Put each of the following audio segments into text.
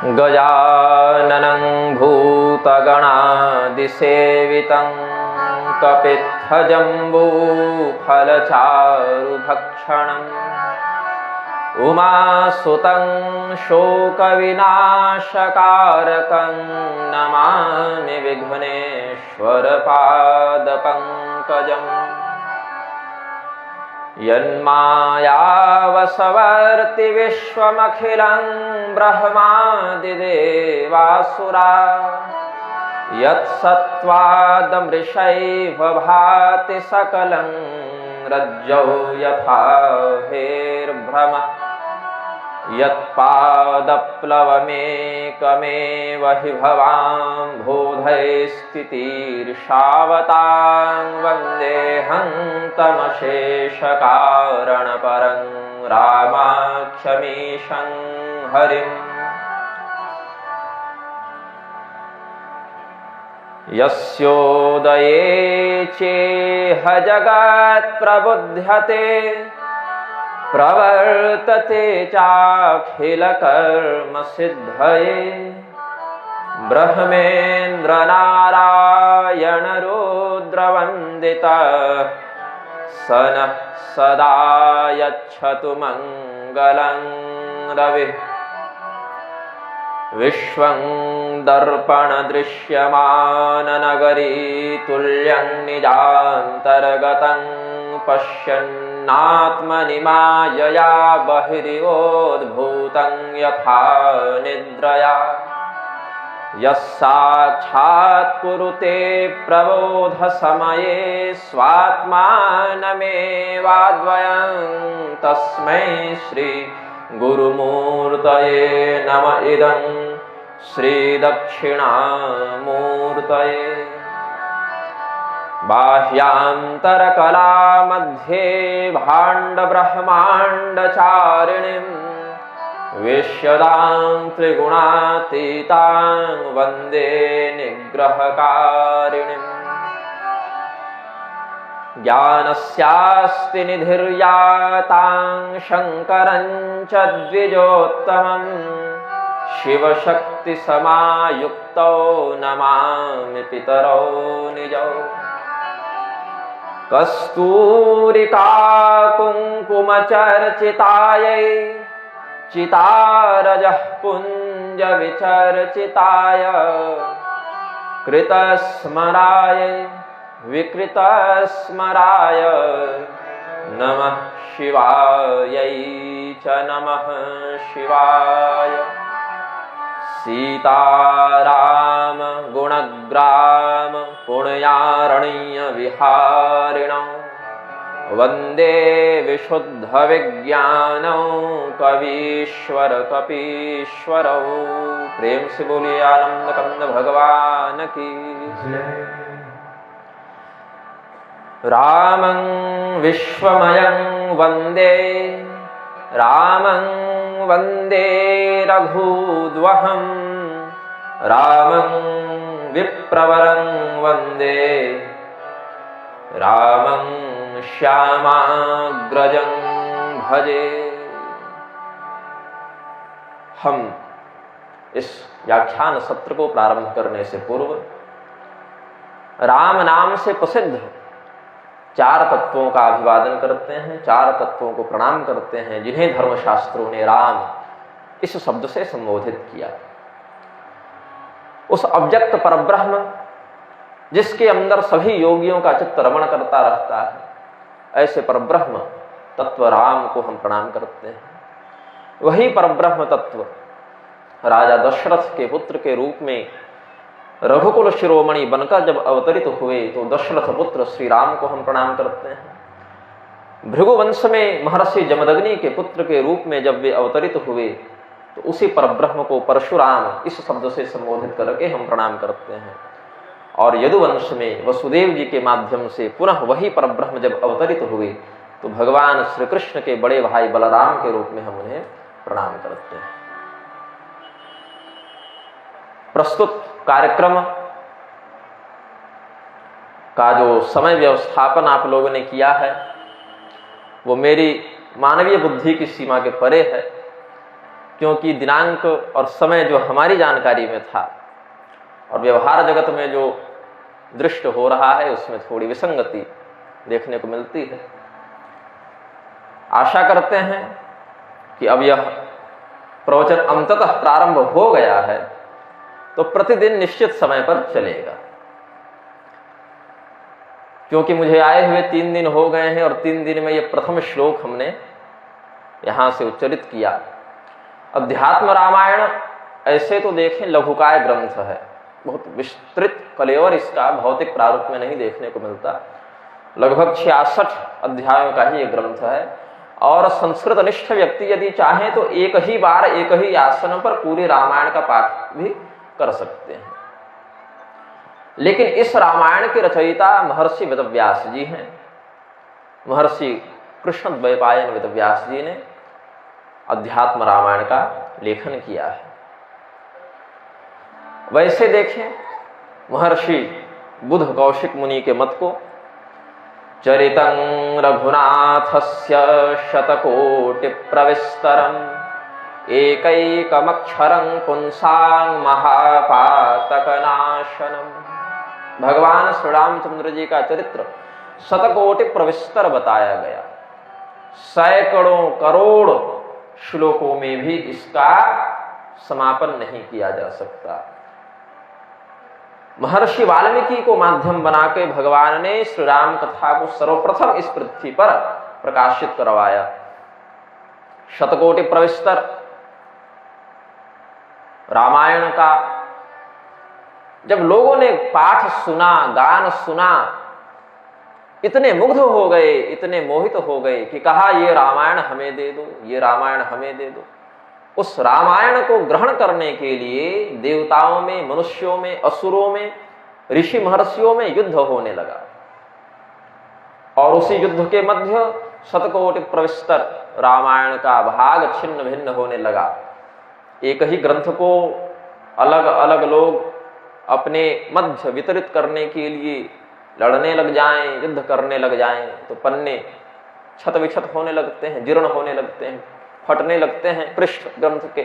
गजाननं भूतगणादिसेवितं कपित्थजम्बूफलचारुभक्षणम् उमासुतं शोकविनाशकारकं नमामि विघ्नेश्वरपादपङ्कजम्। यन्मायावसवर्ति विश्वमखिलं ब्रह्मादिदेवासुरा यत्सत्त्वादमृषैव भाति सकलं रज्जौ यथा हेर्भ्रमः यत्पादप्लवमेकमेव हि भवाम्बोधैस्थितिर्षावतां वन्देऽहं तमशेषकारणपरं रामाख्यमीशं हरिम्। यस्योदये चेह जगत्प्रबुध्यते प्रवर्तते चाखिलकर्मसिद्धये ब्रह्मेन्द्रनारायणरुद्रवन्दितः स नः सदा यच्छतु मङ्गलं रविः। विश्वं दर्पणदृश्यमाननगरी तुल्यं निजान्तर्गतं पश्यन्नात्मनि मायया बहिरिवोद्भूतं यथा निद्रया यस्साक्षात् कुरुते प्रबोधसमये स्वात्मानमेवाद्वयं तस्मै श्री गुरुमूर्तये नम इदं श्रीदक्षिणामूर्तये। बाह्यान्तरकलामध्ये भाण्डब्रह्माण्डचारिणीं विश्यदां त्रिगुणातीतां वन्दे निग्रहकारिणीम्। ज्ञानस्यास्ति निधिर्यातां शङ्करं च द्विजोत्तमं शिवशक्तिसमायुक्तौ नमामि पितरौ निजौ। कस्तूरिकाकुङ्कुमचर्चितायै चितारजः पुञ्जविचर्चिताय कृतस्मरायै विकृतस्मराय नमः शिवायै च नमः शिवाय। सीताराम गुणग्राम पुण्यारण्यविहारिणौ वन्दे विशुद्धविज्ञानौ कवीश्वर कपीश्वरौ। प्रेम से बोलिए आनंद कंद भगवान की। रामं विश्वमयं वन्दे रामं वन्दे रघूद्वहं रामं विप्रवरं वन्दे रामं श्यामाग्रजं भजे। हम इस व्याख्यान सत्र को प्रारंभ करने से पूर्व राम नाम से प्रसिद्ध चार तत्वों का अभिवादन करते हैं, चार तत्वों को प्रणाम करते हैं जिन्हें धर्मशास्त्रों ने राम इस शब्द से संबोधित किया। उस अव्यक्त परब्रह्म जिसके अंदर सभी योगियों का चित्त रमण करता रहता है, ऐसे परब्रह्म तत्व राम को हम प्रणाम करते हैं। वही परब्रह्म तत्व राजा दशरथ के पुत्र के रूप में रघुकुल शिरोमणि बनकर जब अवतरित हुए तो दशरथ पुत्र श्री राम को हम प्रणाम करते हैं। भृगुवंश में महर्षि जमदग्नि के पुत्र के रूप में जब वे अवतरित हुए तो उसी परब्रह्म को परशुराम इस शब्द से संबोधित करके हम प्रणाम करते हैं। और यदुवंश में वसुदेव जी के माध्यम से पुनः वही परब्रह्म जब अवतरित हुए तो भगवान श्री कृष्ण के बड़े भाई बलराम के रूप में हम उन्हें प्रणाम करते हैं। प्रस्तुत कार्यक्रम का जो समय व्यवस्थापन आप लोगों ने किया है वो मेरी मानवीय बुद्धि की सीमा के परे है, क्योंकि दिनांक और समय जो हमारी जानकारी में था और व्यवहार जगत में जो दृष्ट हो रहा है उसमें थोड़ी विसंगति देखने को मिलती है। आशा करते हैं कि अब यह प्रवचन अंततः प्रारंभ हो गया है तो प्रतिदिन निश्चित समय पर चलेगा, क्योंकि मुझे आए हुए 3 दिन हो गए हैं और 3 दिन में यह प्रथम श्लोक हमने यहां से उच्चरित किया। अध्यात्म रामायण ऐसे तो देखें लघुकाय ग्रंथ है, बहुत विस्तृत कलेवर इसका भौतिक प्रारूप में नहीं देखने को मिलता। लगभग 66 अध्यायों का ही यह ग्रंथ है और संस्कृत निष्ठ व्यक्ति यदि चाहे तो एक ही बार एक ही आसन पर पूरे रामायण का पाठ भी कर सकते हैं। लेकिन इस रामायण के रचयिता महर्षि वेदव्यास जी हैं। महर्षि कृष्णद्वैपायन वेदव्यास जी ने अध्यात्म रामायण का लेखन किया है। वैसे देखें महर्षि बुध कौशिक मुनि के मत को चरितं रघुनाथस्य शतकोटि प्रविस्तरम् एकैकमक्षरं पुंसां महापातकनाशनम्। भगवान श्री रामचंद्र जी का चरित्र शतकोटि प्रविस्तर बताया गया। सैकड़ों करोड़ श्लोकों में भी इसका समापन नहीं किया जा सकता। महर्षि वाल्मीकि को माध्यम बनाकर भगवान ने श्री राम कथा को सर्वप्रथम इस पृथ्वी पर प्रकाशित करवाया। शतकोटि प्रविस्तर रामायण का जब लोगों ने पाठ सुना, गान सुना, इतने मुग्ध हो गए, इतने मोहित हो गए कि कहा ये रामायण हमें दे दो, ये रामायण हमें दे दो। उस रामायण को ग्रहण करने के लिए देवताओं में, मनुष्यों में, असुरों में, ऋषि महर्षियों में युद्ध होने लगा और उसी युद्ध के मध्य शतकोटि प्रविस्तर रामायण का भाग छिन्न भिन्न होने लगा। एक ही ग्रंथ को अलग अलग लोग अपने मध्य वितरित करने के लिए लड़ने लग जाएं, युद्ध करने लग जाएं तो पन्ने छत विछत होने लगते हैं, जीर्ण होने लगते हैं, फटने लगते हैं पृष्ठ ग्रंथ के।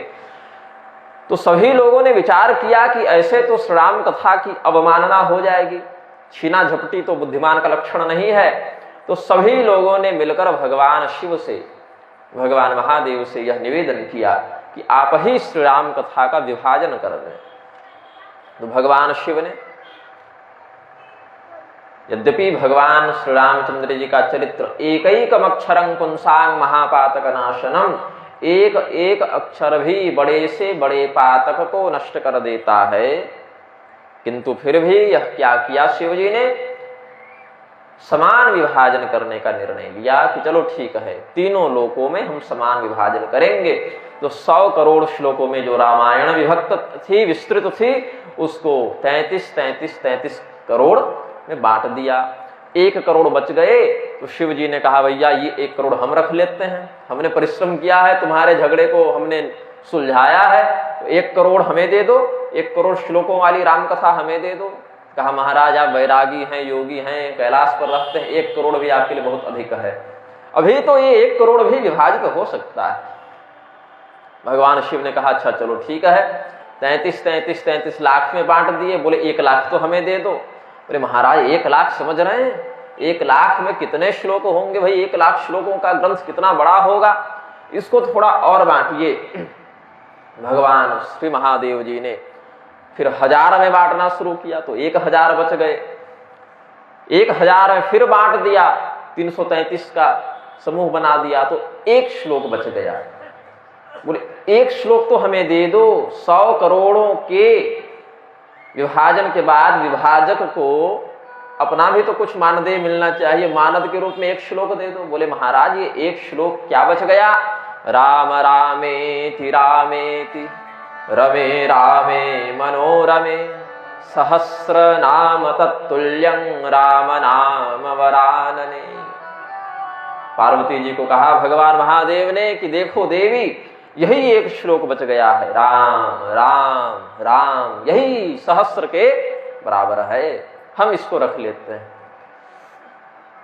तो सभी लोगों ने विचार किया कि ऐसे तो श्री राम कथा की अवमानना हो जाएगी, छीना झपटी तो बुद्धिमान का लक्षण नहीं है। तो सभी लोगों ने मिलकर भगवान शिव से, भगवान महादेव से यह निवेदन किया कि आप ही श्री राम कथा का विभाजन कर दें। तो भगवान शिव ने, यद्यपि भगवान श्री रामचंद्र जी का चरित्र एकैकमक्षरं पुंसां महापातकनाशनम, एक एक अक्षर भी बड़े से बड़े पातक को नष्ट कर देता है, किंतु फिर भी यह क्या किया शिव जी ने, समान विभाजन करने का निर्णय लिया कि चलो ठीक है, तीनों लोकों में हम समान विभाजन करेंगे। तो 100 करोड़ श्लोकों में जो रामायण विभक्त थी, विस्तृत थी, उसको 33 करोड़ में बांट दिया। 1 करोड़ बच गए तो शिव जी ने कहा भैया ये 1 करोड़ हम रख लेते हैं, हमने परिश्रम किया है, तुम्हारे झगड़े को हमने सुलझाया है, तो 1 करोड़ हमें दे दो, 1 करोड़ श्लोकों वाली रामकथा हमें दे दो। कहा महाराज आप वैरागी हैं, योगी हैं, कैलाश पर रहते हैं, 1 करोड़ भी आपके लिए बहुत अधिक है, अभी तो ये 1 करोड़ भी विभाजित हो सकता है। भगवान शिव ने कहा अच्छा चलो ठीक है, 33 लाख में बांट दिए। बोले 1 लाख तो हमें दे दो। बोले महाराज 1 लाख समझ रहे हैं, 1 लाख में कितने श्लोक होंगे भाई, 1 लाख श्लोकों का ग्रंथ कितना बड़ा होगा, इसको थोड़ा और बांटिए। भगवान श्री महादेव जी ने फिर 1000 में बांटना शुरू किया तो 1000 बच गए। 1000 में फिर बांट दिया, 333 का समूह बना दिया तो 1 श्लोक बच गया। बोले 1 श्लोक तो हमें दे दो, 100 करोड़ों के विभाजन के बाद विभाजक को अपना भी तो कुछ मानदेय मिलना चाहिए, मानद के रूप में 1 श्लोक दे दो। बोले महाराज ये 1 श्लोक क्या बच गया, राम रामेति रामेति रमे रामे मनोरमे सहस्र नाम तत्तुल्यं राम नाम वरानने। पार्वती जी को कहा भगवान महादेव ने कि देखो देवी यही 1 श्लोक बच गया है, राम राम राम, यही सहस्र के बराबर है, हम इसको रख लेते हैं।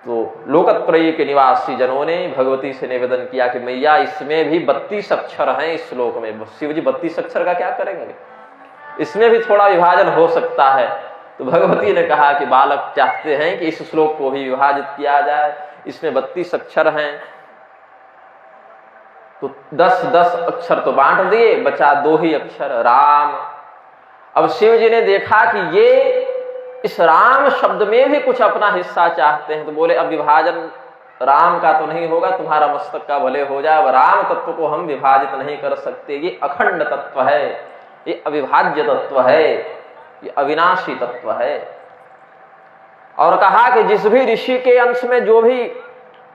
तो लोकत्रयी के निवासी जनों ने भगवती से निवेदन किया कि मैया इसमें भी 32 अक्षर हैं, इस श्लोक में शिव जी 32 अक्षर का क्या करेंगे, इसमें भी थोड़ा विभाजन हो सकता है। तो भगवती ने कहा कि बालक चाहते हैं कि इस श्लोक को भी विभाजित किया जाए, इसमें 32 अक्षर हैं, तो 10-10 अक्षर तो बांट दिए, बचा 2 ही अक्षर राम। अब शिव जी ने देखा कि ये इस राम शब्द में भी कुछ अपना हिस्सा चाहते हैं, तो बोले अब विभाजन राम का तो नहीं होगा, तुम्हारा मस्तक का भले हो जाए, अब राम तत्व को हम विभाजित नहीं कर सकते, ये अखंड तत्व है, ये अविभाज्य तत्व है, ये अविनाशी तत्व है। और कहा कि जिस भी ऋषि के अंश में जो भी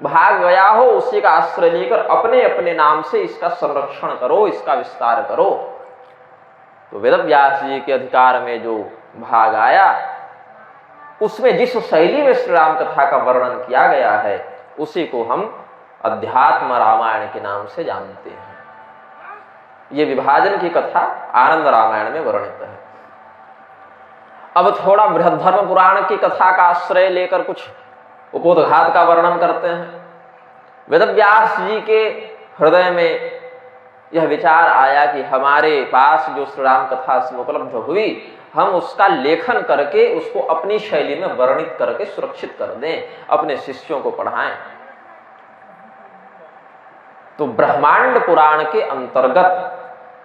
भाग गया हो उसी का आश्रय लेकर अपने अपने नाम से इसका संरक्षण करो, इसका विस्तार करो। तो वेदव्यास जी के अधिकार में जो भाग आया उसमें जिस शैली में श्री राम कथा का वर्णन किया गया है उसी को हम अध्यात्म रामायण के नाम से जानते हैं। ये विभाजन की कथा आनंद रामायण में वर्णित है। अब थोड़ा बृहद्धर्म पुराण की कथा का आश्रय लेकर कुछ उपोद्घात का वर्णन करते हैं। वेदव्यास जी के हृदय में यह विचार आया कि हमारे पास जो श्री राम कथा से उपलब्ध हुई, हम उसका लेखन करके उसको अपनी शैली में वर्णित करके सुरक्षित कर दें, अपने शिष्यों को पढ़ाएं। तो ब्रह्मांड पुराण के अंतर्गत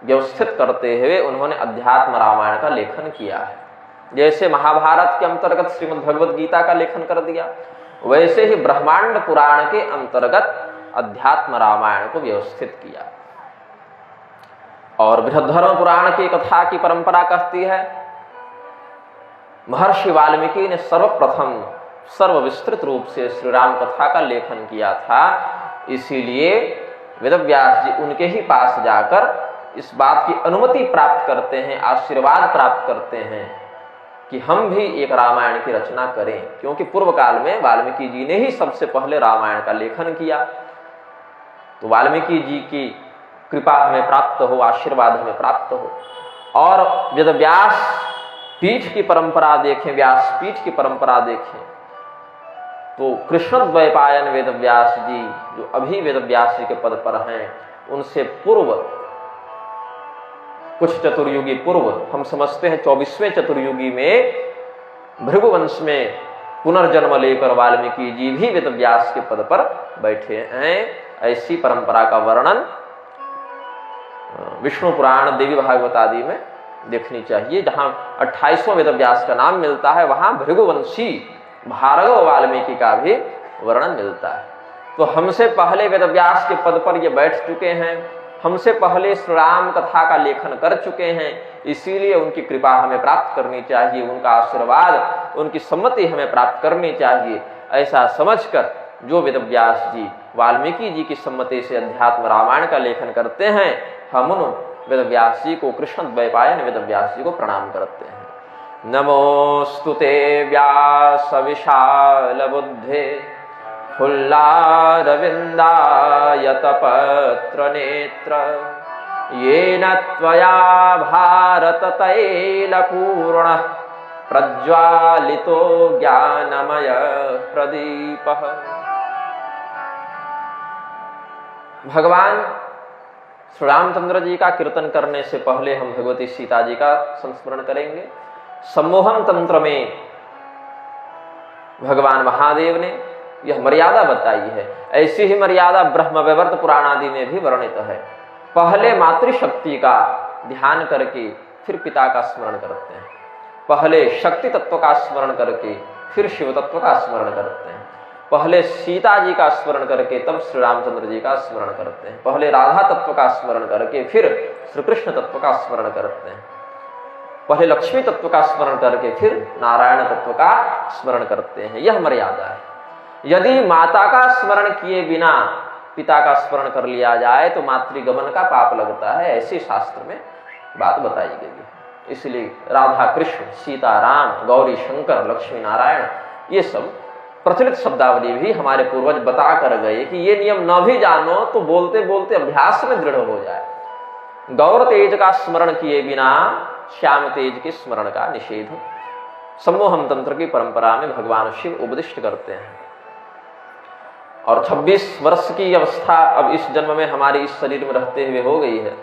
व्यवस्थित करते हुए उन्होंने अध्यात्म रामायण का लेखन किया है। जैसे महाभारत के अंतर्गत श्रीमद् भगवद गीता का लेखन कर दिया, वैसे ही ब्रह्मांड पुराण के अंतर्गत अध्यात्म रामायण को व्यवस्थित किया। और बृहद्धर्म पुराण की कथा की परंपरा कहती है महर्षि वाल्मीकि ने सर्वप्रथम सर्वविस्तृत रूप से श्री राम कथा का लेखन किया था, इसीलिए वेदव्यास जी उनके ही पास जाकर इस बात की अनुमति प्राप्त करते हैं, आशीर्वाद प्राप्त करते हैं कि हम भी एक रामायण की रचना करें, क्योंकि पूर्व काल में वाल्मीकि जी ने ही सबसे पहले रामायण का लेखन किया। तो वाल्मीकि जी की कृपा हमें प्राप्त हो, आशीर्वाद हमें प्राप्त हो। और वेदव्यास पीठ की परंपरा देखें, व्यास पीठ की परंपरा देखें तो कृष्णद्वैपायन वेदव्यास जी जो अभी वेदव्यास जी के पद पर हैं, उनसे पूर्व कुछ चतुर्युगी पूर्व, हम समझते हैं 24वें चतुर्युगी में भृगुवंश में पुनर्जन्म लेकर वाल्मीकि जी भी वेदव्यास के पद पर बैठे हैं। ऐसी परंपरा का वर्णन विष्णु पुराण, देवी भागवत आदि में देखनी चाहिए। जहां 28वां वेदव्यास का नाम मिलता है, वहां भृगुवंशी भार्गव वाल्मीकि का भी वर्णन मिलता है। तो हमसे पहले वेदव्यास के पद पर ये बैठ चुके हैं, हमसे पहले श्री राम कथा का लेखन कर चुके हैं, इसीलिए उनकी कृपा हमें प्राप्त करनी चाहिए, उनका आशीर्वाद, उनकी सम्मति हमें प्राप्त करनी चाहिए। ऐसा समझकर जो वेदव्यास जी वाल्मीकि जी की सम्मति से अध्यात्म रामायण का लेखन करते हैं, हम उन वेदव्यास जी को, कृष्णद्वैपायन वेदव्यास जी को प्रणाम करते हैं। नमोस्तुते व्यास विशाल बुद्धे फुल्लारविन्दायतपत्र नेत्र येन त्वया भारत तैलपूर्णः प्रज्वालितो ज्ञानमय प्रदीपः। भगवान श्री रामचंद्र जी का कीर्तन करने से पहले हम भगवती सीता जी का संस्मरण करेंगे। सम्मोहन तंत्र में भगवान महादेव ने यह मर्यादा बताई है। ऐसी ही मर्यादा ब्रह्म वैवर्त पुराण आदि में भी वर्णित है। पहले मातृशक्ति का ध्यान करके फिर पिता का स्मरण करते हैं, पहले शक्ति तत्व का स्मरण करके फिर शिव तत्व का स्मरण करते हैं, पहले सीता जी का स्मरण करके तब श्री रामचंद्र जी का स्मरण करते हैं, पहले राधा तत्व का स्मरण करके फिर श्री कृष्ण तत्व का स्मरण करते हैं, पहले लक्ष्मी तत्व का स्मरण करके फिर नारायण तत्व का स्मरण करते हैं। यह मर्यादा है। यदि माता का स्मरण किए बिना पिता का स्मरण कर लिया जाए तो मातृगमन का पाप लगता है, ऐसे शास्त्र में बात बताई गई है। इसलिए राधा कृष्ण, सीता राम, गौरी शंकर, लक्ष्मी नारायण, ये सब प्रचलित शब्दावली भी हमारे पूर्वज बता कर गए कि ये नियम न भी जानो तो बोलते बोलते अभ्यास में दृढ़ हो जाए। गौर तेज का स्मरण किए बिना श्याम तेज के स्मरण का निषेध सम्मोहन तंत्र की परंपरा में भगवान शिव उपदिष्ट करते हैं। और 26 वर्ष की अवस्था अब इस जन्म में हमारे इस शरीर में रहते हुए हो गई है।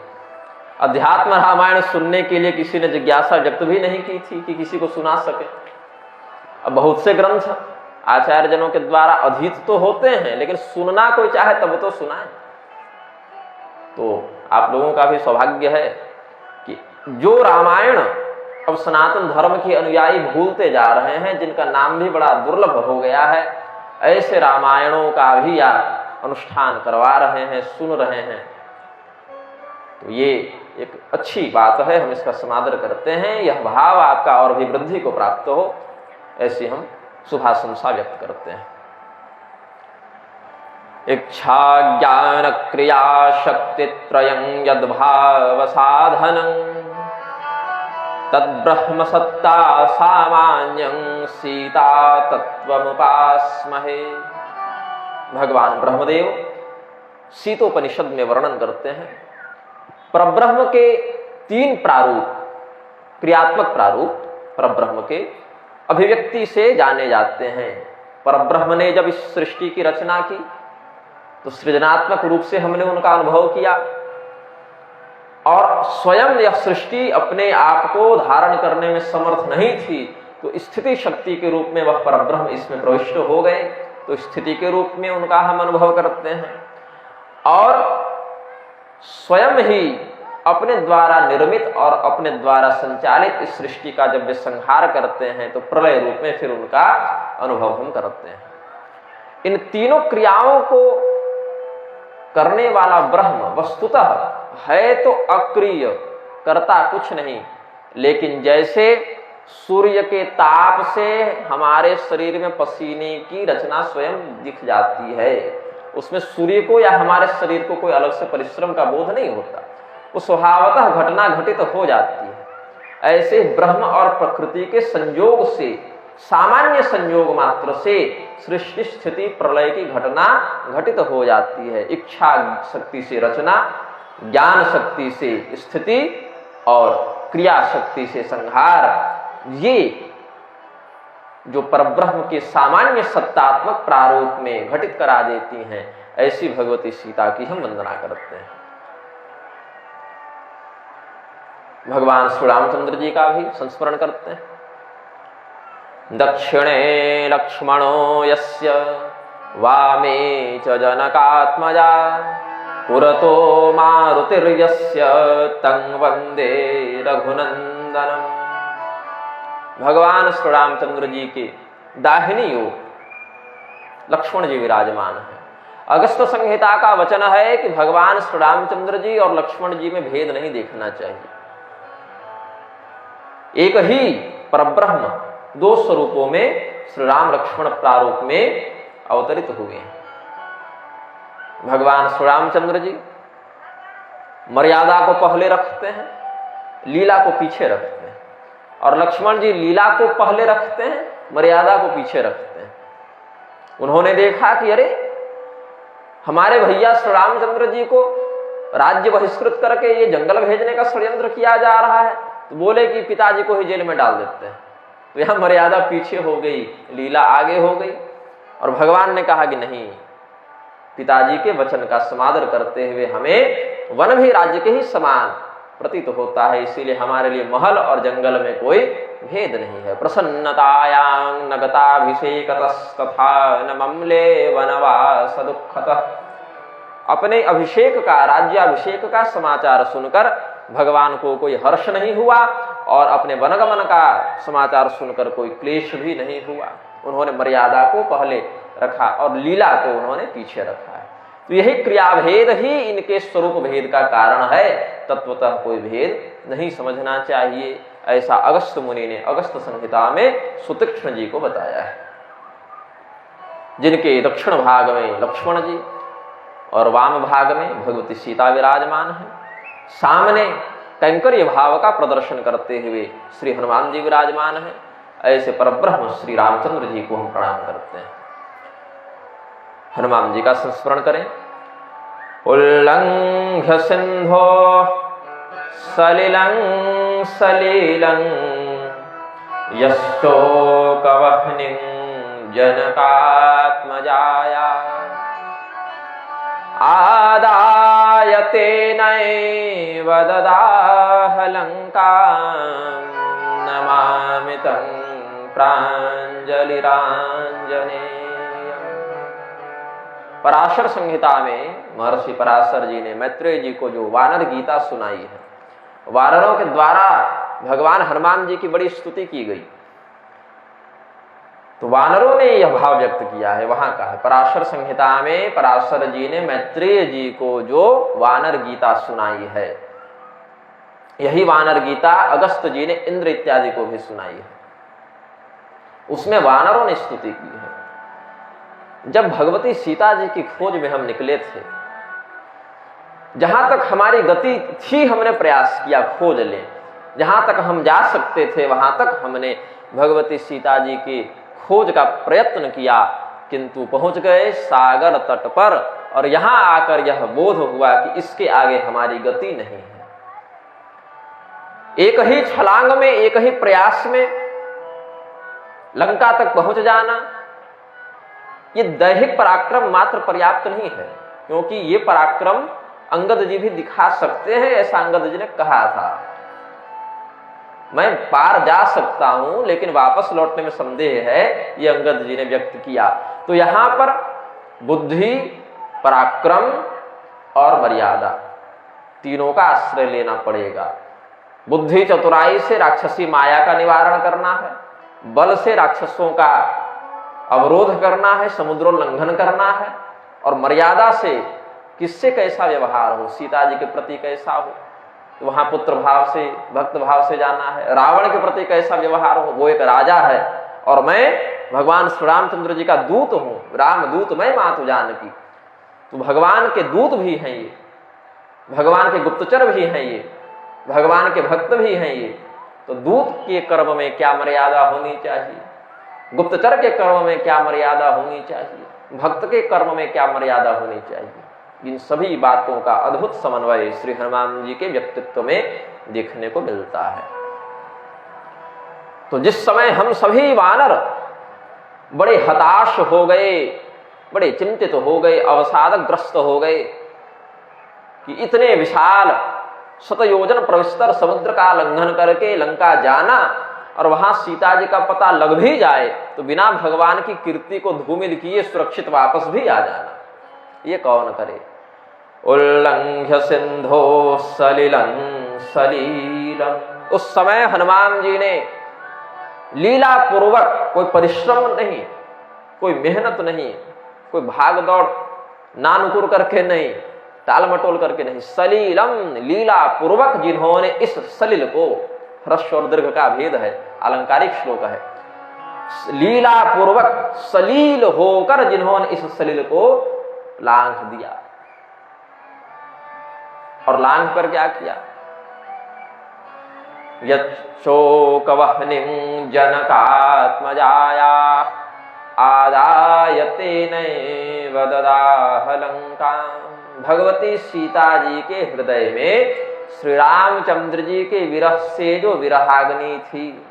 अध्यात्म रामायण सुनने के लिए किसी ने जिज्ञासा व्यक्त भी नहीं की थी कि किसी को सुना सके। अब बहुत से ग्रंथ आचार्य जनों के द्वारा अधीत तो होते हैं, लेकिन सुनना कोई चाहे तब तो सुनाए। तो आप लोगों का भी सौभाग्य है कि जो रामायण अब सनातन धर्म के अनुयायी भूलते जा रहे हैं, जिनका नाम भी बड़ा दुर्लभ हो गया है, ऐसे रामायणों का भी आप अनुष्ठान करवा रहे हैं, सुन रहे हैं। तो ये एक अच्छी बात है, हम इसका समादर करते हैं। यह भाव आपका और भी वृद्धि को प्राप्त हो, ऐसी हम शुभाशंसा व्यक्त करते हैं। इच्छा ज्ञान क्रिया शक्ति त्रयं यद्भाव साधनं तद्ब्रह्म सत्ता सामान्यं सीता तत्वमुपास्महे। भगवान ब्रह्मदेव सीतोपनिषद में वर्णन करते हैं परब्रह्म के 3 प्रारूप, क्रियात्मक प्रारूप परब्रह्म के अभिव्यक्ति से जाने जाते हैं। परब्रह्म ने जब इस सृष्टि की रचना की तो सृजनात्मक रूप से हमने उनका अनुभव किया, और स्वयं यह सृष्टि अपने आप को धारण करने में समर्थ नहीं थी, तो स्थिति शक्ति के रूप में वह परब्रह्म इसमें प्रविष्ट हो गए। तो स्थिति के रूप में उनका हम अनुभव करते हैं, और स्वयं ही अपने द्वारा निर्मित और अपने द्वारा संचालित इस सृष्टि का जब वे संहार करते हैं तो प्रलय रूप में फिर उनका अनुभव हम करते हैं। इन तीनों क्रियाओं को करने वाला ब्रह्म वस्तुतः है तो अक्रिय, करता कुछ नहीं, लेकिन जैसे सूर्य के ताप से हमारे शरीर में पसीने की रचना स्वयं दिख जाती है, उसमें सूर्य को या हमारे शरीर को कोई अलग से परिश्रम का बोध नहीं होता, वो स्वभावतः घटना घटित हो जाती है। ऐसे ब्रह्म और प्रकृति के संयोग से, सामान्य संयोग मात्र से सृष्टि स्थिति प्रलय की घटना घटित हो जाती है। इच्छा शक्ति से रचना, ज्ञान शक्ति से स्थिति और क्रिया शक्ति से संहार, ये जो परब्रह्म के सामान्य सत्तात्मक प्रारूप में घटित करा देती हैं, ऐसी भगवती सीता की हम वंदना करते हैं। भगवान श्री रामचंद्र जी का भी संस्मरण करते हैं। दक्षिणे लक्ष्मणो यस्य वामे च जनकात्मजा पुरतो मारुतिर्यस्य तं वंदे रघुनंदनम। भगवान श्री रामचंद्र जी के दाहिनी ओर लक्ष्मण जी विराजमान है। अगस्त संहिता का वचन है कि भगवान श्री रामचंद्र जी और लक्ष्मण जी में भेद नहीं देखना चाहिए। एक ही परब्रह्म 2 स्वरूपों में श्री राम लक्ष्मण प्रारूप में अवतरित हुए हैं। भगवान श्री रामचंद्र जी मर्यादा को पहले रखते हैं, लीला को पीछे रखते हैं, और लक्ष्मण जी लीला को पहले रखते हैं, मर्यादा को पीछे रखते हैं। उन्होंने देखा कि अरे हमारे भैया श्री रामचंद्र जी को राज्य बहिष्कृत करके ये जंगल भेजने का षड्यंत्र किया जा रहा है, तो बोले कि पिताजी को ही जेल में डाल देते हैं। तो यह मर्यादा पीछे हो गई, लीला आगे हो गई, और भगवान ने कहा कि नहीं, पिताजी के वचन का समादर करते हुए हमें वन भी राज्य के ही समान प्रतीत होता है, इसीलिए हमारे लिए महल और जंगल में कोई भेद नहीं है। प्रसन्नतायां नगताभिषेकतस्तथा न ममले वनवास दुःखतः। अपने अभिषेक का, राज्याभिषेक का समाचार सुनकर भगवान को कोई हर्ष नहीं हुआ, और अपने वनगमन का समाचार सुनकर कोई क्लेश भी नहीं हुआ। उन्होंने मर्यादा को पहले रखा और लीला को उन्होंने पीछे रखा है। तो यही क्रियाभेद ही इनके स्वरूप भेद का कारण है, तत्वतः कोई भेद नहीं समझना चाहिए। ऐसा अगस्त मुनि ने अगस्त संहिता में सुतीक्ष्ण जी को बताया है, जिनके दक्षिण भाग में लक्ष्मण जी और वाम भाग में भगवती सीता विराजमान है। सामने कैंकर्य भाव का प्रदर्शन करते हुए श्री हनुमान जी विराजमान है। ऐसे परब्रह्म श्री रामचंद्र जी को हम प्रणाम करते हैं। हनुमान जी का संस्मरण करें। उल्लंघ्य सिंधो सलिलं सलीलं यशोकवह्निं जनकात्मजाया आदाय तेनैव ददाह लङ्कां नमामि तं प्राञ्जलिराञ्जनेयम्। पराशर संहिता में महर्षि पराशर जी ने मैत्रेय जी को जो वानर गीता सुनाई है, वानरों के द्वारा भगवान हनुमान जी की बड़ी स्तुति की गई। तो वानरों ने यह भाव व्यक्त किया है, वहां का है पराशर संहिता में पराशर जी ने मैत्रेय जी को जो वानर गीता सुनाई है, यही वानर गीता अगस्त जी ने इंद्र इत्यादि को भी सुनाई है। उसमें वानरों ने स्तुति की है। जब भगवती सीता जी की खोज में हम निकले थे, जहां तक हमारी गति थी हमने प्रयास किया खोज लें, जहां तक हम जा सकते थे वहां तक हमने भगवती सीता जी की खोज का प्रयत्न किया, किंतु पहुंच गए सागर तट पर और यहां आकर यह बोध हुआ कि इसके आगे हमारी गति नहीं है। एक ही छलांग में, एक ही प्रयास में लंका तक पहुंच जाना, ये दैहिक पराक्रम मात्र पर्याप्त नहीं है, क्योंकि ये पराक्रम अंगद जी भी दिखा सकते हैं, ऐसा अंगद जी ने कहा था। मैं पार जा सकता हूं लेकिन वापस लौटने में संदेह है, ये अंगद जी ने व्यक्त किया। तो यहां पर बुद्धि, पराक्रम और मर्यादा तीनों का आश्रय लेना पड़ेगा। बुद्धि चतुराई से राक्षसी माया का निवारण करना है, बल से राक्षसों का अवरोध करना है, समुद्रोल्लंघन करना है, और मर्यादा से किससे कैसा व्यवहार हो, सीता जी के प्रति कैसा हो, तो वहां पुत्र भाव से, भक्त भाव से जाना है। रावण के प्रति कैसा व्यवहार हो, वो एक राजा है और मैं भगवान श्री रामचंद्र जी का दूत हूं, रामदूत मैं मातु जानकी। तो भगवान के दूत भी हैं ये, भगवान के गुप्तचर भी हैं ये, भगवान के भक्त भी हैं ये। तो दूत के कर्म में क्या मर्यादा होनी चाहिए, गुप्तचर के कर्म में क्या मर्यादा होनी चाहिए, भक्त के कर्म में क्या मर्यादा होनी चाहिए, इन सभी बातों का अद्भुत समन्वय श्री हनुमान जी के व्यक्तित्व में देखने को मिलता है। तो जिस समय हम सभी वानर बड़े हताश हो गए, बड़े चिंतित हो गए, अवसादग्रस्त हो गए कि इतने विशाल शतयोजन प्रविस्तर समुद्र का लंघन करके लंका जाना और वहां सीता जी का पता लग भी जाए तो बिना भगवान की कीर्ति को धूमिल किए सुरक्षित वापस भी आ जाना, ये कौन करे। उल्लंघ्य सिंधो सलिलं सलीलम, उस समय हनुमान जी ने लीला पूर्वक, कोई परिश्रम नहीं, कोई मेहनत नहीं, कोई भाग दौड़ नानुकुर करके नहीं, टाल मटोल करके नहीं, सलीलम लीला पूर्वक जिन्होंने इस सलिल को, ह्रस्व और दीर्घ का भेद है, अलंकारिक श्लोक है, लीला पूर्वक सलील होकर जिन्होंने इस सलिल को लांघ दिया। और लांघ कर क्या किया, यच्छोकवह्निं जनकात्मजाया आदाय तेनैव ददाह लंकां। भगवती सीता जी के हृदय में श्री रामचंद्र जी के विरह से जो विरहाग्नि थी,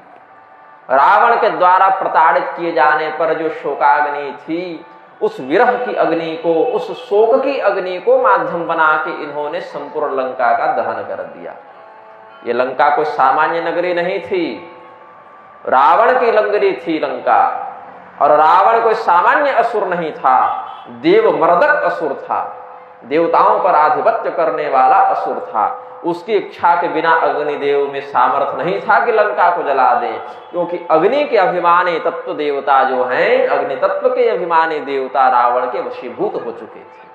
रावण के द्वारा प्रताड़ित किए जाने पर जो शोकाग्नि थी, उस विरह की अग्नि को, उस शोक की अग्नि को माध्यम बना के इन्होंने संपूर्ण लंका का दहन कर दिया। ये लंका कोई सामान्य नगरी नहीं थी, रावण की नगरी थी लंका, और रावण कोई सामान्य असुर नहीं था, देव मर्दक असुर था, देवताओं पर आधिपत्य करने वाला असुर था। उसकी इच्छा के बिना अग्निदेव में सामर्थ्य नहीं था कि लंका को जला दें, क्योंकि अग्नि के अभिमानी तत्व देवता जो हैं, अग्नि तत्व के अभिमानी देवता रावण के वशीभूत हो चुके थे।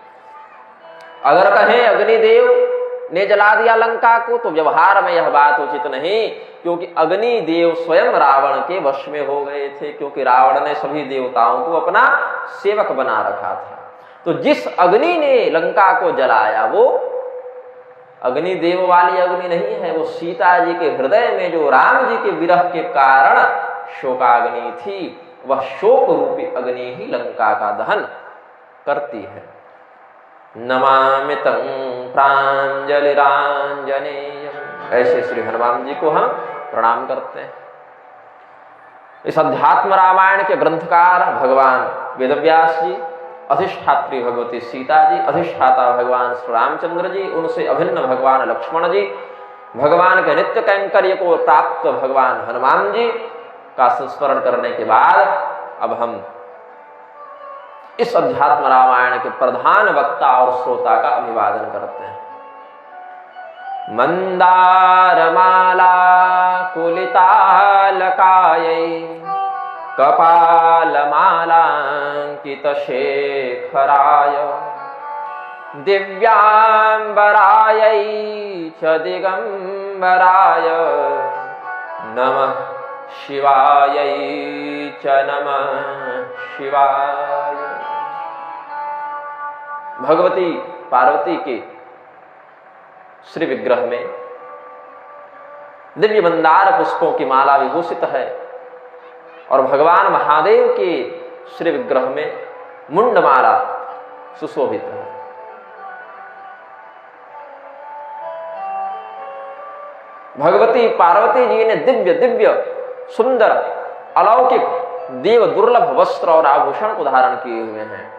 अगर कहें अग्निदेव ने जला दिया लंका को, तो व्यवहार में यह बात उचित नहीं, क्योंकि अग्निदेव स्वयं रावण के वश में हो गए थे, क्योंकि रावण ने सभी देवताओं को अपना सेवक बना रखा था। तो जिस अग्नि ने लंका को जलाया वो अग्निदेव वाली अग्नि नहीं है, वो सीता जी के हृदय में जो राम जी के विरह के कारण शोकाग्नि थी, वह शोक रूपी अग्नि ही लंका का दहन करती है। नमामि तं प्राञ्जलिराञ्जनेयम्, ऐसे श्री हनुमान जी को हम प्रणाम करते हैं। इस अध्यात्म रामायण के ग्रंथकार भगवान वेदव्यास जी अधिष्ठात्री भगवती सीता जी, अधिष्ठाता भगवान श्री रामचंद्र जी, उनसे अभिन्न भगवान लक्ष्मण जी, भगवान के नित्य कैंकर्य को प्राप्त भगवान हनुमान जी का संस्मरण करने के बाद अब हम इस अध्यात्म रामायण के प्रधान वक्ता और श्रोता का अभिवादन करते हैं। मंदारमाला कुलितालकायै कपालमालांकितशेखराय दिव्यांबरायै च दिगंबराय नमः शिवायै च नमः शिवाय। भगवती पार्वती के श्री विग्रह में दिव्य मंदार पुष्पों की माला विभूषित है और भगवान महादेव के श्री विग्रह में मुंडमाला सुशोभित है। भगवती पार्वती जी ने दिव्य दिव्य सुंदर अलौकिक देव दुर्लभ वस्त्र और आभूषण को धारण किए हुए हैं।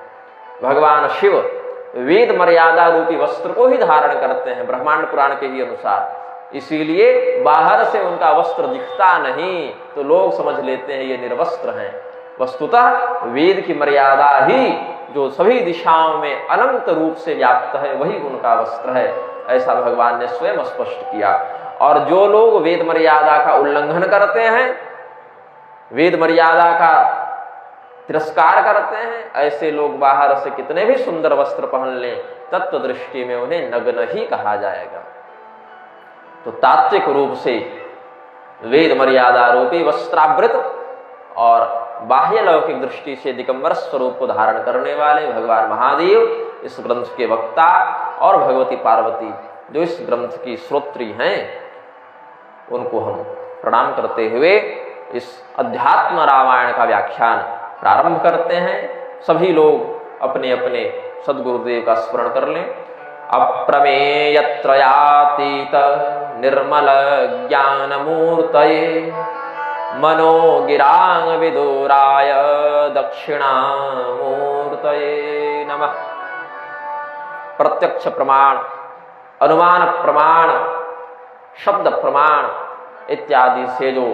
भगवान शिव वेद मर्यादा रूपी वस्त्र को ही धारण करते हैं ब्रह्मांड पुराण के ही अनुसार, इसीलिए बाहर से उनका वस्त्र दिखता नहीं तो लोग समझ लेते हैं ये निर्वस्त्र हैं। वस्तुतः वेद की मर्यादा ही जो सभी दिशाओं में अनंत रूप से व्याप्त है वही उनका वस्त्र है, ऐसा भगवान ने स्वयं स्पष्ट किया। और जो लोग वेद मर्यादा का उल्लंघन करते हैं, वेद मर्यादा का तिरस्कार करते हैं, ऐसे लोग बाहर से कितने भी सुंदर वस्त्र पहन लें तत्व दृष्टि में उन्हें नग्न ही कहा जाएगा। तो तात्विक रूप से वेद मर्यादा रूपी वस्त्रावृत और बाह्य लौकिक दृष्टि से दिगंबर स्वरूप को धारण करने वाले भगवान महादेव इस ग्रंथ के वक्ता और भगवती पार्वती जो इस ग्रंथ की श्रोत्री हैं उनको हम प्रणाम करते हुए इस अध्यात्म रामायण का व्याख्यान प्रारंभ करते हैं। सभी लोग अपने अपने सद्गुरुदेव का स्मरण कर लें। अप्रमेय त्रयातीत निर्मल ज्ञान मूर्तये मनोगिरांग विदुराय दक्षिणामूर्तये नमः। प्रत्यक्ष प्रमाण, अनुमान प्रमाण, शब्द प्रमाण इत्यादि से जो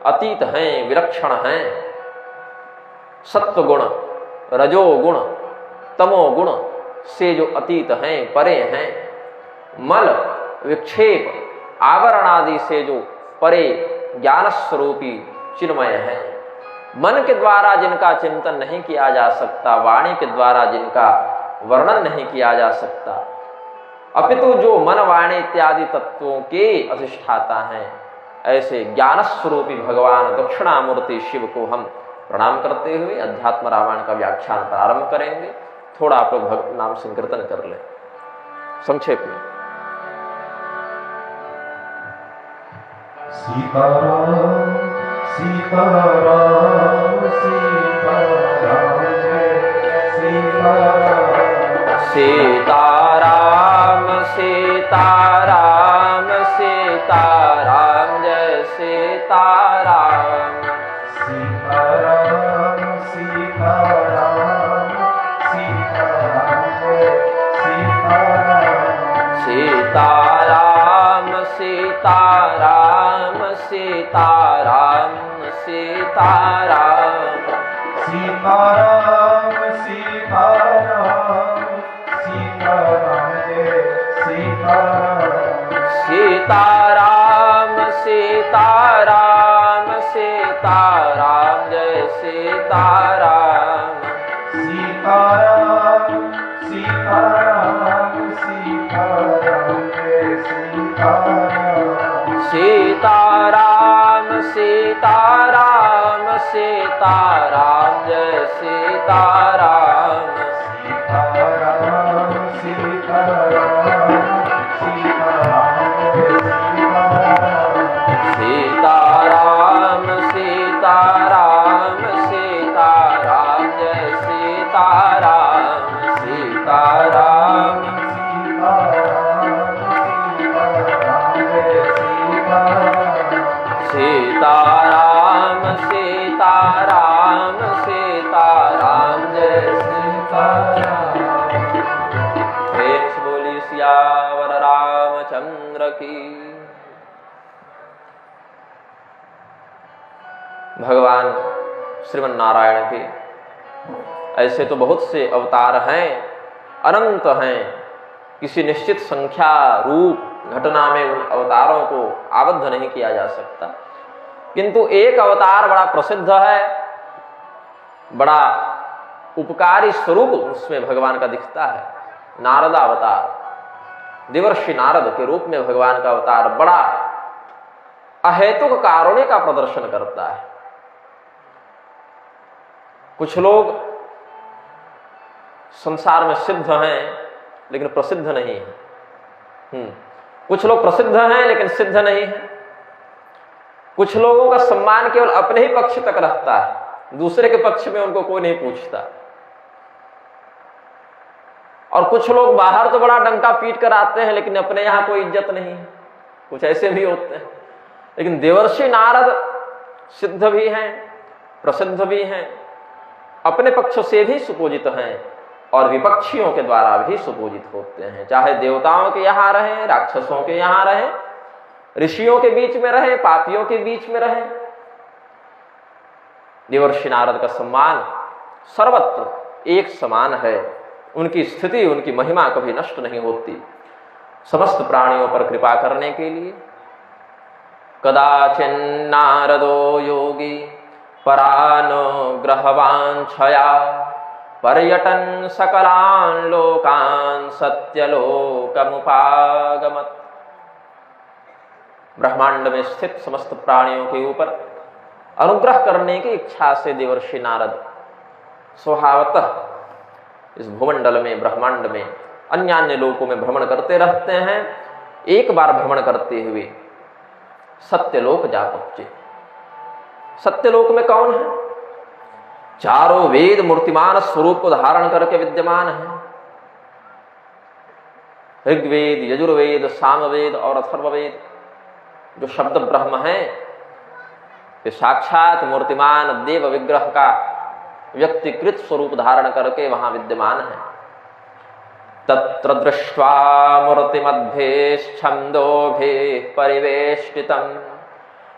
अतीत हैं, विलक्षण हैं, सत्वगुण, रजोगुण, तमोगुण से जो अतीत हैं, परे हैं, मल, विक्षेप, आवरण आदि से जो परे ज्ञान स्वरूपी चिन्मय है, मन के द्वारा जिनका चिंतन नहीं किया जा सकता, वाणी के द्वारा जिनका वर्णन नहीं किया जा सकता, अपितु जो मन वाणी इत्यादि तत्वों के अधिष्ठाता हैं, ऐसे ज्ञान स्वरूपी भगवान दक्षिणामूर्ति शिव को हम प्रणाम करते हुए अध्यात्म रामायण का व्याख्यान प्रारंभ करेंगे। थोड़ा आप लोग भगवत नाम संकीर्तन कर लें संक्षेप में। सीताराम सीताराम सीताराम जय सीताराम सीताराम सीताराम सीताराम जय सीताराम सीताराम सीताराम सीताराम जय सीताराम सीताराम सीताराम सीताराम सीताराम सीताराम सीताराम सीताराम जय सीताराम सीताराम सीताराम सीताराम जय सीताराम सीताराम सीताराम सीताराम जय सीताराम सीताराम सीताराम सीताराम जय सीताराम सीताराम सीताराम सीताराम जय सीताराम सीताराम सीताराम सीताराम जय सीताराम सीताराम सीताराम सीताराम सीताराम जय भगवान श्रीमन नारायण के ऐसे तो बहुत से अवतार हैं, अनंत हैं, किसी निश्चित संख्या रूप घटना में उन अवतारों को आबद्ध नहीं किया जा सकता, किंतु एक अवतार बड़ा प्रसिद्ध है, बड़ा उपकारी स्वरूप उसमें भगवान का दिखता है, नारद अवतार। देवर्षि नारद के रूप में भगवान का अवतार बड़ा अहेतुक कारुण्य का प्रदर्शन करता है। कुछ लोग संसार में सिद्ध हैं लेकिन प्रसिद्ध नहीं है। कुछ लोग प्रसिद्ध हैं लेकिन सिद्ध नहीं है। कुछ लोगों का सम्मान केवल अपने ही पक्ष तक रहता है, दूसरे के पक्ष में उनको कोई नहीं पूछता। और कुछ लोग बाहर तो बड़ा डंका पीट कर आते हैं लेकिन अपने यहां कोई इज्जत नहीं है। कुछ ऐसे भी होते हैं। लेकिन देवर्षि नारद सिद्ध भी हैं, प्रसिद्ध भी हैं, अपने पक्ष से भी सुपूजित हैं और विपक्षियों के द्वारा भी सुपूजित होते हैं। चाहे देवताओं के यहां रहें, राक्षसों के यहां रहें, ऋषियों के बीच में रहें, पापियों के बीच में रहें, देवर्षि नारद का सम्मान सर्वत्र एक समान है। उनकी स्थिति, उनकी महिमा कभी नष्ट नहीं होती। समस्त प्राणियों पर कृपा करने के लिए कदाचिन्नारदो योगी परानुग्रहवाञ्छया पर्यटन सकलान् लोकान् सत्यलोकमुपागमत्। ब्रह्मांड में स्थित समस्त प्राणियों के ऊपर अनुग्रह करने की इच्छा से देवर्षि नारद स्वभावतः इस भूमंडल में, ब्रह्मांड में, अन्य अन्य लोकों में भ्रमण करते रहते हैं। एक बार भ्रमण करते हुए सत्यलोक जा पहुंचे। सत्यलोक में कौन है? चारों वेद मूर्तिमान स्वरूप को धारण करके विद्यमान है। ऋग्वेद, यजुर्वेद, सामवेद और अथर्ववेद जो शब्द ब्रह्म है, वे साक्षात मूर्तिमान देव विग्रह का व्यक्तिकृत स्वरूप धारण करके वहां विद्यमान है। तत्र दृष्ट्वा मूर्तिमध्येश्छन्दोभिः परिवेष्टितं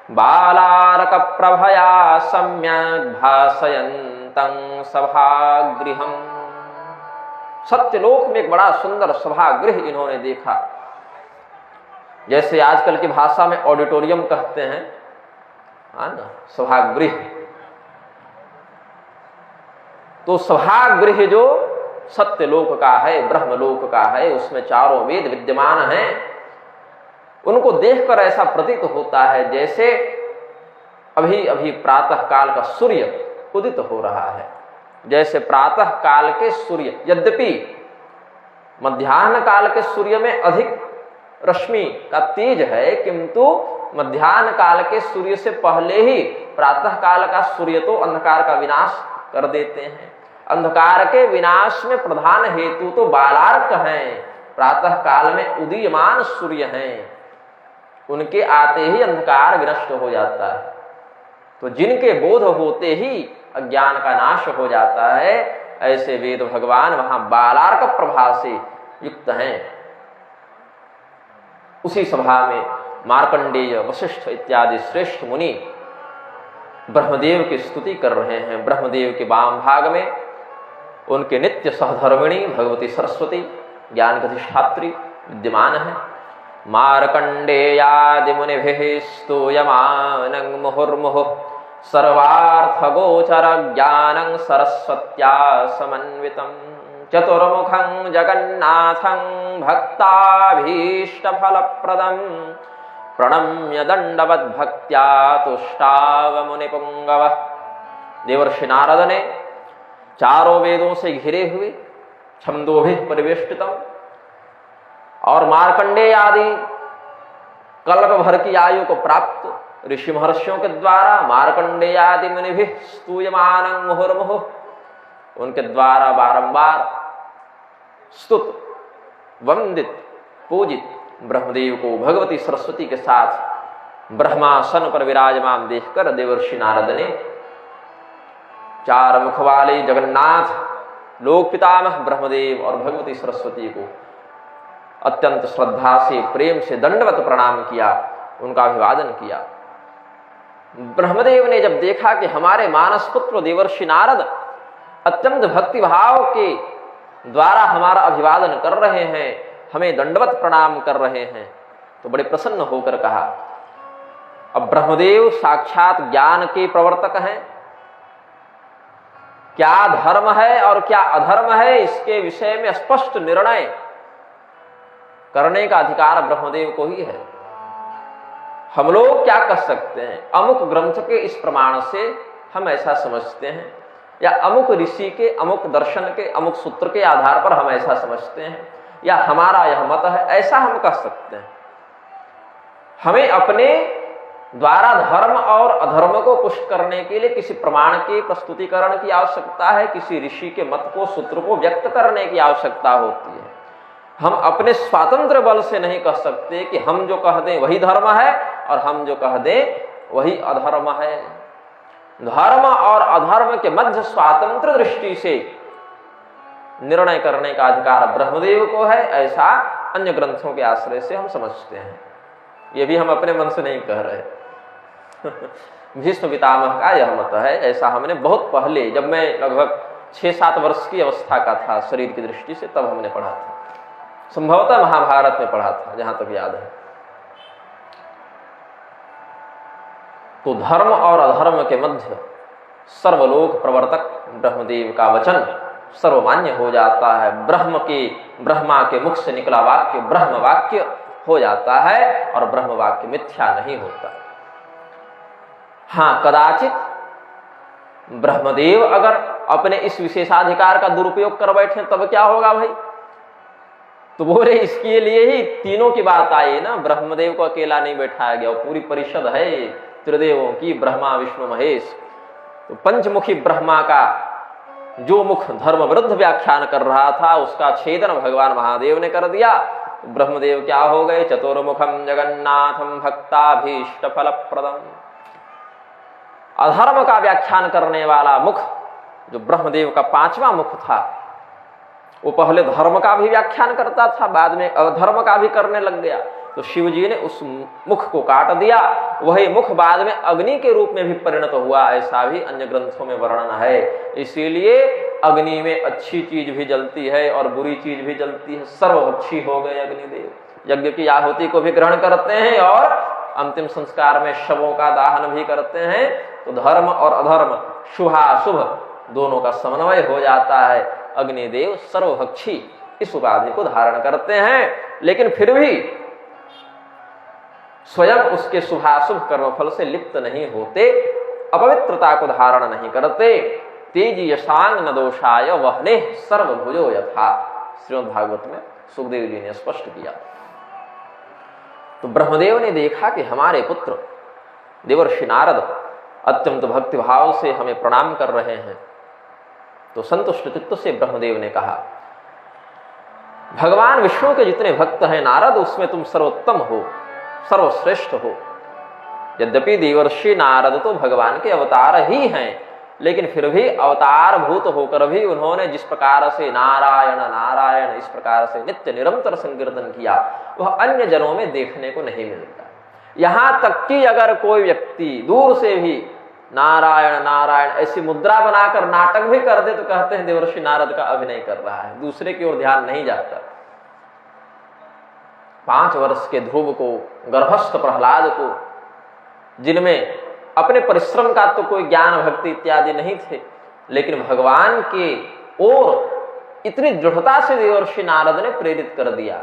बालार्क प्रभया सम्यक् भासयन्तं सभागृहम्। सत्यलोक में एक बड़ा सुंदर सभागृह इन्होंने देखा। जैसे आजकल की भाषा में ऑडिटोरियम कहते हैं, ना, सभागृह। तो सभागृह जो सत्यलोक का है, ब्रह्मलोक का है, उसमें चारों वेद विद्यमान हैं। उनको देखकर ऐसा प्रतीत होता है जैसे अभी अभी प्रातः काल का सूर्य उदित हो रहा है। जैसे प्रातः काल के सूर्य, यद्यपि मध्याह्न काल के सूर्य में अधिक रश्मि का तेज है, किंतु मध्याह्न काल के सूर्य से पहले ही प्रातः काल का सूर्य तो अंधकार का विनाश कर देते हैं। अंधकार के विनाश में प्रधान हेतु तो बालार्क हैं, प्रातः काल में उदीयमान सूर्य हैं। उनके आते ही अंधकार विनष्ट हो जाता है। तो जिनके बोध होते ही अज्ञान का नाश हो जाता है, ऐसे वेद भगवान वहां बालार्क प्रभा से युक्त हैं। उसी सभा में मार्कंडेय, वशिष्ठ इत्यादि श्रेष्ठ मुनि ब्रह्मदेव की स्तुति कर रहे हैं। ब्रह्मदेव के वाम भाग में उनके नित्य सहधर्मिणी भगवती सरस्वती ज्ञान अधिष्ठात्री विद्यमान है। मार्कंडेयादि मुनिभिः स्तूयमानं मुहुर्मुहुः सर्वार्थगोचर ज्ञानं सरस्वत्या समन्वितं चतुर्मुखं जगन्नाथं भक्ताभीष्टफलप्रदं प्रणम्य दंडवद्भक्त्या तुष्टाव मुनिपुंगवः। देवर्षि नारद ने चारों वेदों से घिरे हुए, छंदोभिः परिवेष्टितम और मार्कंडेय आदि कल्प भर की आयु को प्राप्त ऋषि महर्षियों के द्वारा मार्कंडेय आदि मुनिभिः स्तूयमानं मुहुर्मुहुः, उनके द्वारा बारंबार स्तुत, वंदित, पूजित ब्रह्मदेव को भगवती सरस्वती के साथ ब्रह्मासन पर विराजमान देखकर देवर्षि नारद ने चार मुख वाले जगन्नाथ, लोक पितामह ब्रह्मदेव और भगवती सरस्वती को अत्यंत श्रद्धा से, प्रेम से दंडवत प्रणाम किया, उनका अभिवादन किया। ब्रह्मदेव ने जब देखा कि हमारे मानस पुत्र देवर्षि नारद अत्यंत भक्ति भाव के द्वारा हमारा अभिवादन कर रहे हैं, हमें दंडवत प्रणाम कर रहे हैं, तो बड़े प्रसन्न होकर कहा। अब ब्रह्मदेव साक्षात ज्ञान के प्रवर्तक हैं, क्या धर्म है और क्या अधर्म है इसके विषय में स्पष्ट निर्णय करने का अधिकार ब्रह्मदेव को ही है। हम लोग क्या कर सकते हैं, अमुक ग्रंथ के इस प्रमाण से हम ऐसा समझते हैं, या अमुक ऋषि के अमुक दर्शन के अमुक सूत्र के आधार पर हम ऐसा समझते हैं, या हमारा यह मत है, ऐसा हम कह सकते हैं। हमें अपने द्वारा धर्म और अधर्म को पुष्ट करने के लिए किसी प्रमाण के प्रस्तुतिकरण की आवश्यकता है, किसी ऋषि के मत को सूत्र को व्यक्त करने की आवश्यकता होती है। हम अपने स्वतंत्र बल से नहीं कह सकते कि हम जो कह दें वही धर्म है और हम जो कह दें वही अधर्म है। धर्म और अधर्म के मध्य स्वतंत्र दृष्टि से निर्णय करने का अधिकार ब्रह्मदेव को है, ऐसा अन्य ग्रंथों के आश्रय से हम समझते हैं। ये भी हम अपने मन से नहीं कह रहे। भीष्म पितामह का यह मत है, ऐसा हमने बहुत पहले, जब मैं लगभग 6-7 वर्ष की अवस्था का था शरीर की दृष्टि से, तब हमने पढ़ा था, संभवतः महाभारत में पढ़ा था, जहां तक याद है। तो धर्म और अधर्म के मध्य सर्वलोक प्रवर्तक ब्रह्मदेव का वचन सर्वमान्य हो जाता है। ब्रह्मा के मुख से निकला वाक्य ब्रह्म वाक्य हो जाता है और ब्रह्म वाक्य मिथ्या नहीं होता। हाँ, कदाचित ब्रह्मदेव अगर अपने इस विशेषाधिकार का दुरुपयोग कर बैठे तब क्या होगा भाई? तो बोले इसके लिए ही तीनों की बात आई ना, ब्रह्मदेव को अकेला नहीं बैठाया गया, पूरी परिषद है त्रिदेवों की, ब्रह्मा विष्णु महेश। तो पंचमुखी ब्रह्मा का जो मुख धर्म विरुद्ध व्याख्यान कर रहा था उसका छेदन भगवान महादेव ने कर दिया। तो ब्रह्मदेव क्या हो गए? चतुर्मुखम जगन्नाथम भक्ताभीष्ट फलप्रदम। अधर्म का व्याख्यान करने वाला मुख जो ब्रह्मदेव का 5वां मुख था, वो पहले धर्म का भी व्याख्यान करता था, बाद में अधर्म का भी करने लग गया। तो शिव जी ने उस मुख को काट दिया। वही मुख बाद में अग्नि के रूप में भी परिणत हुआ, ऐसा भी अन्य ग्रंथों में वर्णन है। इसीलिए अग्नि में अच्छी चीज भी जलती है और बुरी चीज भी जलती है। सर्वभक्षी हो गए अग्निदेव, यज्ञ की आहुति को भी ग्रहण करते हैं और अंतिम संस्कार में शवों का दाहन भी करते हैं। तो धर्म और अधर्म, शुभाशुभ दोनों का समन्वय हो जाता है। अग्निदेव सर्वभक्षी इस उपाधि को धारण करते हैं, लेकिन फिर भी स्वयं उसके शुभाशुभ कर्मफल से लिप्त नहीं होते, अपवित्रता को धारण नहीं करते। तेज यशांग न दोषाय वहने सर्वभुजो यथा, श्रीमद् भागवत में सुखदेव जी ने स्पष्ट किया। तो ब्रह्मदेव ने देखा कि हमारे पुत्र देवर्षि नारद अत्यंत भक्ति भाव से हमें प्रणाम कर रहे हैं। तो संतुष्ट चित्त से ब्रह्मदेव ने कहा, भगवान विष्णु के जितने भक्त हैं नारद, उसमें तुम सर्वोत्तम हो, सर्वश्रेष्ठ हो। यद्यपि देवर्षि नारद तो भगवान के अवतार ही हैं, लेकिन फिर भी अवतार भूत होकर भी उन्होंने जिस प्रकार से नारायण नारायण इस प्रकार से नित्य निरंतर संकीर्तन किया, वह अन्य जनों में देखने को नहीं मिलता। यहां तक कि अगर कोई व्यक्ति दूर से भी नारायण नारायण ऐसी मुद्रा बनाकर नाटक भी कर दे तो कहते हैं देवर्षि नारद का अभिनय कर रहा है, दूसरे की ओर ध्यान नहीं जाता। 5 वर्ष के ध्रुव को, गर्भस्थ प्रहलाद को, जिनमें अपने परिश्रम का तो कोई ज्ञान भक्ति इत्यादि नहीं थे, लेकिन भगवान के ओर इतनी दृढ़ता से देवर्षि नारद ने प्रेरित कर दिया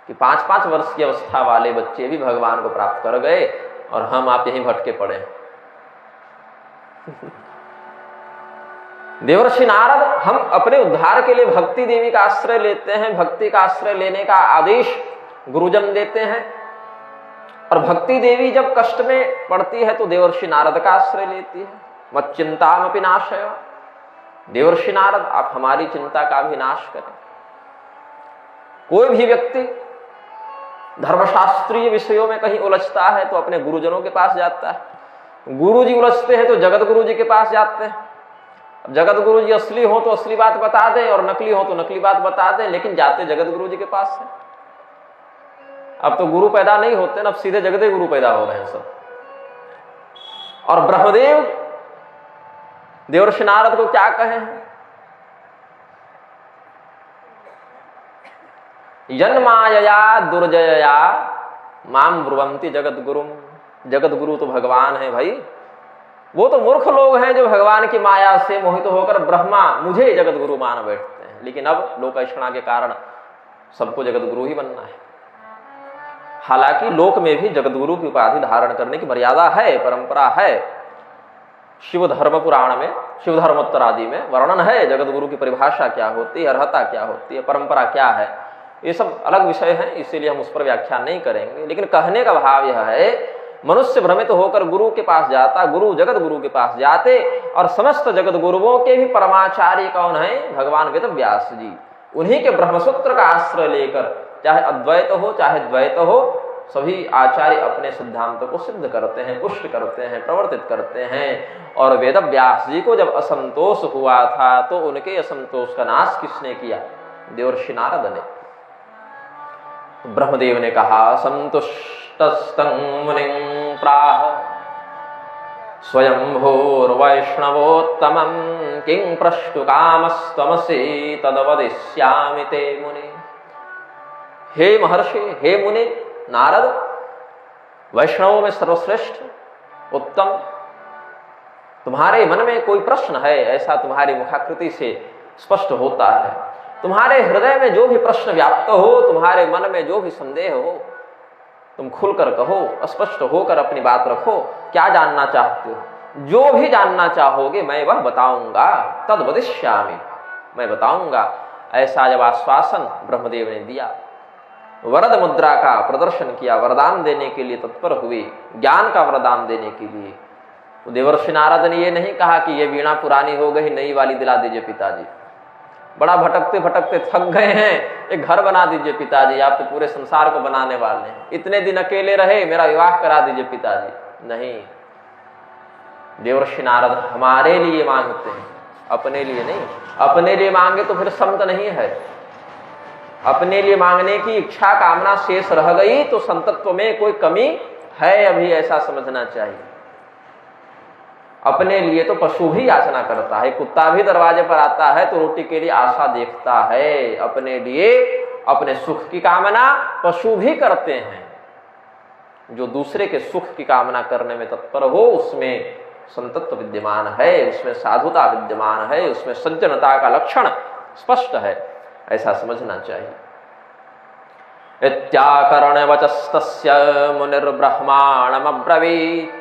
कि 5-5 वर्ष की अवस्था वाले बच्चे भी भगवान को प्राप्त कर गए और हम आप यहीं भटके पड़े। देवर्षि नारद, हम अपने उद्धार के लिए भक्ति देवी का आश्रय लेते हैं, भक्ति का आश्रय लेने का आदेश गुरुजन देते हैं, और भक्ति देवी जब कष्ट में पड़ती है तो देवर्षि नारद का आश्रय लेती है। मत चिंतामपि नाशय, देवर्षि नारद आप हमारी चिंता का भी नाश करें। कोई भी व्यक्ति धर्मशास्त्रीय विषयों में कहीं उलझता है तो अपने गुरुजनों के पास जाता है। गुरुजी उलझते हैं तो जगत गुरु जी के पास जाते हैं। अब जगत गुरु जी असली हो तो असली बात बता दें और नकली हो तो नकली बात बता दें, लेकिन जाते जगत गुरु जी के पास है। अब तो गुरु पैदा नहीं होते ना, अब सीधे जगत गुरु पैदा हो रहे हैं सब। और ब्रह्मदेव देवर्षि नारद को क्या कहे हैं? जन्मायया दुर्जया माम ब्रुवंती जगत गुरुम। जगत गुरु तो भगवान है भाई, वो तो मूर्ख लोग हैं जो भगवान की माया से मोहित होकर ब्रह्मा मुझे जगत गुरु मान बैठते हैं। लेकिन अब लोकैषणा के कारण सबको जगत गुरु ही बनना है। हालांकि लोक में भी जगत गुरु की उपाधि धारण करने की मर्यादा है, परंपरा है। शिव धर्म पुराण में, शिव धर्मोत्तर आदि में वर्णन है जगत गुरु की परिभाषा क्या होती है, अर्हता क्या होती है, परंपरा क्या है। ये सब अलग विषय है, इसीलिए हम उस पर व्याख्यान नहीं करेंगे। लेकिन कहने का भाव यह है, मनुष्य भ्रमित होकर गुरु के पास जाता, गुरु जगत गुरु के पास जाते, और समस्त जगत गुरुओं के भी परमाचार्य कौन है? भगवान वेद व्यास जी। उन्हीं के ब्रह्मसूत्र का आश्रय लेकर, चाहे अद्वैत हो चाहे द्वैत हो, सभी आचार्य अपने सिद्धांतों को सिद्ध करते हैं, पुष्ट करते हैं, प्रवर्तित करते हैं। और वेद व्यास जी को जब असंतोष हुआ था तो उनके असंतोष का नाश किसने किया? देवर्षि नारद ने। ब्रह्मदेव ने कहा, संतुष्टस्तं मुनिं प्राह स्वयंभूर्वैष्णवोत्तमं किं प्रष्टुकामस्त्वमसि तद्वदिष्यामि ते मुने। हे महर्षि, हे मुनि नारद, वैष्णवों में सर्वश्रेष्ठ उत्तम, तुम्हारे मन में कोई प्रश्न है ऐसा तुम्हारी मुखाकृति से स्पष्ट होता है। तुम्हारे हृदय में जो भी प्रश्न व्याप्त हो, तुम्हारे मन में जो भी संदेह हो, तुम खुलकर कहो, स्पष्ट होकर अपनी बात रखो। क्या जानना चाहते हो? जो भी जानना चाहोगे मैं वह बताऊंगा, तद वदिष्यामि, मैं बताऊंगा। ऐसा जब आश्वासन ब्रह्मदेव ने दिया, वरद मुद्रा का प्रदर्शन किया, वरदान देने के लिए तत्पर हुए, ज्ञान का वरदान देने के लिए। तो देवर्षि नारद ने ये नहीं कहा कि ये वीणा पुरानी हो गई, नई वाली दिला दीजिए पिताजी, बड़ा भटकते भटकते थक गए हैं, एक घर बना दीजिए पिताजी, आप तो पूरे संसार को बनाने वाले हैं, इतने दिन अकेले रहे, मेरा विवाह करा दीजिए पिताजी। नहीं, देवर्षि नारद हमारे लिए मांगते हैं, अपने लिए नहीं। अपने लिए मांगे तो फिर संत नहीं है। अपने लिए मांगने की इच्छा कामना शेष रह गई तो संतत्व में कोई कमी है अभी, ऐसा समझना चाहिए। अपने लिए तो पशु भी याचना करता है, कुत्ता भी दरवाजे पर आता है तो रोटी के लिए आशा देखता है। अपने लिए, अपने सुख की कामना पशु भी करते हैं। जो दूसरे के सुख की कामना करने में तत्पर हो, उसमें संतत्व विद्यमान है, उसमें साधुता विद्यमान है, उसमें सज्जनता का लक्षण स्पष्ट है, ऐसा समझना चाहिए। इत्याकर्ण वचस्तस्य मुनिर्ब्रह्माणमब्रवीत्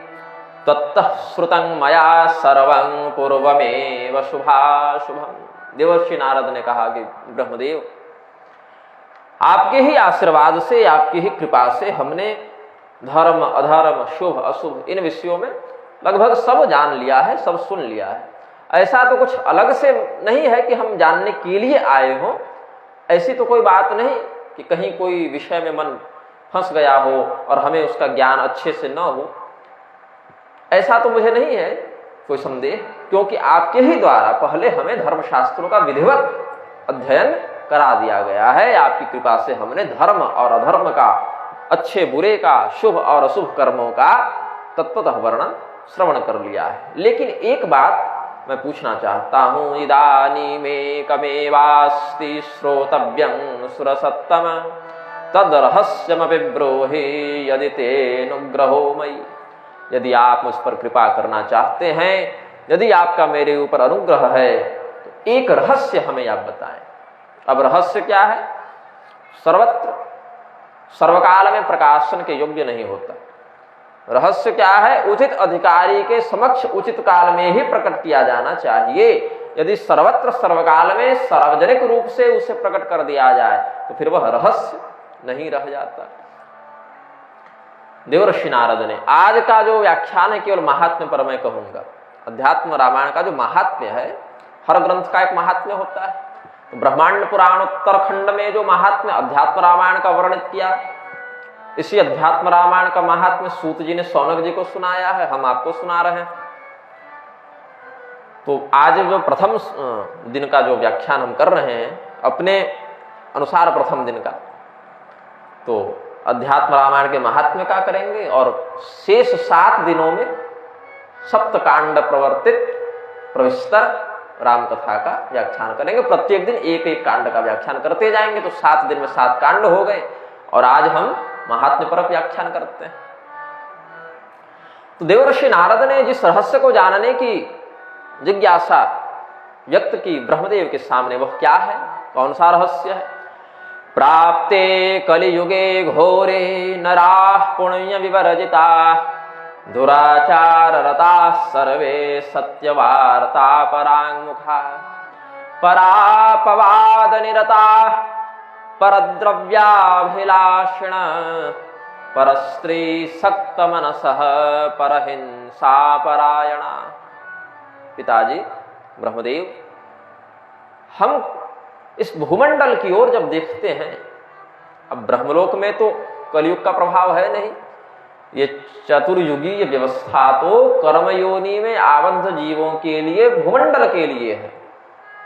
तत्तः श्रुतं मया सर्वं पूर्वमेव शुभाशुभम्। देवर्षि नारद ने कहा कि ब्रह्मदेव, आपके ही आशीर्वाद से, आपकी ही कृपा से हमने धर्म अधर्म शुभ अशुभ इन विषयों में लगभग सब जान लिया है, सब सुन लिया है। ऐसा तो कुछ अलग से नहीं है कि हम जानने के लिए आए हों। ऐसी तो कोई बात नहीं कि कहीं कोई विषय में मन फंस गया हो और हमें उसका ज्ञान अच्छे से न हो। ऐसा तो मुझे नहीं है कोई संदेह, क्योंकि आपके ही द्वारा पहले हमें धर्मशास्त्रों का विधिवत अध्ययन करा दिया गया है। आपकी कृपा से हमने धर्म और अधर्म का, अच्छे बुरे का, शुभ और अशुभ कर्मों का तत्वतः वर्णन श्रवण कर लिया है। लेकिन एक बात मैं पूछना चाहता हूं, इदानीमेकमेवास्ति श्रोतव्यं सुरसत्तम तद रहस्यमपि ब्रूहि यदि तेनुग्रहो मयि। यदि आप मुझ पर कृपा करना चाहते हैं, यदि आपका मेरे ऊपर अनुग्रह है, तो एक रहस्य हमें आप बताएं। अब रहस्य क्या है? सर्वत्र सर्वकाल में प्रकाशन के योग्य नहीं होता। रहस्य क्या है? उचित अधिकारी के समक्ष उचित काल में ही प्रकट किया जाना चाहिए। यदि सर्वत्र सर्वकाल में सार्वजनिक रूप से उसे प्रकट कर दिया जाए तो फिर वह रहस्य नहीं रह जाता। देवर्षि नारद ने आज का जो व्याख्यान है केवल महात्म्य पर मैं कहूंगा। अध्यात्म रामायण का जो महात्म्य है, हर ग्रंथ का एक महात्म्य होता है। तो ब्रह्मांड पुराण उत्तरखंड में जो महात्म्य अध्यात्म रामायण का वर्णित किया, इसी अध्यात्म रामायण का महात्म्य सूत जी ने शौनक जी को सुनाया है, हम आपको सुना रहे हैं। तो आज जो प्रथम दिन का जो व्याख्यान हम कर रहे हैं, अपने अनुसार प्रथम दिन का, तो अध्यात्म रामायण के महात्म्य का करेंगे और शेष 7 दिनों में सप्तकांड प्रवर्तित प्रविस्तर राम कथा का व्याख्यान करेंगे। प्रत्येक दिन एक एक कांड का व्याख्यान करते जाएंगे, तो 7 दिन में 7 कांड हो गए। और आज हम महात्म्य परक व्याख्यान करते हैं। तो देवर्षि नारद ने जिस रहस्य को जानने की जिज्ञासा व्यक्त की ब्रह्मदेव के सामने, वह क्या है, कौन सा रहस्य है? प्राप्ते कलियुगे घोरे नराः पुण्य विवर्जिता दुराचार रता सर्वे सत्यवार्ता परांगमुखा परापवाद निरता परद्रव्याभिलाषिण परस्त्री सक्त मनसः परहिंसा परायणा। पिताजी ब्रह्मदेव, हम इस भूमंडल की ओर जब देखते हैं, अब ब्रह्मलोक में तो कलयुग का प्रभाव है नहीं, ये चतुर्युगीय व्यवस्था तो कर्मयोनि में आबद्ध जीवों के लिए, भूमंडल के लिए है,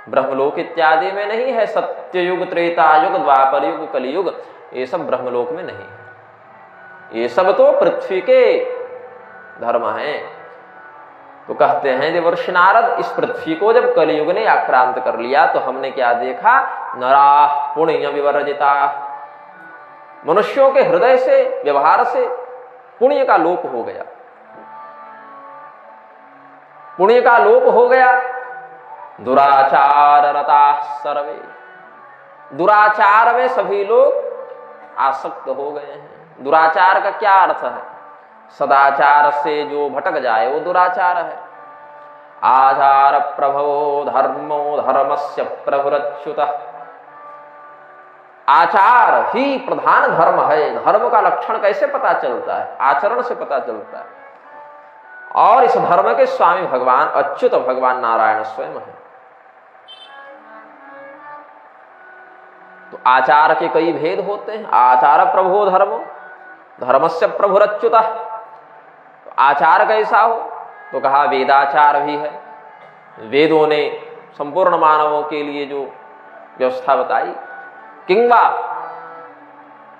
ब्रह्मलोक इत्यादि में नहीं है। सत्ययुग, त्रेता युग, द्वापर युग, कलियुग, ये सब ब्रह्मलोक में नहीं है। ये सब तो पृथ्वी के धर्म हैं। तो कहते हैं देवर्षि नारद, इस पृथ्वी को जब कलियुग ने आक्रांत कर लिया तो हमने क्या देखा? नराः पुण्य विवर्जिता, मनुष्यों के हृदय से, व्यवहार से पुण्य का लोप हो गया, पुण्य का लोप हो गया। दुराचार रता सर्वे, दुराचार में सभी लोग आसक्त हो गए हैं। दुराचार का क्या अर्थ है? सदाचार से जो भटक जाए वो दुराचार है। आचार प्रभवो धर्मो धर्मस्य प्रभुरच्युतः, आचार ही प्रधान धर्म है। धर्म का लक्षण कैसे पता चलता है? आचरण से पता चलता है। और इस धर्म के स्वामी भगवान अच्युत भगवान नारायण स्वयं है। तो आचार के कई भेद होते हैं। आचार प्रभो धर्मो धर्मस्य प्रभुरच्युतः, तो आचार कैसा हो? तो कहा वेदाचार भी है। वेदों ने संपूर्ण मानवों के लिए जो व्यवस्था बताई, किंवा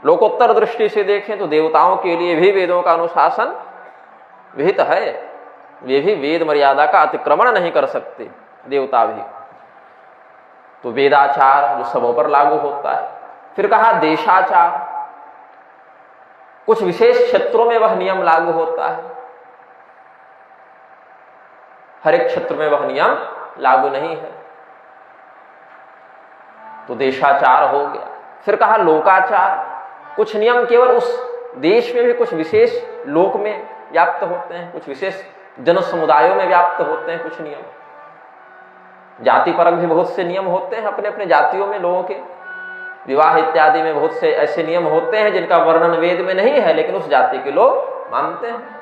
लोकोत्तर दृष्टि से देखें तो देवताओं के लिए भी वेदों का अनुशासन विहित है। वे भी वेद मर्यादा का अतिक्रमण नहीं कर सकते, देवता भी। तो वेदाचार जो सबों पर लागू होता है। फिर कहा देशाचार, कुछ विशेष क्षेत्रों में वह नियम लागू होता है, हर एक क्षेत्र में वह नियम लागू नहीं है। तो देशाचार हो गया। फिर कहा लोकाचार, कुछ नियम केवल उस देश में भी, कुछ विशेष लोक में व्याप्त होते हैं, कुछ विशेष जन समुदायों में व्याप्त होते हैं कुछ नियम। जाति परक भी बहुत से नियम होते हैं अपने अपने जातियों में, लोगों के विवाह इत्यादि में बहुत से ऐसे नियम होते हैं जिनका वर्णन वेद में नहीं है, लेकिन उस जाति के लोग मानते हैं।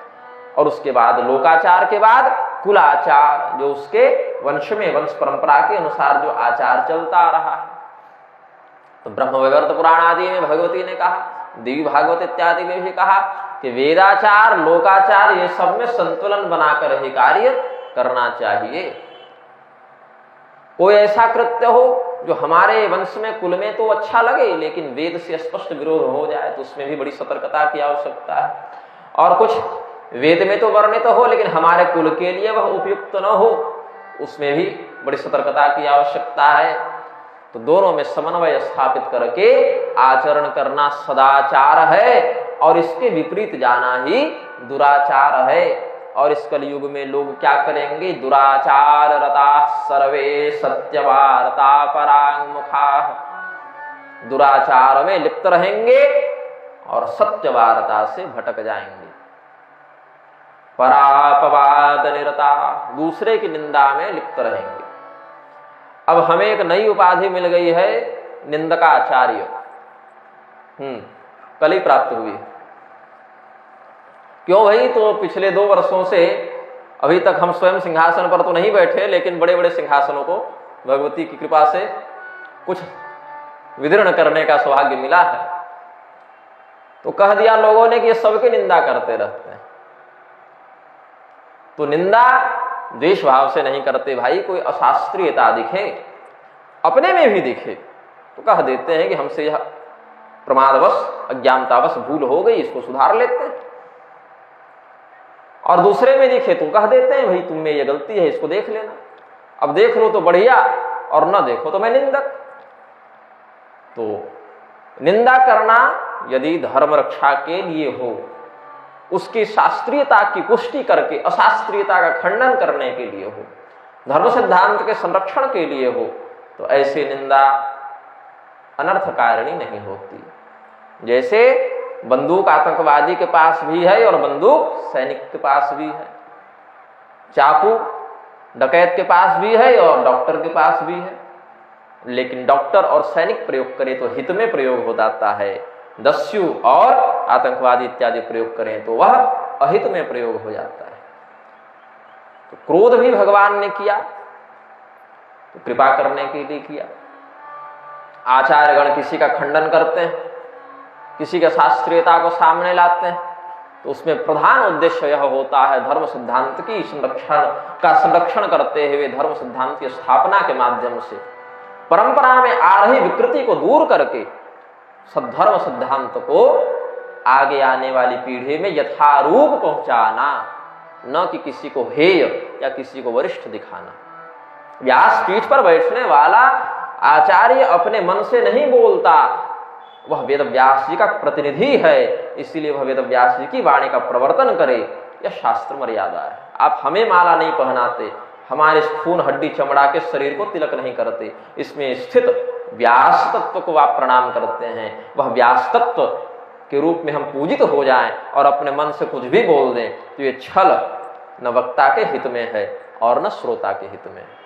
और उसके बाद लोकाचार के बाद कुलाचार, जो उसके वंश में, वंश परंपरा के अनुसार जो आचार चलता आ रहा है। तो ब्रह्मवैवर्त पुराण आदि में भगवती ने कहा, देवी भागवत इत्यादि में भी कहा कि वेदाचार, लोकाचार, ये सब में संतुलन बनाकर ही कार्य करना चाहिए। कोई ऐसा कृत्य हो जो हमारे वंश में, कुल में तो अच्छा लगे, लेकिन वेद से स्पष्ट विरोध हो जाए तो उसमें भी बड़ी सतर्कता की आवश्यकता है। और कुछ वेद में तो वर्णित हो लेकिन हमारे कुल के लिए वह उपयुक्त न हो, उसमें भी बड़ी सतर्कता की आवश्यकता है। तो दोनों में समन्वय स्थापित करके आचरण करना सदाचार है, और इसके विपरीत जाना ही दुराचार है। और इस कलयुग में लोग क्या करेंगे? दुराचार रता सर्वे सत्यवार्ता परांगमुखा, दुराचार में लिप्त रहेंगे और सत्यवार्ता से भटक जाएंगे। परापवाद निरता, दूसरे की निंदा में लिप्त रहेंगे। अब हमें एक नई उपाधि मिल गई है, निंदकाचार्य। कल ही प्राप्त हुई। क्यों भाई? तो पिछले 2 वर्षों से अभी तक हम स्वयं सिंहासन पर तो नहीं बैठे, लेकिन बड़े बड़े सिंहासनों को भगवती की कृपा से कुछ विदीर्ण करने का सौभाग्य मिला है। तो कह दिया लोगों ने कि ये सबकी निंदा करते रहते हैं। तो निंदा द्वेष भाव से नहीं करते भाई। कोई अशास्त्रीयता दिखे, अपने में भी दिखे, तो कह देते हैं कि हमसे यह प्रमादवश, अज्ञानतावश भूल हो गई, इसको सुधार लेते हैं। और दूसरे में दिखे तो कह देते हैं भाई तुम में ये गलती है, इसको देख लेना, अब देख लो तो बढ़िया और न देखो तो मैं निंदक। तो निंदा करना यदि धर्म रक्षा के लिए हो, उसकी शास्त्रीयता की पुष्टि करके अशास्त्रीयता का खंडन करने के लिए हो, धर्म सिद्धांत के संरक्षण के लिए हो, तो ऐसी निंदा अनर्थकारिणी नहीं होती। जैसे बंदूक आतंकवादी के पास भी है और बंदूक सैनिक के पास भी है, चाकू डकैत के पास भी है और डॉक्टर के पास भी है, लेकिन डॉक्टर और सैनिक प्रयोग करें तो हित में प्रयोग हो जाता है, दस्यु और आतंकवादी इत्यादि प्रयोग करें तो वह अहित में प्रयोग हो जाता है। तो क्रोध भी भगवान ने किया तो कृपा करने के लिए किया। आचार्यगण किसी का खंडन करते हैं, किसी के शास्त्रीयता को सामने लाते हैं, तो उसमें प्रधान उद्देश्य यह होता है धर्म सिद्धांत की संरक्षण करते हुए धर्म सिद्धांत की स्थापना के माध्यम से परंपरा में आ रही विकृति को दूर करके सद्धर्म सिद्धांत को आगे आने वाली पीढ़ी में यथारूप पहुंचाना, न कि किसी को हेय या किसी को वरिष्ठ दिखाना। व्यास पीठ पर बैठने वाला आचार्य अपने मन से नहीं बोलता, वह वेद व्यास जी का प्रतिनिधि है, इसीलिए वह वेद व्यास जी की वाणी का प्रवर्तन करे, यह शास्त्र मर्यादा है। आप हमें माला नहीं पहनाते, हमारे खून हड्डी चमड़ा के शरीर को तिलक नहीं करते, इसमें स्थित व्यास तत्व को आप प्रणाम करते हैं। वह व्यास तत्व के रूप में हम पूजित हो जाएं और अपने मन से कुछ भी बोल दें तो ये छल न वक्ता के हित में है और न श्रोता के हित में है।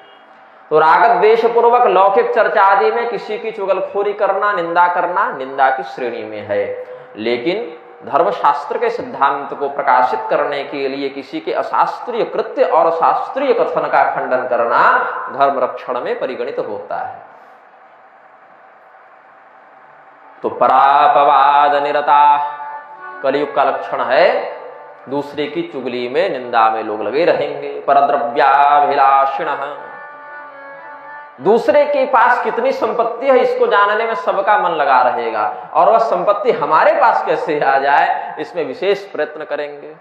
तो राग द्वेष पूर्वक लौकिक चर्चा आदि में किसी की चुगलखोरी करना, निंदा करना निंदा की श्रेणी में है, लेकिन धर्मशास्त्र के सिद्धांत को प्रकाशित करने के लिए किसी के अशास्त्रीय कृत्य और शास्त्रीय कथन का खंडन करना धर्म रक्षण में परिगणित होता है। तो परापवाद निरता कलयुग का लक्षण है, दूसरे की चुगली में निंदा में लोग लगे रहेंगे। परद्रव्याभिलाषिणः, दूसरे के पास कितनी संपत्ति है इसको जानने में सबका मन लगा रहेगा, और वह संपत्ति हमारे पास कैसे आ जाए इसमें विशेष प्रयत्न करेंगे।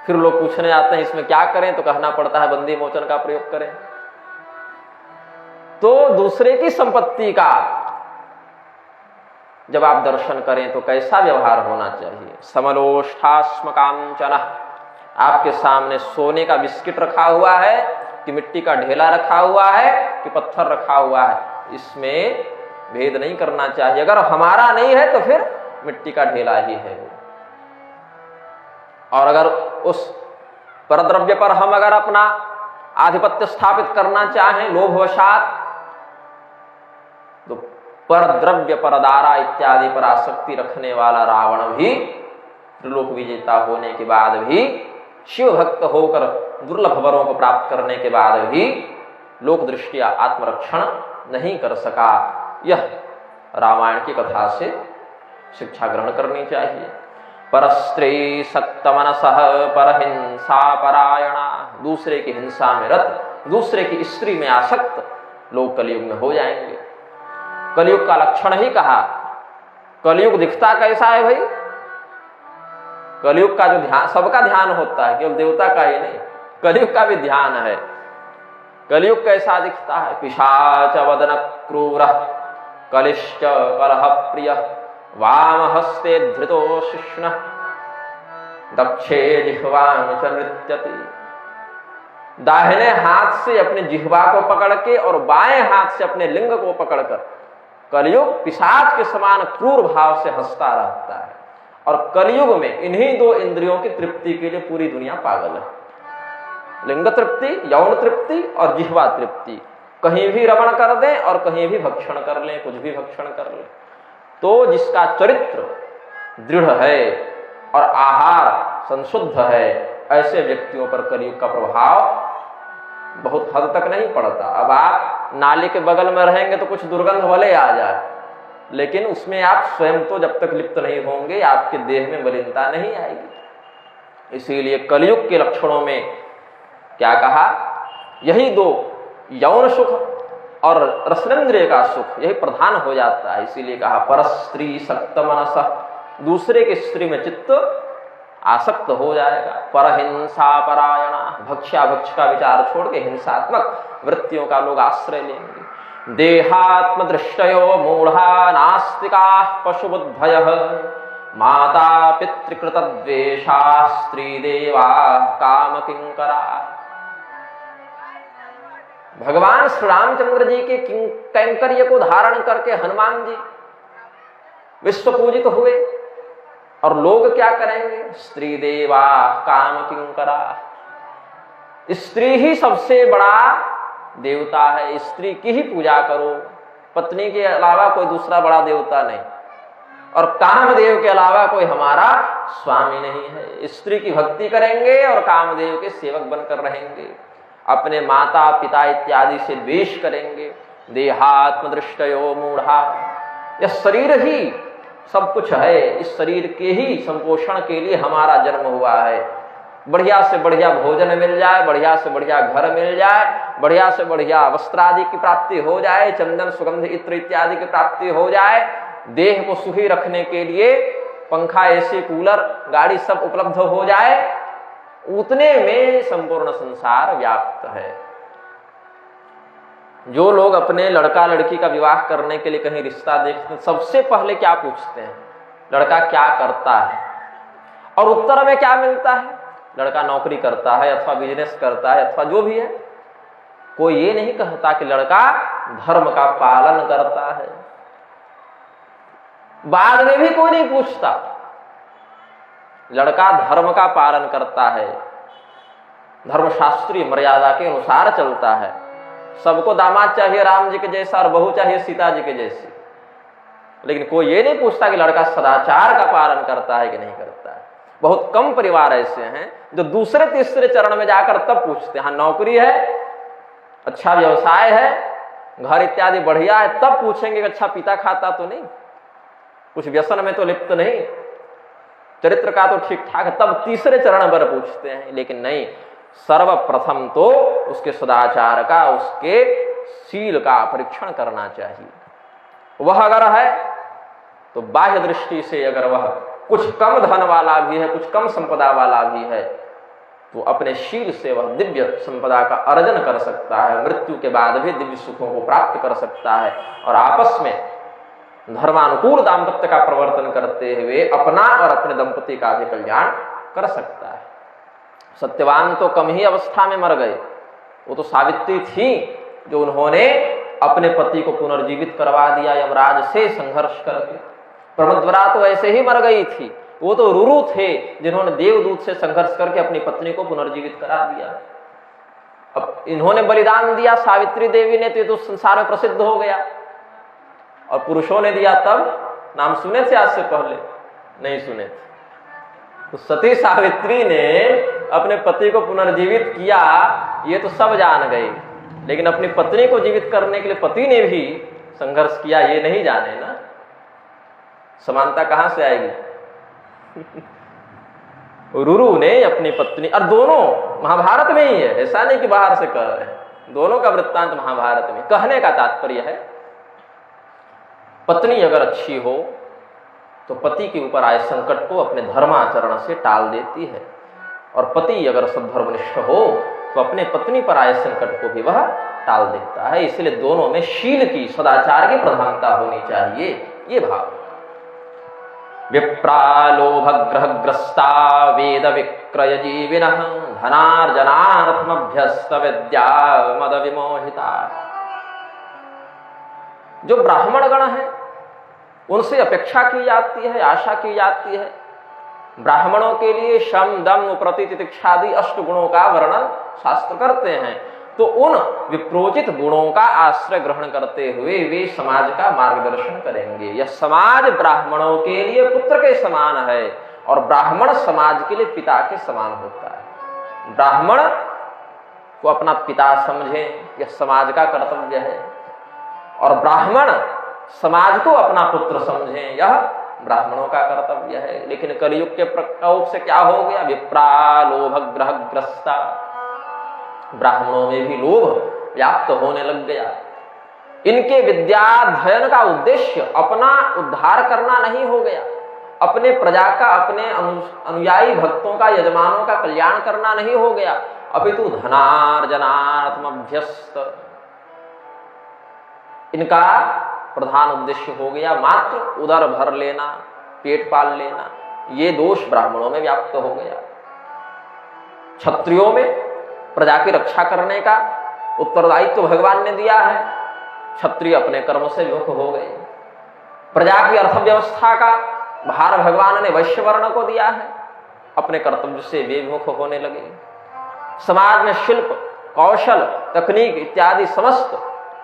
फिर लोग पूछने आते हैं इसमें क्या करें, तो कहना पड़ता है बंदी मोचन का प्रयोग करें। तो दूसरे की संपत्ति का जब आप दर्शन करें तो कैसा व्यवहार होना चाहिए। समलोष्ठास्म कांचन, आपके सामने सोने का बिस्किट रखा हुआ है कि मिट्टी का ढेला रखा हुआ है कि पत्थर रखा हुआ है, इसमें भेद नहीं करना चाहिए। अगर हमारा नहीं है तो फिर मिट्टी का ढेला ही है वो। और अगर उस परद्रव्य पर हम अगर अपना आधिपत्य स्थापित करना चाहें लोभवशात, तो परद्रव्य परदारा इत्यादि पर आसक्ति रखने वाला रावण भी त्रिलोक विजेता होने के बाद भी, शिव भक्त होकर दुर्लभ वरों को प्राप्त करने के बाद भी लोक दृष्टिया आत्मरक्षण नहीं कर सका। यह रामायण की कथा से शिक्षा ग्रहण करनी चाहिए। परस्त्री सत्तमनसः परहिंसा परायणा, दूसरे की हिंसा में रत, दूसरे की स्त्री में आसक्त लोग कलयुग में हो जाएंगे। कलयुग का लक्षण ही कहा। कलयुग दिखता कैसा है भाई? कलयुग का जो ध्यान, सबका ध्यान होता है, केवल देवता का ही नहीं, कलयुग का भी ध्यान है। कलयुग कैसा दिखता है? पिशाच वदन क्रूर कलिश्च कलह प्रिय वाम हस्ते धृतो शिष्ण दक्षे जिह्वां च नृत्यति। दाहिने हाथ से अपने जिह्वा को पकड़ के और बाएं हाथ से अपने लिंग को पकड़कर कलयुग पिशाच के समान क्रूर भाव से हंसता रहता है। और कलयुग में इन्हीं दो इंद्रियों की तृप्ति के लिए पूरी दुनिया पागल है। लिंग तृप्ति, यौन तृप्ति और जिह्वा तृप्ति। कहीं भी रमण कर दें और कहीं भी भक्षण कर लें, कुछ भी भक्षण कर लें। तो जिसका चरित्र दृढ़ है और आहार संशुद्ध है, ऐसे व्यक्तियों पर कलयुग का प्रभाव बहुत हद तक नहीं पड़ता। अब आप नाले के बगल में रहेंगे तो कुछ दुर्गंध भले आ जाए, लेकिन उसमें आप स्वयं तो जब तक लिप्त नहीं होंगे आपके देह में मलिनता नहीं आएगी। इसीलिए कलयुग के लक्षणों में क्या कहा? यही दो, यौन सुख और रसनेंद्रिय का सुख, यही प्रधान हो जाता है। इसीलिए कहा परस्त्री सत्तमनसः, दूसरे की स्त्री में चित्त आसक्त हो जाएगा। परहिंसा परायणा, भक्ष्या भक्ष का विचार छोड़ के हिंसात्मक वृत्तियों का लोग आश्रय लेंगे। देहात्म दृष्टयो मूढ़ा नास्तिका पशुबुद्धयः, माता पितृकृत द्वेषा स्त्री देवा काम किंकरा। भगवान श्री रामचंद्र जी के कैंकर्य को धारण करके हनुमान जी विश्व पूजित हुए, और लोग क्या करेंगे? स्त्री देवा काम किंकरा। स्त्री ही सबसे बड़ा देवता है, स्त्री की ही पूजा करो, पत्नी के अलावा कोई दूसरा बड़ा देवता नहीं, और कामदेव के अलावा कोई हमारा स्वामी नहीं है। स्त्री की भक्ति करेंगे और कामदेव के सेवक बनकर रहेंगे, अपने माता पिता इत्यादि से द्वेष करेंगे। देहात्म दृष्टयो मूढ़ा, यह शरीर ही सब कुछ है, इस शरीर के ही संपोषण के लिए हमारा जन्म हुआ है। बढ़िया से बढ़िया भोजन मिल जाए, बढ़िया से बढ़िया घर मिल जाए, बढ़िया से बढ़िया वस्त्र आदि की प्राप्ति हो जाए, चंदन सुगंध इत्र इत्यादि की प्राप्ति हो जाए, देह को सुखी रखने के लिए पंखा एसी कूलर गाड़ी सब उपलब्ध हो जाए, उतने में संपूर्ण संसार व्याप्त है। जो लोग अपने लड़का लड़की का विवाह करने के लिए कहीं रिश्ता देखते हैं, सबसे पहले क्या पूछते हैं? लड़का क्या करता है? और उत्तर में क्या मिलता है? लड़का नौकरी करता है अथवा बिजनेस करता है अथवा जो भी है। कोई ये नहीं कहता कि लड़का धर्म का पालन करता है। बाद में भी कोई नहीं पूछता। लड़का धर्म का पालन करता है, धर्मशास्त्रीय मर्यादा के अनुसार चलता है। सबको दामाद चाहिए राम जी के जैसा और बहू चाहिए सीता जी के जैसी, लेकिन कोई ये नहीं पूछता कि लड़का सदाचार का पालन करता है कि नहीं करता है। बहुत कम परिवार ऐसे हैं जो दूसरे तीसरे चरण में जाकर तब पूछते हैं। हाँ, नौकरी है, अच्छा व्यवसाय है, घर इत्यादि बढ़िया है, तब पूछेंगे कि अच्छा पिता खाता तो नहीं, कुछ व्यसन में तो लिप्त नहीं, चरित्र का तो ठीक ठाक है, तब तीसरे चरण पर पूछते हैं। लेकिन नहीं, सर्वप्रथम तो उसके सदाचार का, उसके शील का परीक्षण करना चाहिए। वह अगर है तो बाह्य दृष्टि से अगर वह कुछ कम धन वाला भी है, कुछ कम संपदा वाला भी है, तो अपने शील से वह दिव्य संपदा का अर्जन कर सकता है, मृत्यु के बाद भी दिव्य सुखों को प्राप्त कर सकता है, और आपस में धर्मानुकूल दाम्पत्य का प्रवर्तन करते हुए अपना और अपने दंपति का भी कल्याण कर सकता है। सत्यवान तो कम ही अवस्था में मर गए, वो तो सावित्री थी जो उन्होंने अपने पति को पुनर्जीवित करवा दिया यमराज से संघर्ष करके। प्रमद्वरा तो ऐसे ही मर गई थी, वो तो रुरु थे जिन्होंने देवदूत से संघर्ष करके अपनी पत्नी को पुनर्जीवित करा दिया। अब इन्होंने बलिदान दिया सावित्री देवी ने, तो संसार में प्रसिद्ध हो गया, और पुरुषों ने दिया तब नाम सुने थे आज से पहले? नहीं सुने थे। तो सती सावित्री ने अपने पति को पुनर्जीवित किया, ये तो सब जान गए, लेकिन अपनी पत्नी को जीवित करने के लिए पति ने भी संघर्ष किया, ये नहीं जाने ना। समानता कहां से आएगी? रुरु ने अपनी पत्नी, और दोनों महाभारत में ही है, ऐसा नहीं कि बाहर से कह रहे हैं, दोनों का वृत्तांत महाभारत में। कहने का तात्पर्य है, पत्नी अगर अच्छी हो तो पति के ऊपर आए संकट को अपने धर्माचरण से टाल देती है, और पति अगर सद्धर्मनिष्ठ हो तो अपने पत्नी पर आए संकट को भी वह टाल देता है। इसलिए दोनों में शील की, सदाचार की प्रधानता होनी चाहिए, ये भाव। विप्रालोभग्रहग्रस्ता वेद विक्रय जीविनः धनार्जनार्थमभ्यस्त विद्या मद विमोहिता। जो ब्राह्मण गण है उनसे अपेक्षा की जाती है, आशा की जाती है। ब्राह्मणों के लिए शम दम प्रति तितिक्षादि अष्ट गुणों का वर्णन शास्त्र करते हैं, तो उन विप्रोचित गुणों का आश्रय ग्रहण करते हुए वे समाज का मार्गदर्शन करेंगे। यह समाज ब्राह्मणों के लिए पुत्र के समान है, और ब्राह्मण समाज के लिए पिता के समान होता है। ब्राह्मण को अपना पिता समझे, यह समाज का कर्तव्य है, और ब्राह्मण समाज को अपना पुत्र समझे, यह ब्राह्मणों का कर्तव्य है। लेकिन कलयुग के प्रकोप से क्या हो गया? विप्रालोभग्रहग्रस्ता, ब्राह्मणों में भी लोभ व्याप्त होने लग गया। इनके विद्याध्ययन का उद्देश्य अपना उद्धार करना नहीं हो गया, अपने प्रजा का, अपने अनुयायी भक्तों का, यजमानों का कल्याण करना नहीं हो गया, अपितु धनार्जनार्थमभ्यस्त, इनका प्रधान उद्देश्य हो गया मात्र उदर भर लेना, पेट पाल लेना। ये दोष ब्राह्मणों में व्याप्त हो गया। क्षत्रियों में प्रजा की रक्षा करने का उत्तरदायित्व भगवान ने दिया है, क्षत्रिय अपने कर्म से विमुख हो गए। प्रजा की अर्थव्यवस्था का भार भगवान ने वैश्य वर्ण को दिया है, अपने कर्तव्य से वे विमुख होने लगे। समाज में शिल्प, कौशल, तकनीक इत्यादि समस्त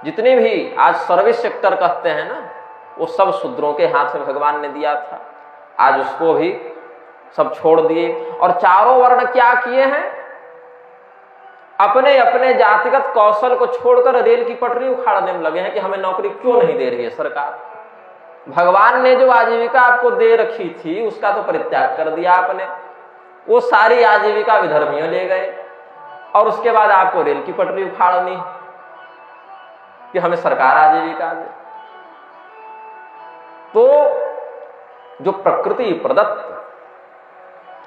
जितने भी आज सर्विस सेक्टर कहते हैं ना, वो सब शूद्रों के हाथ में भगवान ने दिया था। आज उसको भी सब छोड़ दिए और चारों वर्ण क्या किए हैं, अपने अपने जातिगत कौशल को छोड़कर रेल की पटरी उखाड़ने में लगे हैं कि हमें नौकरी क्यों नहीं दे रही है सरकार। भगवान ने जो आजीविका आपको दे रखी थी उसका तो परित्याग कर दिया आपने, वो सारी आजीविका विधर्मियों ले गए और उसके बाद आपको रेल की पटरी उखाड़नी कि हमें सरकार आजीविका दे। तो जो प्रकृति प्रदत्त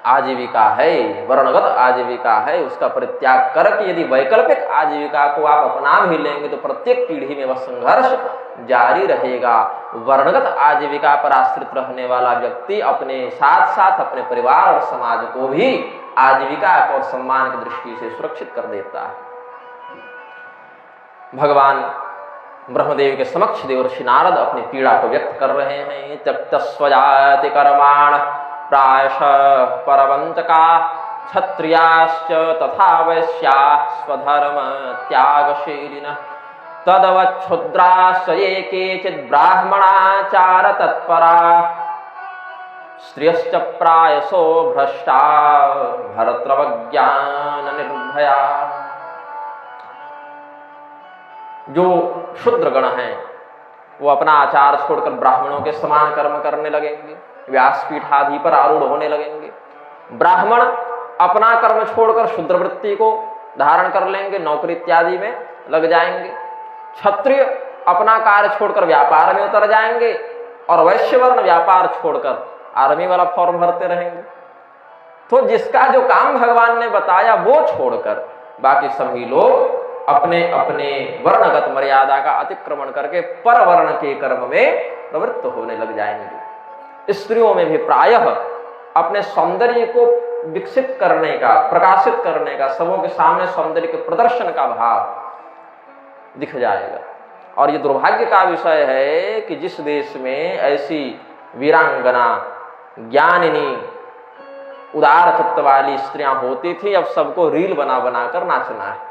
आजीविका है, वर्णगत आजीविका है, उसका परित्याग करके यदि वैकल्पिक आजीविका को आप अपना भी लेंगे तो प्रत्येक पीढ़ी में वह संघर्ष जारी रहेगा। वर्णगत आजीविका पर आश्रित रहने वाला व्यक्ति अपने साथ साथ अपने परिवार और समाज को भी आजीविका और सम्मान की दृष्टि से सुरक्षित कर देता है। भगवान ब्रह्मदेव के समक्ष देवर्षि नारद अपनी पीड़ा को व्यक्त कर रहे हैं। त्यक्तस्वजाति कर्माण प्रायशः परवंचका क्षत्रियाश्च तथा वैश्याः स्वधर्म त्यागशीलिनः तदवच्छुद्राश्च ये केचित् ब्राह्मणाचार तत्पराः स्त्रियश्च प्रायसो भ्रष्टा भर्तृवज्ञान निर्भया। जो शूद्रगण हैं वो अपना आचार छोड़कर ब्राह्मणों के समान कर्म करने लगेंगे, व्यासपीठ आदि पर आरूढ़ होने लगेंगे। ब्राह्मण अपना कर्म छोड़कर शूद्र वृत्ति को धारण कर लेंगे, नौकरी इत्यादि में लग जाएंगे। क्षत्रिय अपना कार्य छोड़कर व्यापार में उतर जाएंगे और वैश्यवर्ण व्यापार छोड़कर आर्मी वाला फॉर्म भरते रहेंगे। तो जिसका जो काम भगवान ने बताया वो छोड़कर बाकी सभी लोग अपने अपने वर्णगत मर्यादा का अतिक्रमण करके पर वर्ण के कर्म में प्रवृत्त होने लग जाएंगे। स्त्रियों में भी प्रायः अपने सौंदर्य को विकसित करने का, प्रकाशित करने का, सबों के सामने सौंदर्य के प्रदर्शन का भाव दिख जाएगा। और ये दुर्भाग्य का विषय है कि जिस देश में ऐसी वीरांगना, ज्ञानिनी, उदार तत्व वाली स्त्रियां होती थी, अब सबको रील बना बनाकर नाचना है।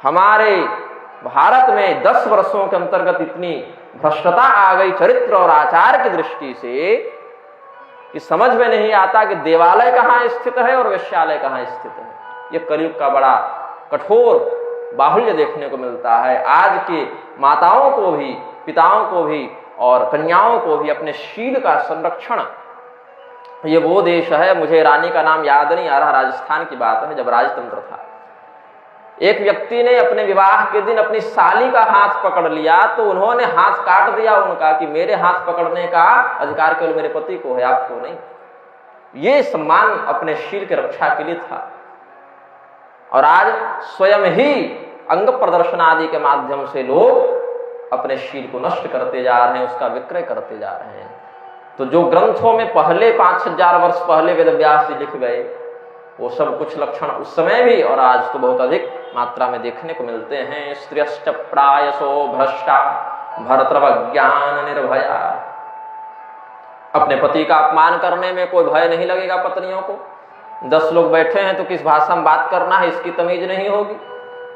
हमारे भारत में 10 वर्षों के अंतर्गत इतनी भ्रष्टता आ गई चरित्र और आचार की दृष्टि से कि समझ में नहीं आता कि देवालय कहाँ स्थित है और वेश्यालय कहाँ स्थित है। ये कलयुग का बड़ा कठोर बाहुल्य देखने को मिलता है। आज के माताओं को भी, पिताओं को भी और कन्याओं को भी अपने शील का संरक्षण, ये वो देश है, मुझे रानी का नाम याद नहीं आ रहा, राजस्थान की बात है, जब राजतंत्र था, एक व्यक्ति ने अपने विवाह के दिन अपनी साली का हाथ पकड़ लिया तो उन्होंने हाथ काट दिया उनका कि मेरे हाथ पकड़ने का अधिकार केवल मेरे पति को है, आपको नहीं। ये सम्मान अपने शील की रक्षा के लिए था। और आज स्वयं ही अंग प्रदर्शन आदि के माध्यम से लोग अपने शील को नष्ट करते जा रहे हैं, उसका विक्रय करते जा रहे हैं। तो जो ग्रंथों में पहले 5000 वर्ष पहले वेद व्यास जी लिख गए, वो सब कुछ लक्षण उस समय भी और आज तो बहुत अधिक मात्रा में देखने को मिलते हैं। स्त्रियश्च प्रायसो भ्रष्टा भर्तृवज्ञान निर्भया। अपने पति का अपमान करने में कोई भय नहीं लगेगा पत्नियों को। 10 लोग बैठे हैं तो किस भाषा में बात करना है इसकी तमीज नहीं होगी।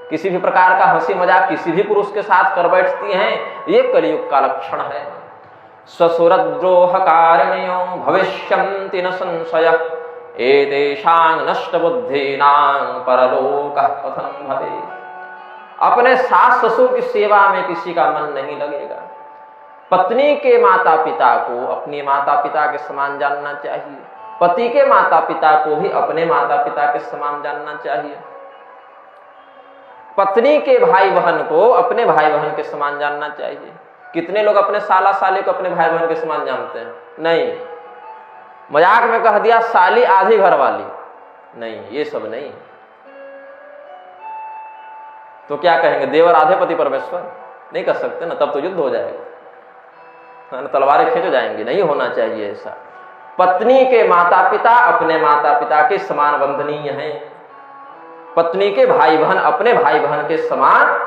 किसी भी प्रकार का हंसी मजाक किसी भी पुरुष के साथ कर बैठती हैं, ये कलियुग का लक्षण है। ससुरद्रोह कारिण्यो भविष्यन्ति न संशयः एतेषां नष्ट बुद्धीनां परलोकः कथं भवेत्। अपने सास ससुर की सेवा में किसी का मन नहीं लगेगा। पत्नी के माता पिता को अपने माता पिता के समान जानना चाहिए, पति के माता पिता को भी अपने माता पिता के समान जानना चाहिए, पत्नी के भाई बहन को अपने भाई बहन के समान जानना चाहिए। कितने लोग अपने साला साली को अपने भाई बहन के समान जानते हैं? नहीं। मजाक में कह दिया साली आधी घर वाली, नहीं, ये सब नहीं। तो क्या कहेंगे, देवर आधे पति परमेश्वर? नहीं कर सकते ना, तब तो युद्ध हो जाएगा, तलवारें खींच जाएंगी। नहीं होना चाहिए ऐसा। पत्नी के माता पिता अपने माता पिता के समान वंदनीय हैं, पत्नी के भाई बहन अपने भाई बहन के समान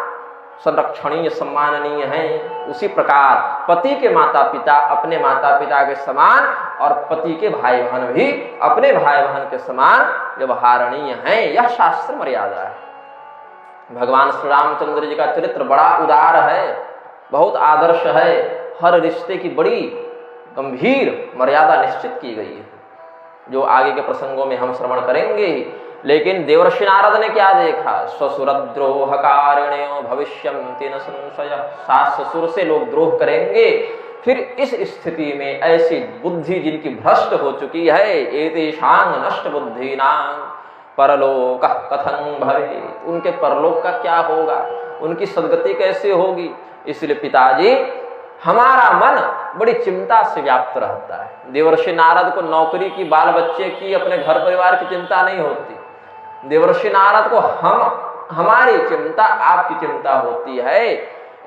संरक्षणीय सम्माननीय हैं। उसी प्रकार पति के माता पिता अपने माता पिता के समान और पति के भाई बहन भी अपने भाई बहन के समान व्यवहारणीय हैं। यह शास्त्र मर्यादा है। भगवान श्री रामचंद्र जी का चरित्र बड़ा उदार है, बहुत आदर्श है। हर रिश्ते की बड़ी गंभीर मर्यादा निश्चित की गई है, जो आगे के प्रसंगों में हम श्रवण करेंगे। लेकिन देवर्षि नारद ने क्या देखा, ससुरद्रोह कारिण्यो भविष्यन्ति न संशय। सास ससुर से लोग द्रोह करेंगे, फिर इस स्थिति में ऐसी बुद्धि जिनकी भ्रष्ट हो चुकी है, एतेषां नष्ट बुद्धिनां परलोक कथं भवेत्, उनके परलोक का क्या होगा, उनकी सद्गति कैसे होगी। इसलिए पिताजी, हमारा मन बड़ी चिंता से व्याप्त रहता है। देवर्षि नारद को नौकरी की, बाल बच्चे की, अपने घर परिवार की चिंता नहीं होती। देवर्षि नारद को हमारी चिंता, आपकी चिंता होती है।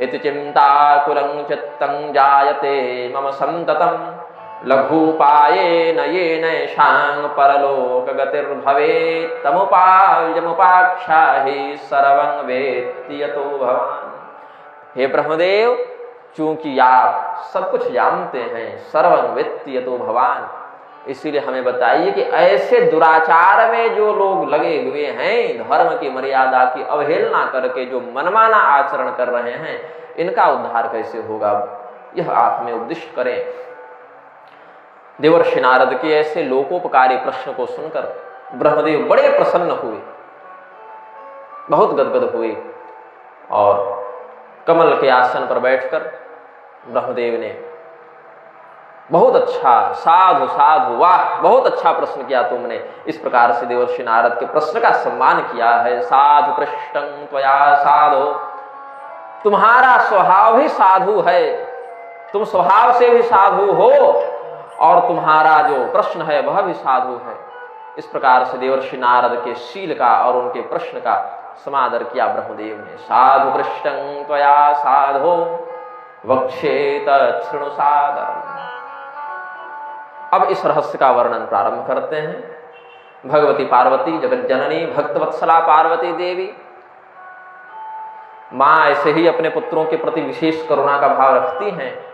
इति चिंता कुलं चित्तं जायते मम संततम् लघुपायेन येनैषां परलोक गतिर्भवेत् तमुपाख्याहि सर्वं वेत्ति यतो भवान्। हे ब्रह्मदेव, चूंकि आप सब कुछ जानते हैं, सर्वं वेत्ति यतो भवान, इसीलिए हमें बताइए कि ऐसे दुराचार में जो लोग लगे हुए हैं, धर्म की मर्यादा की अवहेलना करके जो मनमाना आचरण कर रहे हैं, इनका उद्धार कैसे होगा, यह आप हमें उपदिष्ट करें। देवर्षि नारद के ऐसे लोकोपकारी प्रश्न को सुनकर ब्रह्मदेव बड़े प्रसन्न हुए, बहुत गदगद हुए, और कमल के आसन पर बैठकर ब्रह्मदेव ने बहुत अच्छा, साधु साधु, वाह, बहुत अच्छा प्रश्न किया तुमने। इस प्रकार से देवर्षि नारद के प्रश्न का सम्मान किया है। साधु पृष्टं त्वया साधो, तुम्हारा स्वभाव भी साधु है, तुम स्वभाव से भी साधु हो, और तुम्हारा जो प्रश्न है वह भी साधु है। इस प्रकार से देवर्षि नारद के शील का और उनके प्रश्न का समादर किया ब्रह्मदेव ने। साधु पृष्टं त्वया साधो वक्षे तच्छृणु सादरम्। अब इस रहस्य का वर्णन प्रारंभ करते हैं। भगवती पार्वती, जगत जननी, भक्तवत्सला पार्वती देवी, माँ ऐसे ही अपने पुत्रों के प्रति विशेष करुणा का भाव रखती हैं,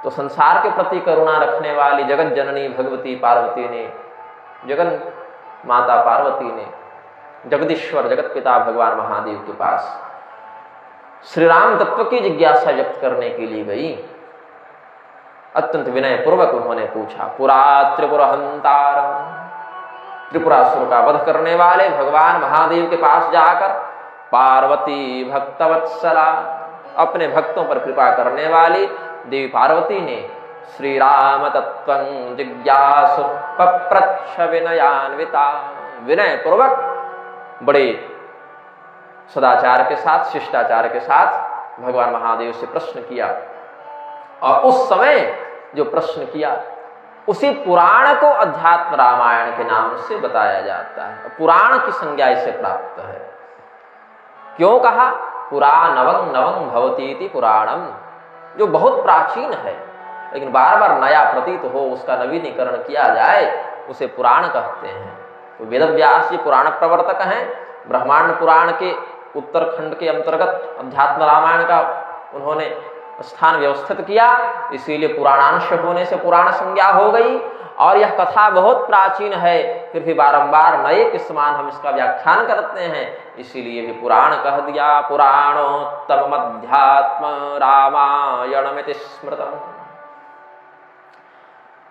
तो संसार के प्रति करुणा रखने वाली जगत जननी भगवती पार्वती ने, जगन माता पार्वती ने जगदीश्वर जगत पिता भगवान महादेव के पास श्री राम तत्व की जिज्ञासा व्यक्त करने के लिए गई। अत्यंत विनय पूर्वक उन्होंने पूछा, पुरा त्रिपुरहंतारं, त्रिपुरासुर का वध करने वाले भगवान महादेव के पास जाकर पार्वती भक्तवत्सला, अपने भक्तों पर कृपा करने वाली देवी पार्वती ने श्री राम तत्वं जिज्ञासु पप्रच्छ विनयान्विता, विनय पूर्वक बड़े सदाचार के साथ, शिष्टाचार के साथ भगवान महादेव से प्रश्न किया। और उस समय जो प्रश्न किया, उसी पुराण को अध्यात्म रामायण के नाम से बताया जाता है। पुराण की संज्ञा इसे प्राप्त है। क्यों कहा? पुरा नवं नवं भवतीति पुराणम, जो बहुत प्राचीन है लेकिन बार बार नया प्रतीत हो, उसका नवीनीकरण किया जाए, उसे पुराण कहते हैं। तो वेदव्यास जी पुराण प्रवर्तक हैं। ब्रह्मांड पुराण के उत्तरखंड के अंतर्गत अध्यात्म रामायण का उन्होंने स्थान व्यवस्थित किया, इसीलिए पुराणांश होने से पुराण संज्ञा हो गई। और यह कथा बहुत प्राचीन है, फिर भी बारंबार नए के समान हम इसका व्याख्यान करते हैं, इसीलिए भी पुराण कह दिया। पुराणोत्तम अध्यात्म रामायणमिति स्मृतम्।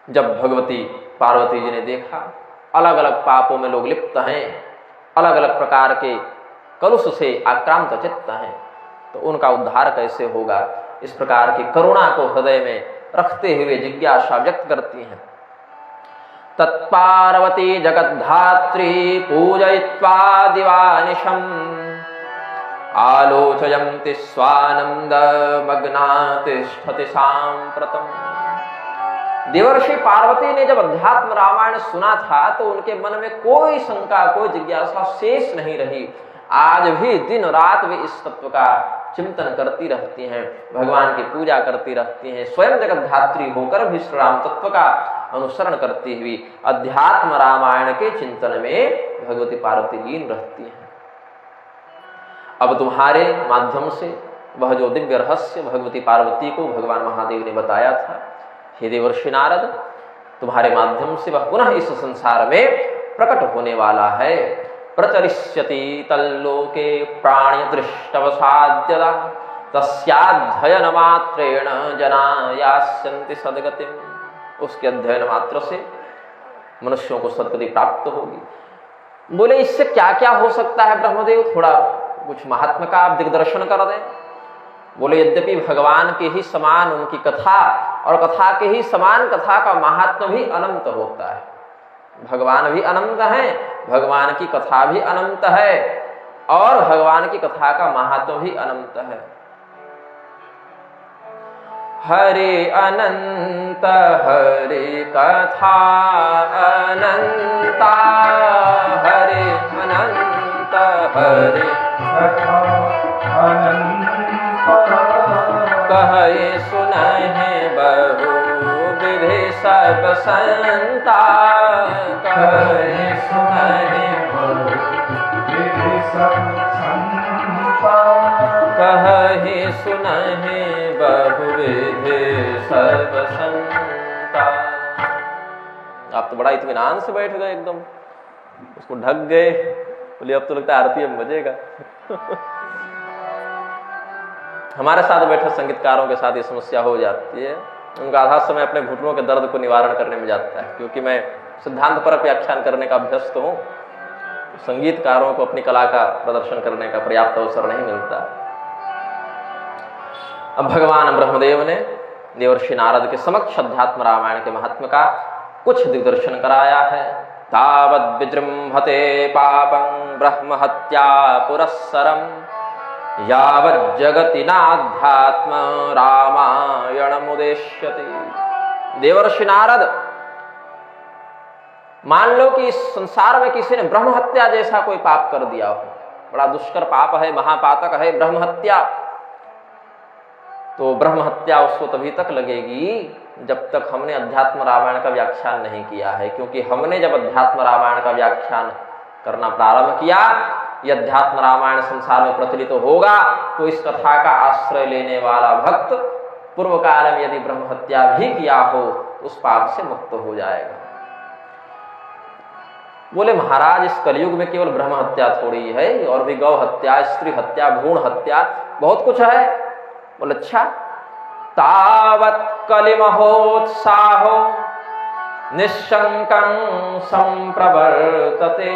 जब भगवती पार्वती जी ने देखा अलग अलग पापों में लोग लिप्त हैं, अलग अलग प्रकार के कलुष से आक्रांत चित्त हैं, तो उनका उद्धार कैसे होगा, इस प्रकार की करुणा को हृदय में रखते हुए जिज्ञासा व्यक्त करती हैं। तत्पार्वती जगद्धात्री पूजयित्वा दिवानिशम् आलोचयन्ति स्वानंद मग्ना तिष्ठति साम्प्रतम् देवर्षि पार्वती ने जब अध्यात्म रामायण सुना था तो उनके मन में कोई शंका, कोई जिज्ञासा शेष नहीं रही। आज भी दिन रात वे इस तत्व का चिंतन करती रहती हैं, भगवान की पूजा करती रहती हैं, स्वयं जगत धात्री होकर भी श्री राम तत्व का अनुसरण करती हुई अध्यात्म रामायण के चिंतन में भगवती पार्वती लीन रहती हैं। अब तुम्हारे माध्यम से वह जो दिव्य रहस्य भगवती पार्वती को भगवान महादेव ने बताया था, हे देवर्षि नारद, तुम्हारे माध्यम से वह पुनः इस संसार में प्रकट होने वाला है। प्रचरिष्यति तल्लोके प्राण्य दृष्टवसाद्यदा तस्याध्ययन मात्रेण जना यास्यन्ति सद्गतिम्। उसके अध्ययन मात्र से मनुष्यों को सद्गति प्राप्त होगी। बोले इससे क्या क्या हो सकता है ब्रह्मदेव, थोड़ा कुछ महात्मा का आप दिग्दर्शन कर दें। बोले यद्यपि भगवान के ही समान उनकी कथा और कथा के ही समान कथा का महात्मा भी अनंत होता है। भगवान भी अनंत है, भगवान की कथा भी अनंत है और भगवान की कथा का महात्मा भी अनंत है। हरे अनंत हरे कथा अनंता, हरे अनंत हरे कथा अनंता, कहे सुनहि बहु विधि सब संता, कहे सुनहि बहु विधि सब संता, कहे सुनहि बहु विधि सब संता। आप तो बड़ा इत्मीनान से बैठ गए, एकदम उसको ढक गए। बोले अब तो लगता है आरती में बजेगा। हमारे साथ बैठे संगीतकारों के साथ ये समस्या हो जाती है, उनका आधा समय अपने घुटनों के दर्द को निवारण करने में जाता है। क्योंकि मैं सिद्धांत पर व्याख्यान करने का अभ्यस्त हूँ, संगीतकारों को अपनी कला का प्रदर्शन करने का पर्याप्त अवसर नहीं मिलता। अब भगवान ब्रह्मदेव ने देवर्षि नारद के समक्ष अध्यात्म रामायण के महात्म का कुछ दिग्दर्शन कराया है। तावद् विजृंभते पापं ब्रह्म हत्या पुरस्सरम यावज्जगति नाध्यात्म रामायणमुदेश्यते। देवर्षि नारद, मान लो कि इस संसार में किसी ने ब्रह्म हत्या जैसा कोई पाप कर दिया हो, बड़ा दुष्कर पाप है, महापातक है ब्रह्म हत्या, तो ब्रह्म हत्या उसको तभी तक लगेगी जब तक हमने अध्यात्म रामायण का व्याख्यान नहीं किया है। क्योंकि हमने जब अध्यात्म रामायण का व्याख्यान करना प्रारंभ किया, यह अध्यात्म रामायण संसार में प्रचलित होगा, तो इस कथा का आश्रय लेने वाला भक्त पूर्व काल में यदि ब्रह्म हत्या भी किया हो तो उस पाप से मुक्त हो जाएगा। बोले महाराज, इस कलयुग में केवल ब्रह्म हत्या थोड़ी है, और भी गौ हत्या, स्त्री हत्या, भ्रूण हत्या, बहुत कुछ है। बोले अच्छा, तावत् कलिमहोत्साहो निःशंकं संप्रवर्तते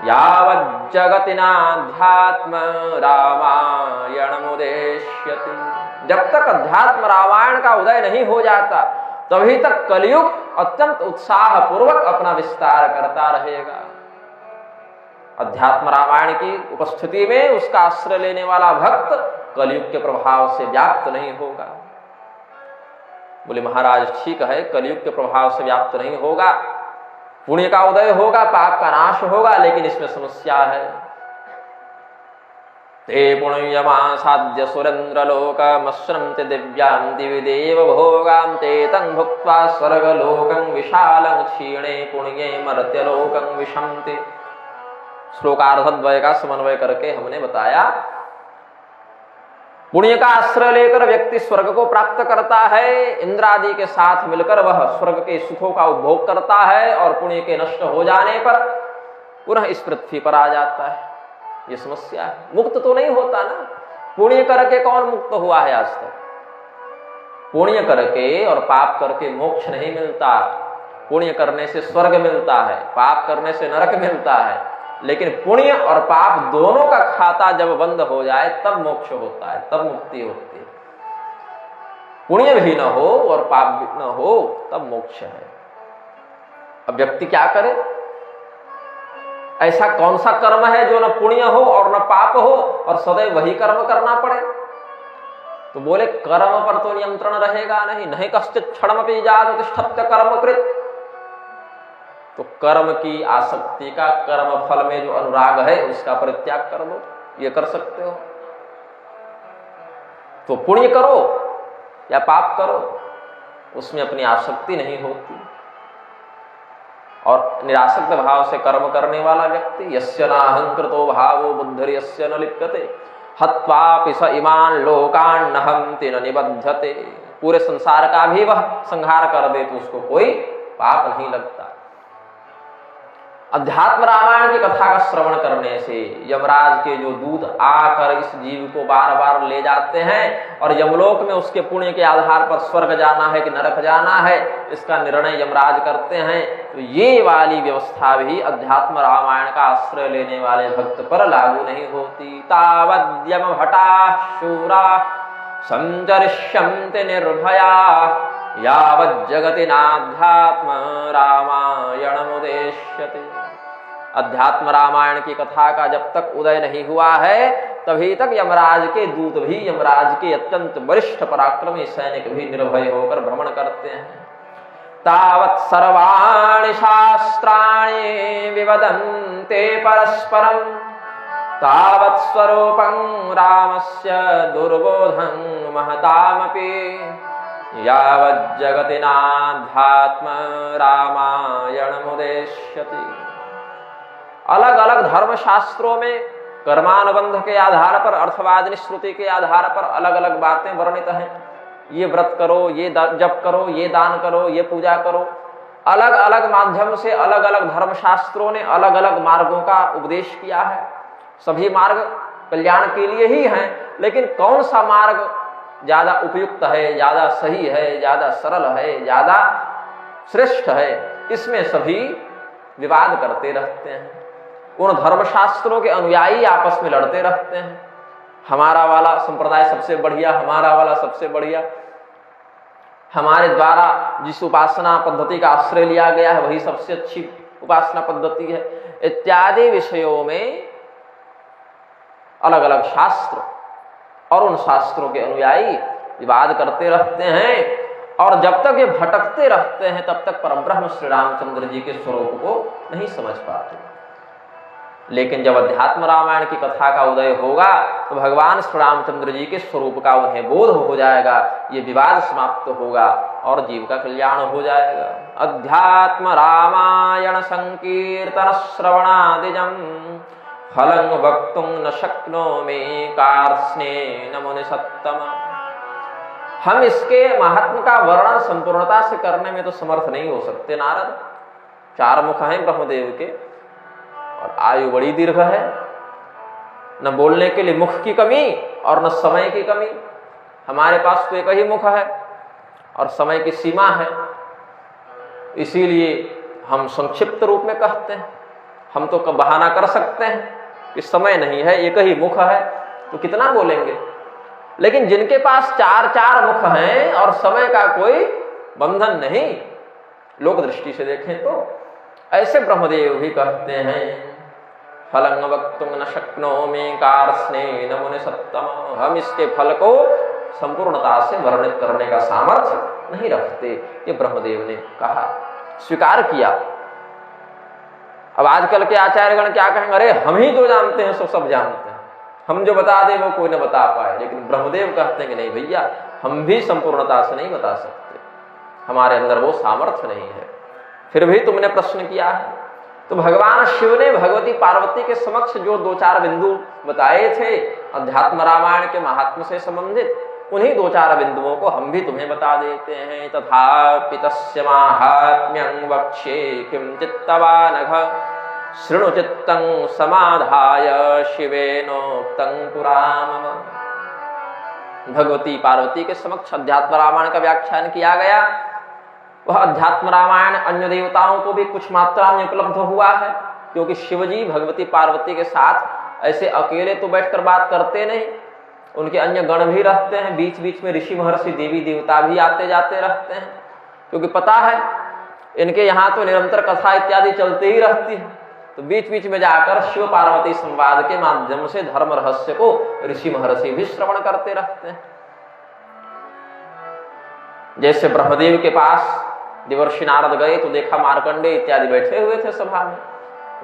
यावज्जगति नाध्यात्म रामायणमुदेश्यते। जब तक अध्यात्म रामायण का उदय नहीं हो जाता तभी तक कलयुग अत्यंत उत्साह पूर्वक अपना विस्तार करता रहेगा। अध्यात्म रामायण की उपस्थिति में उसका आश्रय लेने वाला भक्त कलयुग के प्रभाव से व्याप्त नहीं होगा। बोले महाराज ठीक है, कलयुग के प्रभाव से व्याप्त नहीं होगा, पुण्य का उदय होगा, पाप का नाश होगा, लेकिन इसमें समस्या है। ते पुण्यमासाद्य सुरेन्द्रलोकमश्नुते दिव्यां दिवि देव भोगां ते तं भुक्त्वा स्वर्गलोकं विशालं क्षीणे पुण्ये मर्त्यलोकं विशन्ति। श्लोकार्धद्वय का समन्वय करके हमने बताया, पुण्य का आश्रय लेकर व्यक्ति स्वर्ग को प्राप्त करता है, इंद्र आदि के साथ मिलकर वह स्वर्ग के सुखों का उपभोग करता है, और पुण्य के नष्ट हो जाने पर पुनः इस पृथ्वी पर आ जाता है। ये समस्या है, मुक्त तो नहीं होता ना। पुण्य करके कौन मुक्त हुआ है आज तक? पुण्य करके और पाप करके मोक्ष नहीं मिलता। पुण्य करने से स्वर्ग मिलता है, पाप करने से नरक मिलता है, लेकिन पुण्य और पाप दोनों का खाता जब बंद हो जाए तब मोक्ष होता है, तब मुक्ति होती है। पुण्य भी न हो और पाप भी न हो तब मोक्ष है। अब व्यक्ति क्या करे? ऐसा कौन सा कर्म है जो न पुण्य हो और न पाप हो और सदैव वही कर्म करना पड़े? तो बोले कर्म पर तो नियंत्रण रहेगा नहीं, नहीं कश्चित क्षणमपि जात तिष्ठत्य कर्मकृत। तो कर्म की आसक्ति का, कर्म फल में जो अनुराग है उसका परित्याग कर दो, ये कर सकते हो। तो पुण्य करो या पाप करो, उसमें अपनी आसक्ति नहीं होती। और निरासक्त भाव से कर्म करने वाला व्यक्ति यस्य नाहंकृतो भावो बुद्धिर्यस्य न लिप्यते हत्वापि स इमान लोकान न हन्ति न निबध्यते। पूरे संसार का भी वह संहार कर दे तो उसको कोई पाप नहीं लगता। अध्यात्म रामायण की कथा का श्रवण करने से यमराज के जो दूत आकर इस जीव को बार बार ले जाते हैं और यमलोक में उसके पुण्य के आधार पर स्वर्ग जाना है कि नरक जाना है, इसका निर्णय यमराज करते हैं। तो ये वाली व्यवस्था भी अध्यात्म रामायण का आश्रय लेने वाले भक्त पर लागू नहीं होती। तावद्यम भटा शूरा संचरिष्यन्ते निर्भया यावज्जगति नाध्यात्म रामायणमुदेश्यते। अध्यात्म रामायण की कथा का जब तक उदय नहीं हुआ है तभी तक यमराज के दूत भी, यमराज के अत्यंत वरिष्ठ पराक्रमी सैनिक भी निर्भय होकर भ्रमण करते हैं। तावत् सर्वाणि शास्त्राणि विवदन्ते परस्परं तावत् स्वरूपं रामस्य दुर्बोधं महतामपि यावज्जगति नाध्यात्म रामायणमुदेश्यते। अलग अलग धर्म शास्त्रों में कर्मानुबंध के आधार पर, अर्थवादिनी श्रुति के आधार पर अलग अलग बातें वर्णित हैं। ये व्रत करो, ये जप करो, ये दान करो, ये पूजा करो। अलग अलग माध्यम से अलग अलग धर्म शास्त्रों ने अलग अलग मार्गों का उपदेश किया है। सभी मार्ग कल्याण के लिए ही हैं, लेकिन कौन सा मार्ग ज्यादा उपयुक्त है, ज्यादा सही है, ज्यादा सरल है, ज्यादा श्रेष्ठ है, इसमें सभी विवाद करते रहते हैं। उन धर्मशास्त्रों के अनुयायी आपस में लड़ते रहते हैं। हमारा वाला संप्रदाय सबसे बढ़िया, हमारा वाला सबसे बढ़िया, हमारे द्वारा जिस उपासना पद्धति का आश्रय लिया गया है वही सबसे अच्छी उपासना पद्धति है, इत्यादि विषयों में अलग अलग शास्त्र और उन शास्त्रों के अनुयायी विवाद करते रहते हैं। और जब तक ये भटकते रहते हैं तब तक परब्रह्म श्री रामचंद्र जी के स्वरूप को नहीं समझ पाते। लेकिन जब अध्यात्म रामायण की कथा का उदय होगा तो भगवान श्री रामचंद्र जी के स्वरूप का उन्हें बोध हो जाएगा, ये विवाद समाप्त होगा और जीव का कल्याण हो जाएगा। अध्यात्म रामायण संकीर्तन श्रवणादिजं फलं वक्तुं न शक्नोमि कार्ष्णेन मुनि सत्तम। हम इसके महात्म का वर्णन संपूर्णता से करने में तो समर्थ नहीं हो सकते नारद। 4 मुख हैं ब्रह्मदेव के और आयु बड़ी दीर्घ है, न बोलने के लिए मुख की कमी और न समय की कमी। हमारे पास तो एक ही मुख है और समय की सीमा है, इसीलिए हम संक्षिप्त रूप में कहते हैं। हम तो बहाना कर सकते हैं कि समय नहीं है, एक ही मुख है, तो कितना बोलेंगे। लेकिन जिनके पास 4 मुख हैं और समय का कोई बंधन नहीं, लोक दृष्टि से देखें तो ऐसे ब्रह्मदेव भी कहते हैं फलं वक्तुं न शक्नोमि कार्ष्णेन मुनि सत्तम। हम इसके फल को संपूर्णता से वर्णित करने का सामर्थ्य नहीं रखते, ये ब्रह्मदेव ने कहा, स्वीकार किया। अब आजकल के आचार्यगण क्या कहेंगे, अरे हम ही जो जानते हैं सो सब जानते हैं, हम जो बता दे वो कोई न बता पाए। लेकिन ब्रह्मदेव कहते हैं कि नहीं भैया, हम भी संपूर्णता से नहीं बता सकते, हमारे अंदर वो सामर्थ्य नहीं है। फिर भी तुमने प्रश्न किया है। तो भगवान शिव ने भगवती पार्वती के समक्ष जो 2-4 बिंदु बताए थे अध्यात्म रामायण के महात्म से संबंधित, उन्हीं 2-4 बिंदुओं को हम भी तुम्हें बता देते हैं। तथापि तस्य माहात्म्यं वक्ष्ये किं चित्तवानघ शृणु चित्तं समाधाय शिवेनोक्तं पुराणम्। भगवती पार्वती के समक्ष अध्यात्म रामायण का व्याख्यान किया गया। वह अध्यात्म रामायण अन्य देवताओं को भी कुछ मात्रा में उपलब्ध हुआ है, क्योंकि शिवजी भगवती पार्वती के साथ ऐसे अकेले तो बैठकर बात करते नहीं, उनके अन्य गण भी रहते हैं। बीच बीच में ऋषि महर्षि देवी देवता भी आते जाते रहते हैं, क्योंकि पता है इनके यहाँ तो निरंतर कथा इत्यादि चलती ही रहती है। तो बीच बीच में जाकर शिव पार्वती संवाद के माध्यम से धर्म रहस्य को ऋषि महर्षि भी श्रवण करते रहते हैं। जैसे ब्रह्मदेव के पास देवर्षि नारद गए तो देखा मार्कंडेय इत्यादि बैठे हुए थे सभा में,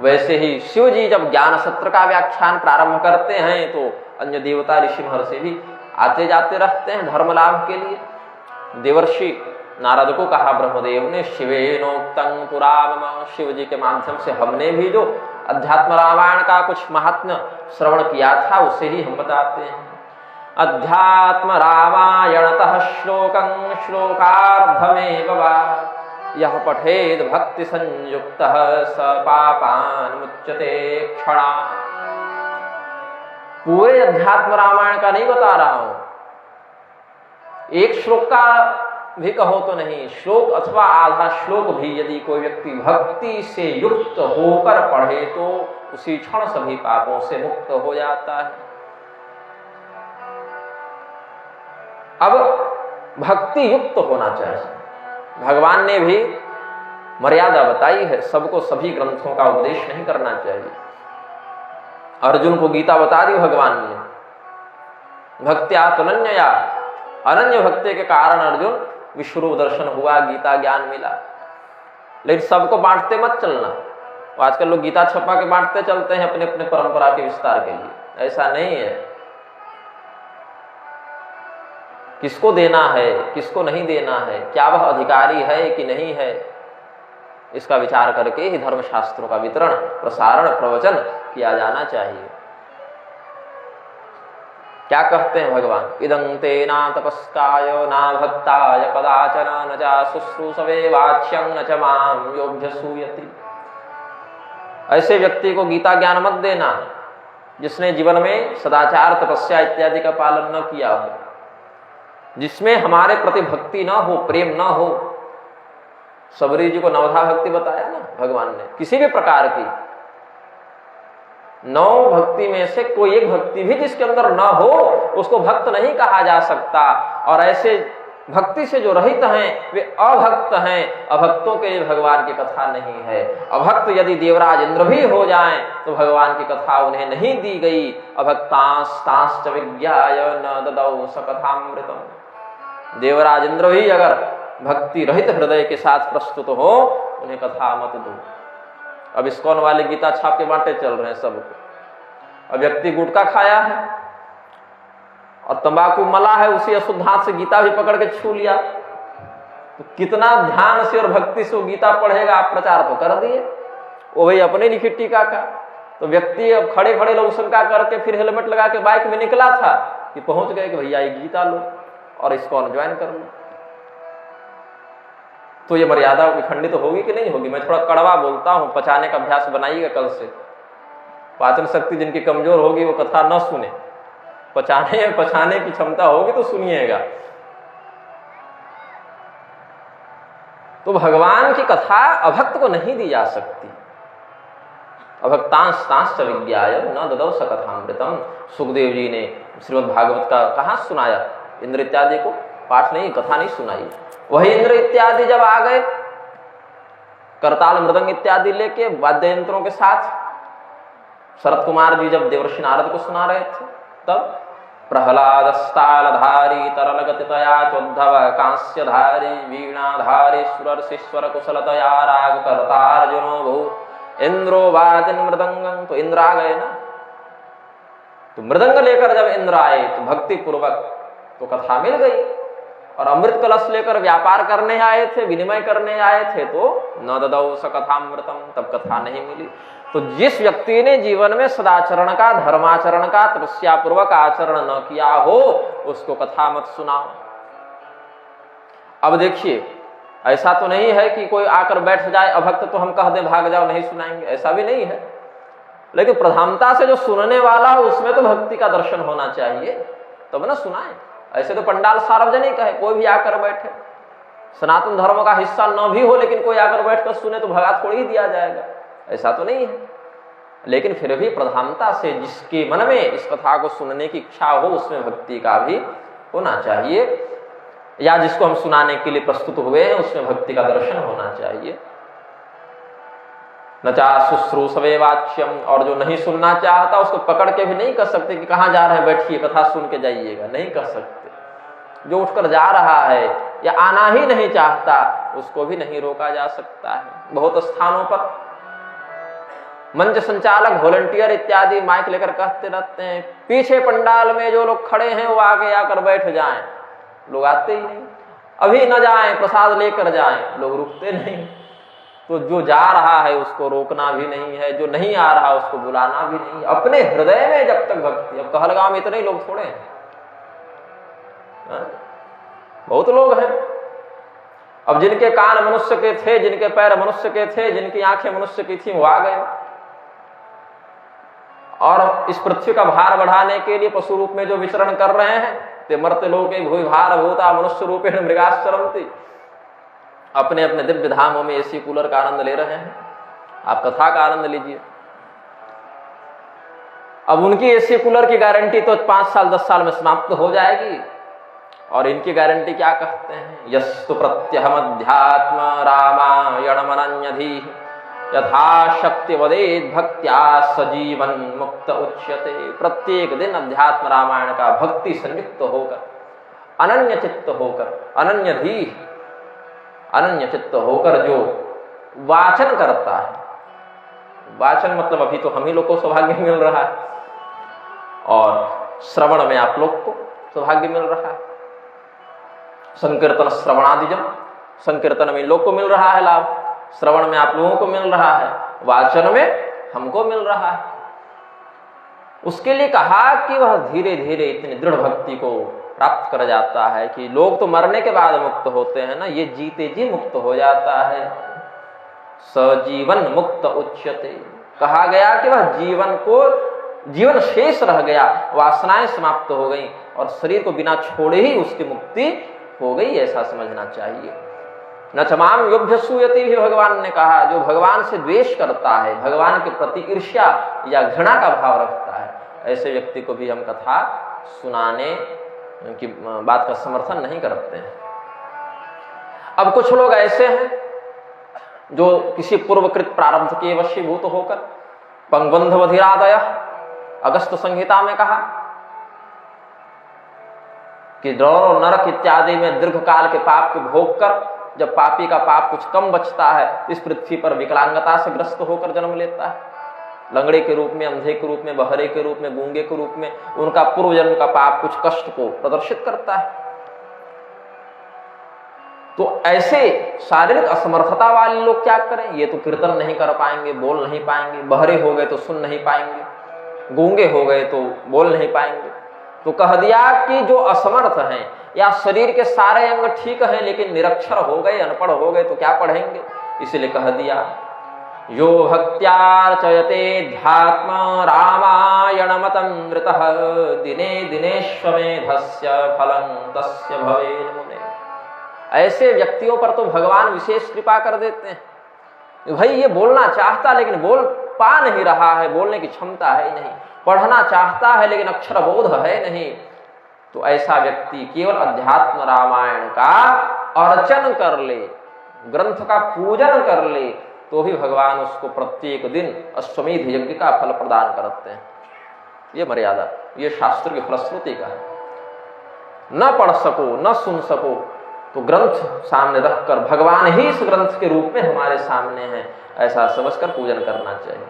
वैसे ही शिव जी जब ज्ञान सत्र का व्याख्यान प्रारंभ करते हैं तो अन्य देवता ऋषि महर्षि भी आते जाते रहते हैं धर्म लाभ के लिए। देवर्षि नारद को कहा ब्रह्मदेव ने, शिवेनोक्तं पुरा मम, शिव जी के माध्यम से हमने भी जो अध्यात्म रामायण का कुछ महात्म्य श्रवण किया था उसे ही हम बताते हैं। अध्यात्म रामायणतः श्लोकं श्लोकार्धमेव वा यः पठेद भक्ति संयुक्तः स पापान् मुच्यते क्षणात्। पूरे अध्यात्म रामायण का नहीं बता रहा हूं, एक श्लोक का भी कहो तो नहीं, श्लोक अथवा आधा श्लोक भी यदि कोई व्यक्ति भक्ति से युक्त होकर पढ़े तो उसी क्षण सभी पापों से मुक्त हो जाता है। अब भक्ति युक्त होना चाहिए। भगवान ने भी मर्यादा बताई है, सबको सभी ग्रंथों का उपदेश नहीं करना चाहिए। अर्जुन को गीता बता दी भगवान ने, भक्त्या त्वनन्यया, अनन्य भक्ति के कारण अर्जुन विश्वरूप दर्शन हुआ, गीता ज्ञान मिला। लेकिन सबको बांटते मत चलना। आजकल लोग गीता छपा के बांटते चलते हैं अपने अपने परंपरा के विस्तार के लिए, ऐसा नहीं है। किसको देना है, किसको नहीं देना है, क्या वह अधिकारी है कि नहीं है, इसका विचार करके ही धर्मशास्त्रों का वितरण, प्रसारण, प्रवचन किया जाना चाहिए। क्या कहते हैं भगवान, इदं ते ना तपस्काय ना भक्ताय कदाचन न च शुश्रूषवे वाच्यं न च मां योऽभ्यसूयति। ऐसे व्यक्ति को गीता ज्ञान मत देना जिसने जीवन में सदाचार, तपस्या इत्यादि का पालन न किया हो, जिसमें हमारे प्रति भक्ति न हो, प्रेम न हो। सबरी जी को नवधा भक्ति बताया ना भगवान ने, किसी भी प्रकार की 9 भक्ति में से कोई एक भक्ति भी जिसके अंदर न हो उसको भक्त नहीं कहा जा सकता। और ऐसे भक्ति से जो रहित हैं वे अभक्त हैं। अभक्तों के लिए भगवान की कथा नहीं है। अभक्त यदि देवराज इंद्र भी हो जाएं तो भगवान की कथा उन्हें नहीं दी गई। अभक्तांस्तांश्च विज्ञाय न ददौ स कथामृतम्। देवराज इंद्र भी अगर भक्ति रहित हृदय के साथ प्रस्तुत हो उन्हें कथा मत दो। अब इस्कॉन वाले गीता छाप के बांटे चल रहे हैं सबको। अब व्यक्ति गुटखा खाया है और तंबाकू मला है, उसी अशुद्ध हाथ से गीता भी पकड़ के छू लिया, तो कितना ध्यान से और भक्ति से वो गीता पढ़ेगा। आप प्रचार तो कर दिए, वो भाई अपने लिखी टीका का। तो व्यक्ति अब खड़े खड़े लोग शंका करके फिर हेलमेट लगा के बाइक में निकला था कि पहुंच गए कि भैया ये गीता लो और इस्कॉन ज्वाइन कर लो। तो ये मर्यादा खंडित तो होगी कि नहीं होगी? मैं थोड़ा कड़वा बोलता हूं, पचाने का अभ्यास बनाइएगा कल से। पाचन शक्ति जिनकी कमजोर होगी वो कथा न सुने, पचाने की क्षमता होगी तो सुनिएगा। तो भगवान की कथा अभक्त को नहीं दी जा सकती। अभक्तांस्तांश्च विज्ञाय न ददौ स कथामृतम्। सुखदेव जी ने श्रीमद् भागवत का कहाँ सुनाया? इंद्र इत्यादि को पाठ नहीं, कथा नहीं सुनाई। वही इंद्र इत्यादि जब आ गए करताल मृदंग इत्यादि लेके वाद्य यंत्रों के साथ, शरद कुमार जी जब देवर्षि नारद को सुना रहे थे तब प्रहलादस्तालधारी तरलगतितया चोद्धव कांस्यधारी वीणाधारी सुरर्षिश्वर कुशलतया राग कर्तार्जुनो भू इंद्रो वादिन मृदंगं। तो इंद्र आ गए ना, तो मृदंग लेकर जब इंद्र आए तो भक्ति पूर्वक तो कथा मिल गई। और अमृत कलश लेकर व्यापार करने आए थे, विनिमय करने आए थे, तो न ददौ स कथामृतम्, तब कथा नहीं मिली। तो जिस व्यक्ति ने जीवन में सदाचरण का, धर्माचरण का तपस्या पूर्वक आचरण न किया हो उसको कथा मत सुनाओ। अब देखिए, ऐसा तो नहीं है कि कोई आकर बैठ जाए अभक्त तो हम कह दें भाग जाओ नहीं सुनाएंगे, ऐसा भी नहीं है। लेकिन प्रधानता से जो सुनने वाला हो उसमें तो भक्ति का दर्शन होना चाहिए, तब ना सुनाए। ऐसे तो पंडाल सार्वजनिक है, कोई भी आकर बैठे, सनातन धर्म का हिस्सा न भी हो लेकिन कोई आकर बैठकर सुने तो भगा थोड़ी ही दिया जाएगा, ऐसा तो नहीं है। लेकिन फिर भी प्रधानता से जिसके मन में इस कथा को सुनने की इच्छा हो उसमें भक्ति का भी होना चाहिए, या जिसको हम सुनाने के लिए प्रस्तुत हुए हैं उसमें भक्ति का दर्शन होना चाहिए। न चा शुश्रूषवे वाच्यम। और जो नहीं सुनना चाहता उसको पकड़ के भी नहीं कह सकते कि कहाँ जा रहे हैं, बैठिए कथा सुन के जाइएगा, नहीं कह सकते। जो उठकर जा रहा है या आना ही नहीं चाहता, उसको भी नहीं रोका जा सकता है। बहुत स्थानों पर मंच संचालक, वॉलंटियर इत्यादि माइक लेकर कहते रहते हैं, पीछे पंडाल में जो लोग खड़े हैं वो आगे आकर बैठ जाएं। लोग आते ही नहीं, अभी न जाएं, प्रसाद लेकर जाएं, लोग रुकते नहीं। तो जो जा रहा है उसको रोकना भी नहीं है, जो नहीं आ रहा उसको बुलाना भी नहीं। अपने हृदय में जब तक भक्ति, अब कहलगांव में इतने लोग थोड़े हैं, बहुत लोग हैं। अब जिनके कान मनुष्य के थे, जिनके पैर मनुष्य के थे, जिनकी आंखें मनुष्य की थी, वो आ गए। और इस पृथ्वी का भार बढ़ाने के लिए पशु रूप में जो विचरण कर रहे हैं, ते मर्त्य लोके भूय भार भूता मनुष्य रूपेण मृगाश्चरन्ति, अपने अपने दिव्य धामों में एसी कूलर का आनंद ले रहे हैं। आप कथा का आनंद लीजिए। अब उनकी एसी कूलर की गारंटी तो 5 साल 10 साल में समाप्त हो जाएगी, और इनकी गारंटी क्या कहते हैं, यस्तु प्रत्यहमध्यात्म रामायणमनन्यधि यथाशक्ति वदेद भक्त्या सजीवन मुक्त उच्यते। प्रत्येक दिन अध्यात्म रामायण का भक्ति संयुक्त होकर, अनन्य चित्त होकर, अनन्य चित्त होकर जो वाचन करता है, वाचन मतलब अभी तो हम ही लोग को सौभाग्य मिल रहा है, और श्रवण में आप लोग को सौभाग्य मिल रहा है। संकीर्तन श्रवणादिजम, संकीर्तन में लोग को मिल रहा है लाभ, श्रवण में आप लोगों को मिल रहा है, वाचन में हमको मिल रहा है। उसके लिए कहा कि वह धीरे धीरे इतनी दृढ़ भक्ति को प्राप्त कर जाता है कि लोग तो मरने के बाद मुक्त होते हैं ना, ये जीते जी मुक्त हो जाता है। सजीवन मुक्त उच्यते, कहा गया कि वह जीवन शेष रह गया, वासनाएं समाप्त हो गई और शरीर को बिना छोड़े ही उसकी मुक्ति हो गई, ऐसा समझना चाहिए। न चमाम योभ्यसूयति भी भगवान ने कहा, जो भगवान से द्वेष करता है, भगवान के प्रति ईर्ष्या या घृणा का भाव रखता है, ऐसे व्यक्ति को भी हम कथा सुनाने की बात का समर्थन नहीं करते हैं। अब कुछ लोग ऐसे हैं जो किसी पूर्वकृत प्रारब्ध के वशीभूत होकर पंगबंधवधिरादय, अगस्त संहिता में कहा कि द्रौर नरक इत्यादि में दीर्घ काल के पाप को भोग कर जब पापी का पाप कुछ कम बचता है, इस पृथ्वी पर विकलांगता से ग्रस्त होकर जन्म लेता है, लंगड़े के रूप में, अंधे के रूप में, बहरे के रूप में, गूंगे के रूप में, उनका पूर्व जन्म का पाप कुछ कष्ट को प्रदर्शित करता है। तो ऐसे शारीरिक असमर्थता वाले लोग क्या करें, ये तो कीर्तन नहीं कर पाएंगे, बोल नहीं पाएंगे, बहरे हो गए तो सुन नहीं पाएंगे, गूंगे हो गए तो बोल नहीं पाएंगे। तो कह दिया कि जो असमर्थ हैं या शरीर के सारे अंग ठीक हैं लेकिन निरक्षर हो गए, अनपढ़ हो गए तो क्या पढ़ेंगे, इसलिए कह दिया यो भक्त्यार्चयते ध्यात्म रामायणमतमृतः दिने दिनेश्वमेधस्य फलं तस्य भवेन् मुने। ऐसे व्यक्तियों पर तो भगवान विशेष कृपा कर देते हैं। भाई ये बोलना चाहता लेकिन बोल पा नहीं रहा है, बोलने की क्षमता है नहीं, पढ़ना चाहता है लेकिन अक्षर बोध है नहीं, तो ऐसा व्यक्ति केवल अध्यात्म रामायण का अर्चन कर ले, ग्रंथ का पूजन कर ले, तो भी भगवान उसको प्रत्येक दिन अश्वमेध यज्ञ का फल प्रदान करते हैं। ये मर्यादा, ये शास्त्र की फलश्रुति का है। न पढ़ सको, न सुन सको, तो ग्रंथ सामने रखकर भगवान ही इस ग्रंथ के रूप में हमारे सामने हैं, ऐसा समझकर पूजन करना चाहिए।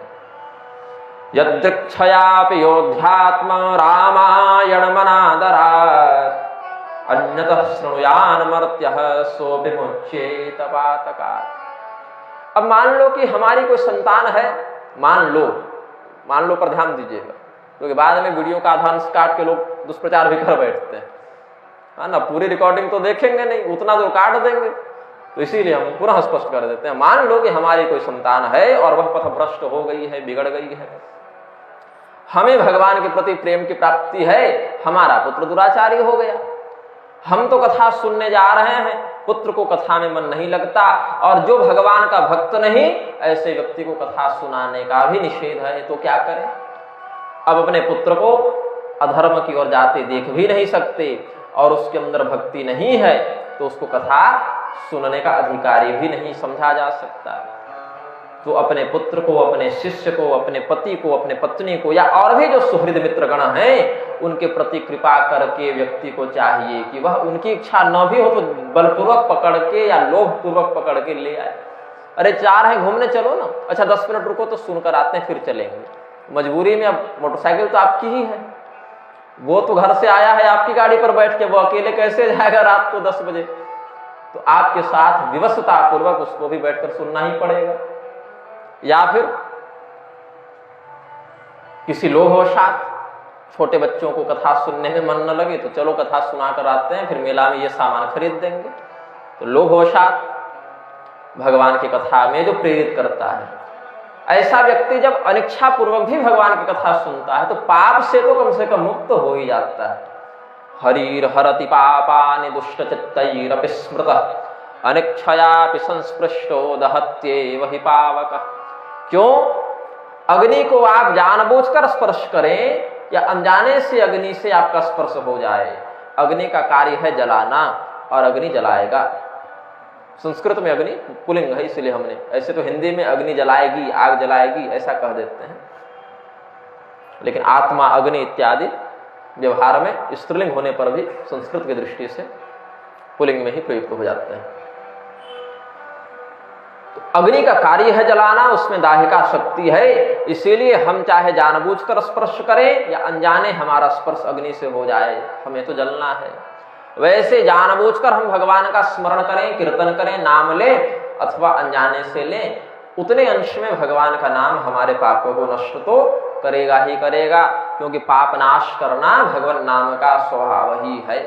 यदृक्षयापि योध्यात्म रामायणमनादरात् अन्यतः शृणुयान् मर्त्यः सो विमुच्येत पातकात्। अब मान लो कि हमारी कोई संतान है, मान लो पर ध्यान दीजिएगा, क्योंकि बाद में वीडियो का आधा अंश काट के लोग दुष्प्रचार भी कर बैठते हैं, है ना। पूरी रिकॉर्डिंग तो देखेंगे नहीं, उतना तो काट देंगे, तो इसीलिए हम पुनः स्पष्ट कर देते हैं। मान लो कि हमारी कोई संतान है और वह पथभ्रष्ट हो गई है, बिगड़ गई है, हमें भगवान के प्रति प्रेम की प्राप्ति है, हमारा पुत्र दुराचारी हो गया, हम तो कथा सुनने जा रहे हैं, पुत्र को कथा में मन नहीं लगता, और जो भगवान का भक्त नहीं, ऐसे व्यक्ति को कथा सुनाने का भी निषेध है, तो क्या करें। अब अपने पुत्र को अधर्म की ओर जाते देख भी नहीं सकते, और उसके अंदर भक्ति नहीं है, तो उसको कथा सुनने का अधिकारी भी नहीं समझा जा सकता। तो अपने पुत्र को, अपने शिष्य को, अपने पति को, अपने पत्नी को, या और भी जो सुहृद मित्र गण हैं, उनके प्रति कृपा करके व्यक्ति को चाहिए कि वह उनकी इच्छा न भी हो तो बलपूर्वक पकड़ के या लोभपूर्वक पकड़ के ले आए। अरे 4 हैं, घूमने चलो ना, अच्छा 10 मिनट रुको तो सुनकर आते हैं फिर चलेंगे। मजबूरी में अब मोटरसाइकिल तो आपकी ही है, वो तो घर से आया है आपकी गाड़ी पर बैठ के, वो अकेले कैसे जाएगा रात को 10 बजे? तो आपके साथ विवशता पूर्वक उसको भी बैठकर सुनना ही पड़ेगा। या फिर किसी लोभवशात छोटे बच्चों को कथा सुनने में मन न लगे तो चलो कथा सुनाकर आते हैं, फिर मेला में ये सामान खरीद देंगे। तो लोभवशात भगवान की कथा में जो प्रेरित करता है, ऐसा व्यक्ति जब अनिच्छा पूर्वक भी भगवान की कथा सुनता है तो पाप से तो कम से कम मुक्त हो ही जाता है। हरिर हरति पापानि दुष्ट चित्तैरपि स्मृतः अनिच्छयापि संस्पृष्टो दहत्येव हि पावकः। क्यों? अग्नि को आप जानबूझकर स्पर्श करें या अनजाने से अग्नि से आपका स्पर्श हो जाए, अग्नि का कार्य है जलाना और अग्नि जलाएगा। संस्कृत में अग्नि पुल्लिंग है इसलिए हमने, ऐसे तो हिंदी में अग्नि जलाएगी, आग जलाएगी ऐसा कह देते हैं, लेकिन आत्मा अग्नि इत्यादि व्यवहार में स्त्रीलिंग होने पर भी संस्कृत की दृष्टि से पुल्लिंग में ही प्रयुक्त हो जाते हैं। तो अग्नि का कार्य है जलाना, उसमें दाहिका शक्ति है, इसीलिए हम चाहे जानबूझकर स्पर्श करें या अनजाने हमारा स्पर्श अग्नि से हो जाए, हमें तो जलना है। वैसे जानबूझकर हम भगवान का स्मरण करें, कीर्तन करें, नाम लें अथवा अनजाने से लें, उतने अंश में भगवान का नाम हमारे पापों को नष्ट तो करेगा ही करेगा, क्योंकि पाप नाश करना भगवान नाम का स्वभाव ही है।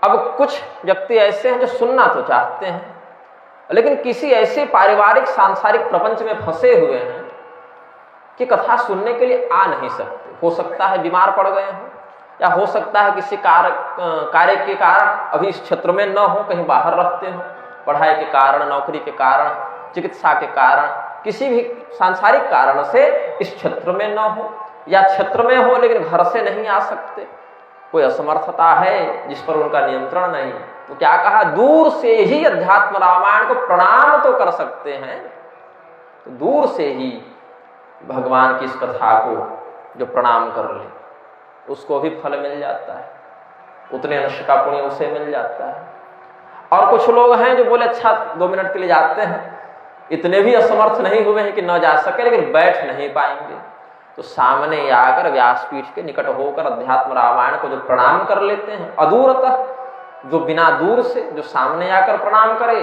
अब कुछ व्यक्ति ऐसे हैं जो सुनना तो चाहते हैं लेकिन किसी ऐसे पारिवारिक सांसारिक प्रपंच में फंसे हुए हैं कि कथा सुनने के लिए आ नहीं सकते। हो सकता है बीमार पड़ गए हों, या हो सकता है किसी कार्य के कारण अभी इस क्षेत्र में न हो, कहीं बाहर रहते हो, पढ़ाई के कारण, नौकरी के कारण, चिकित्सा के कारण, किसी भी सांसारिक कारण से इस क्षेत्र में न हो, या क्षेत्र में हो लेकिन घर से नहीं आ सकते, कोई असमर्थता है जिस पर उनका नियंत्रण नहीं, तो क्या कहा, दूर से ही अध्यात्म रामायण को प्रणाम तो कर सकते हैं। तो दूर से ही भगवान की इस कथा को जो प्रणाम कर ले उसको भी फल मिल जाता है, उतने अंश का पुण्य उसे मिल जाता है। और कुछ लोग हैं जो बोले अच्छा 2 मिनट के लिए जाते हैं, इतने भी असमर्थ नहीं हुए हैं कि न जा सके लेकिन बैठ नहीं पाएंगे, तो सामने आकर व्यासपीठ के निकट होकर अध्यात्म रामायण को जो प्रणाम कर लेते हैं अदूरतः, जो बिना दूर से जो सामने आकर प्रणाम करे,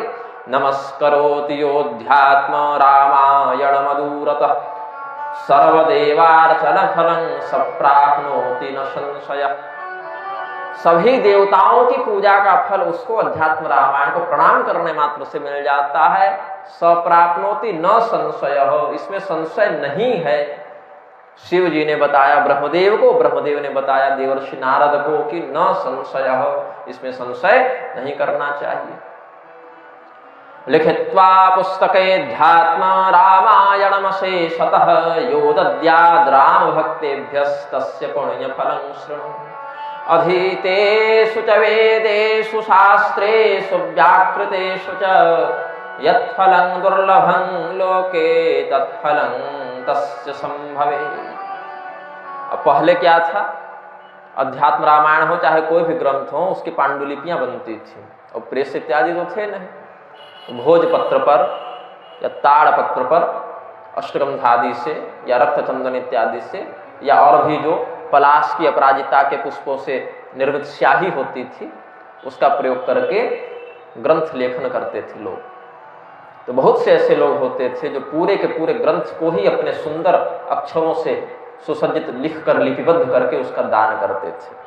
नमस्करोति योऽध्यात्म रामायणम अदूरतः सर्वदेवार्चन फलं सप्राप्नोति न संशयः। सभी देवताओं की पूजा का फल उसको अध्यात्म रामायण को प्रणाम करने मात्र से मिल जाता है। सप्राप्नोति न संशयः, इसमें संशय नहीं है। शिव जी ने बताया ब्रह्मदेव को, ब्रह्मदेव ने बताया देवर्षि नारद को कि न संशयः, इसमें संशय नहीं करना चाहिए। लिखित्वा पुस्तकेऽध्यात्म रामायणमशेषतः यो दद्याद् रामभक्तेभ्यस्तस्य पुण्यफलं शृणु। अधीतेषु च वेदेषु शास्त्रेषु व्याकृतेषु च यत्फलं दुर्लभं लोके तत्फलं तस्य संभवे। अब पहले क्या था, अध्यात्म रामायण हो चाहे कोई भी ग्रंथ हो, उसकी पांडुलिपियां बनती थी और प्रेस इत्यादि तो थे नहीं। भोजपत्र पर या ताड़पत्र पर अष्टगंध आदि से या रक्तचंदन इत्यादि से या और भी जो पलाश की अपराजिता के पुष्पों से निर्मित स्याही होती थी उसका प्रयोग करके ग्रंथ लेखन करते थे लोग। तो बहुत से ऐसे लोग होते थे जो पूरे के पूरे ग्रंथ को ही अपने सुंदर अक्षरों से सुसज्जित लिखकर लिपिबद्ध करके उसका दान करते थे।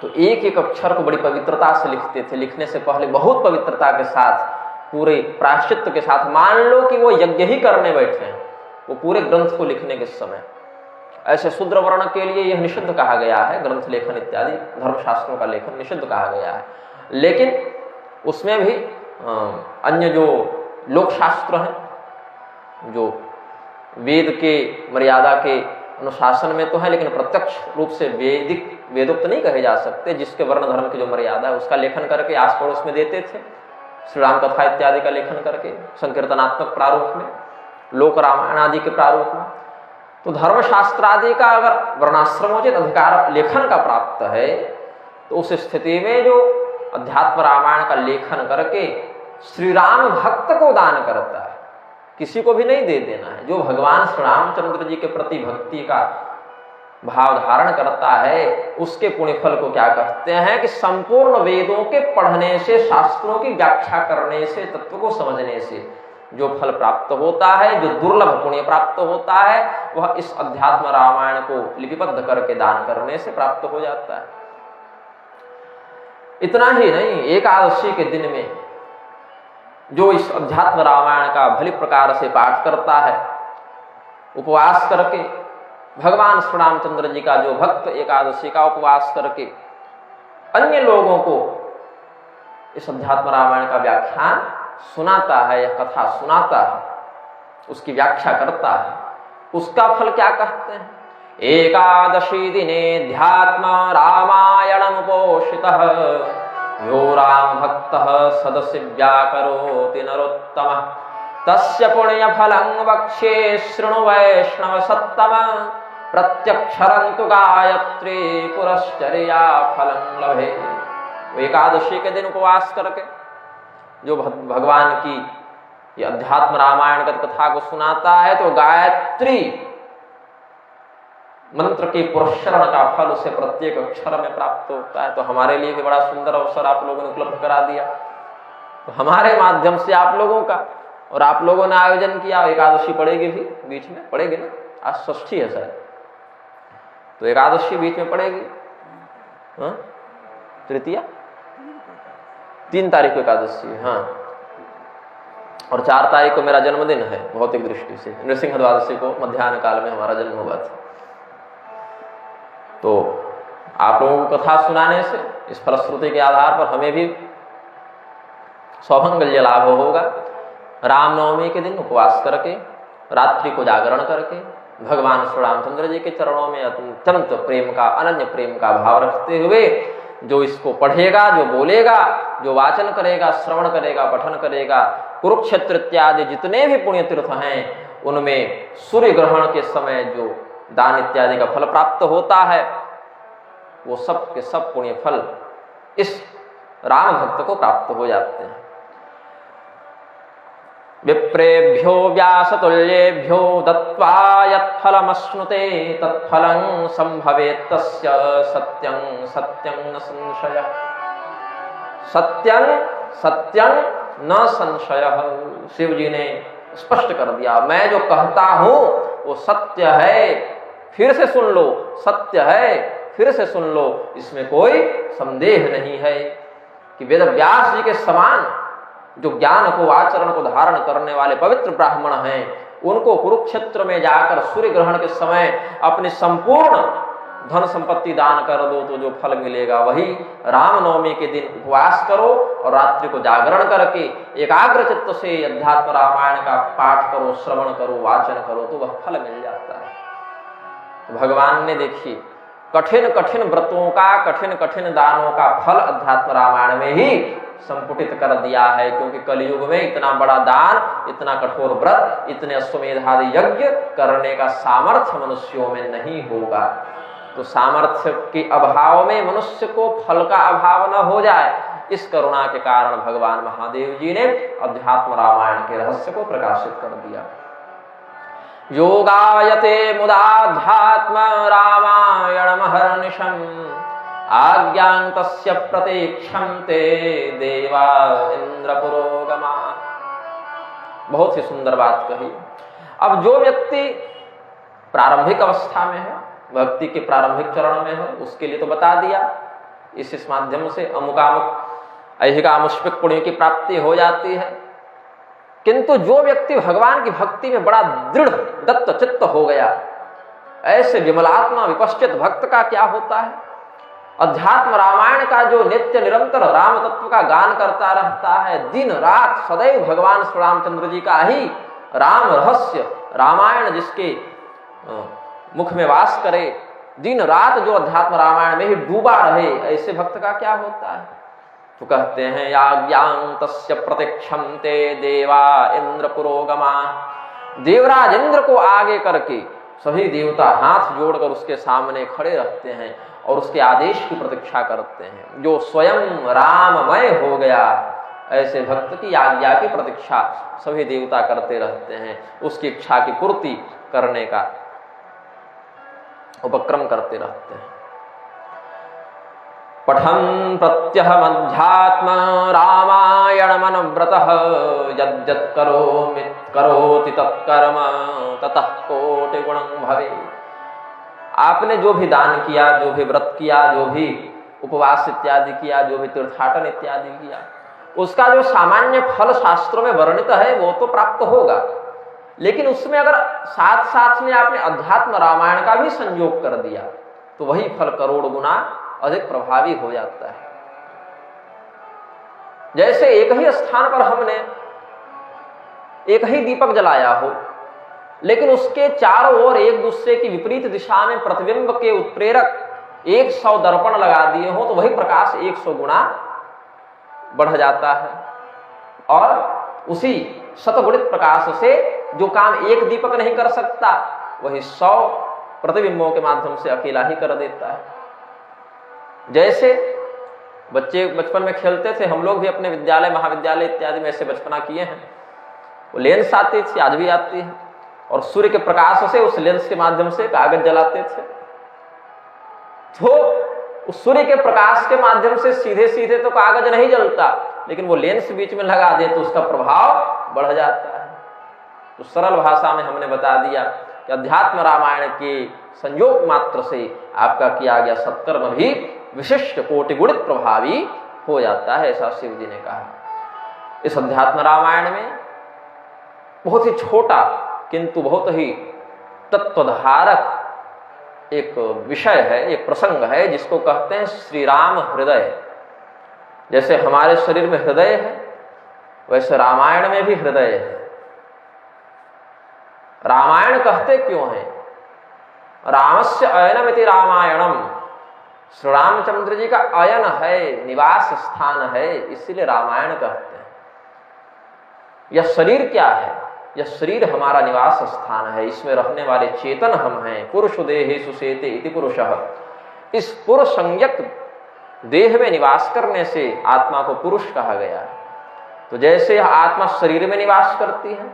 तो एक एक अक्षर को बड़ी पवित्रता से लिखते थे, लिखने से पहले बहुत पवित्रता के साथ पूरे प्रायश्चित्त के साथ, मान लो कि वो यज्ञ ही करने बैठे हैं, वो पूरे ग्रंथ को लिखने के समय ऐसे शूद्र वर्ण के लिए यह निषिद्ध कहा गया है, ग्रंथ लेखन इत्यादि धर्मशास्त्रों का लेखन निषिद्ध कहा गया है। लेकिन उसमें भी अन्य जो लोक शास्त्र हैं जो वेद के मर्यादा के अनुशासन में तो है लेकिन प्रत्यक्ष रूप से वेदोक्त नहीं कहे जा सकते, जिसके वर्ण धर्म की जो मर्यादा है उसका लेखन करके आस पड़ोस में देते थे। श्री राम कथा इत्यादि का लेखन करके संकीर्तनात्मक प्रारूप में, लोक रामायण आदि के प्रारूप में। तो धर्मशास्त्र आदि का अगर वर्णाश्रमोचित अधिकार लेखन का प्राप्त है तो उस स्थिति में जो अध्यात्म रामायण का लेखन करके श्री राम भक्त को दान करता है, किसी को भी नहीं दे देना है, जो भगवान श्री रामचंद्र जी के प्रति भक्ति का भाव धारण करता है उसके पुण्य फल को क्या कहते हैं कि संपूर्ण वेदों के पढ़ने से, शास्त्रों की व्याख्या करने से, तत्व को समझने से जो फल प्राप्त होता है, जो दुर्लभ पुण्य प्राप्त होता है, वह इस अध्यात्म रामायण को लिपिबद्ध करके दान करने से प्राप्त हो जाता है। इतना ही नहीं, एकादशी के दिन में जो इस अध्यात्म रामायण का भली प्रकार से पाठ करता है, उपवास करके, भगवान श्री रामचंद्र जी का जो भक्त एकादशी का उपवास करके अन्य लोगों को इस अध्यात्म रामायण का व्याख्यान सुनाता है या कथा सुनाता है, उसकी व्याख्या करता है, उसका फल क्या कहते हैं? एकादशी दिने ध्यात्म रामायणम पोषितः यो राम भक्तः सदसि व्याकरोति नरोत्तमः तस्य पुण्य फलं वक्ष्ये शृणु वैष्णव सत्तम प्रत्यक्षरन्तु गायत्री पुरश्चर्या फलं लभे। एकादशी के दिन उपवास करके जो भगवान की ये अध्यात्म रामायण की कथा को सुनाता है तो गायत्री मंत्र के पुरस्चरण का फल उसे प्रत्येक अक्षर में प्राप्त होता है। तो हमारे लिए भी बड़ा सुंदर अवसर आप लोगों ने उपलब्ध करा दिया। तो हमारे माध्यम से आप लोगों का, और आप लोगों ने आयोजन किया, एकादशी पड़ेगी भी बीच में, पड़ेगी ना, आज षष्ठी है शायद, तो एकादशी बीच में पड़ेगी, तृतीया 3 तारीख को एकादशी है, हाँ, और 4 तारीख को मेरा जन्मदिन है। भौतिक दृष्टि से नृसिंह द्वादशी को मध्याह्न काल में हमारा जन्म हुआ था। तो आप लोगों को कथा सुनाने से इस फलश्रुति के आधार पर हमें भी सौभंगल्य लाभ होगा। रामनवमी के दिन उपवास करके, रात्रि को जागरण करके भगवान श्री रामचंद्र जी के चरणों में अत्यंत प्रेम का, अनन्य प्रेम का भाव रखते हुए जो इसको पढ़ेगा, जो बोलेगा, जो वाचन करेगा, श्रवण करेगा, पठन करेगा, कुरुक्षेत्र इत्यादि जितने भी पुण्य तीर्थ हैं उनमें सूर्य ग्रहण के समय जो दान इत्यादि का फल प्राप्त होता है वो सब के सब पुण्य फल इस राम भक्त को प्राप्त हो जाते हैं। विप्रेभ्यो व्यासतुल्येभ्यो दत्त्वा यत्फलमश्नुते तत्फलं संभवेत् तस्य सत्यं सत्यं न संशयः। सत्यं सत्यं न संशयः, शिव जी ने स्पष्ट कर दिया, मैं जो कहता हूं वो सत्य है, फिर से सुन लो, सत्य है, फिर से सुन लो, इसमें कोई संदेह नहीं है कि वेद व्यास जी के समान जो ज्ञान को, आचरण को धारण करने वाले पवित्र ब्राह्मण हैं, उनको कुरुक्षेत्र में जाकर सूर्य ग्रहण के समय अपनी संपूर्ण धन संपत्ति दान कर दो तो जो फल मिलेगा वही रामनवमी के दिन उपवास करो और रात्रि को जागरण करके एकाग्र चित्त से अध्यात्म रामायण का पाठ करो, श्रवण करो, वाचन करो तो वह फल मिल जाता है। तो भगवान ने देखिए कठिन कठिन व्रतों का, कठिन कठिन दानों का फल अध्यात्म रामायण में ही संपुटित कर दिया है, क्योंकि कलयुग में इतना बड़ा दान, इतना कठोर व्रत, इतने अश्वमेध आदि यज्ञ करने का सामर्थ्य मनुष्यों में नहीं होगा। तो सामर्थ्य के अभाव में मनुष्य को फल का अभाव न हो जाए, इस करुणा के कारण भगवान महादेव जी ने अध्यात्म रामायण के रहस्य को प्रकाशित कर दिया। योगायते मुदाध्यात्म रामायणमहर्निशम् आज्ञां तस्य प्रतीक्षन्ते देवा इंद्र पुरोगमा। बहुत ही सुंदर बात कही। अब जो व्यक्ति प्रारंभिक अवस्था में है, भक्ति के प्रारंभिक चरण में है, उसके लिए तो बता दिया, इस माध्यम से अमुकामुक ऐहिकामुष्पिक पुण्य की प्राप्ति हो जाती है। किंतु जो व्यक्ति भगवान की भक्ति में बड़ा दृढ़ दत्त चित्त हो गया, ऐसे विमलात्मा विपश्चित भक्त का क्या होता है? अध्यात्म रामायण का जो नित्य निरंतर राम तत्व का गान करता रहता है, दिन रात सदैव भगवान श्री रामचंद्र जी का ही राम रहस्य रामायण जिसके मुख में वास करे, दिन रात जो अध्यात्म रामायण में ही डूबा रहे, ऐसे भक्त का क्या होता है? तो कहते हैं याज्ञां तस्य प्रतीक्षन्ते देवा इंद्र पुरोगमा। देवराज इंद्र को आगे करके सभी देवता हाथ जोड़कर उसके सामने खड़े रहते हैं और उसके आदेश की प्रतीक्षा करते हैं। जो स्वयं राममय हो गया, ऐसे भक्त की आज्ञा की प्रतीक्षा सभी देवता करते रहते हैं, उसकी इच्छा की पूर्ति करने का उपक्रम करते रहते हैं। पठन् प्रत्यहमध्यात्म रामायणमनव्रतः यद्यत् करोति तत्कर्म ततः कोटिगुणं भवे। आपने जो भी दान किया, जो भी व्रत किया, जो भी उपवास इत्यादि किया, जो भी तीर्थाटन इत्यादि किया, उसका जो सामान्य फल शास्त्रों में वर्णित है वो तो प्राप्त होगा, लेकिन उसमें अगर साथ साथ में आपने अध्यात्म रामायण का भी संयोग कर दिया तो वही फल करोड़ गुना अधिक प्रभावी हो जाता है। जैसे एक ही स्थान पर हमने एक ही दीपक जलाया हो, लेकिन उसके चारों ओर एक दूसरे की विपरीत दिशा में प्रतिबिंब के उत्प्रेरक 100 दर्पण लगा दिए हो तो वही प्रकाश 100 गुना बढ़ जाता है। और उसी शतगुणित प्रकाश से जो काम एक दीपक नहीं कर सकता वही 100 प्रतिबिंबों के माध्यम से अकेला ही कर देता है। जैसे बच्चे बचपन में खेलते थे, हम लोग भी अपने विद्यालय महाविद्यालय इत्यादि में ऐसे बचपना किए हैं। वो लेंस आती थी, आज भी आती है, और सूर्य के प्रकाश से उस लेंस के माध्यम से कागज जलाते थे। तो उस सूर्य के प्रकाश के माध्यम से सीधे सीधे तो कागज नहीं जलता, लेकिन वो लेंस बीच में लगा दे तो उसका प्रभाव बढ़ जाता है। तो सरल भाषा में हमने बता दिया कि अध्यात्म रामायण के संयोग मात्र से आपका किया गया सत्कर्म भी विशिष्ट कोटिगुणित प्रभावी हो जाता है, ऐसा शिव जी ने कहा। इस अध्यात्म रामायण में बहुत ही छोटा किंतु बहुत ही तत्वधारक एक विषय है, एक प्रसंग है, जिसको कहते हैं श्री राम हृदय। जैसे हमारे शरीर में हृदय है, वैसे रामायण में भी हृदय है। रामायण कहते क्यों है? रामस्य अयनमिति रामायणम, श्री रामचंद्र जी का अयन है, निवास स्थान है, इसीलिए रामायण कहते हैं। यह शरीर क्या है? यह शरीर हमारा निवास स्थान है, इसमें रहने वाले चेतन हम हैं। पुरुष देहे सुसेते इति पुरुषः। इस पुरुष संज्ञक देह में निवास करने से आत्मा को पुरुष कहा गया है। तो जैसे यह आत्मा शरीर में निवास करती है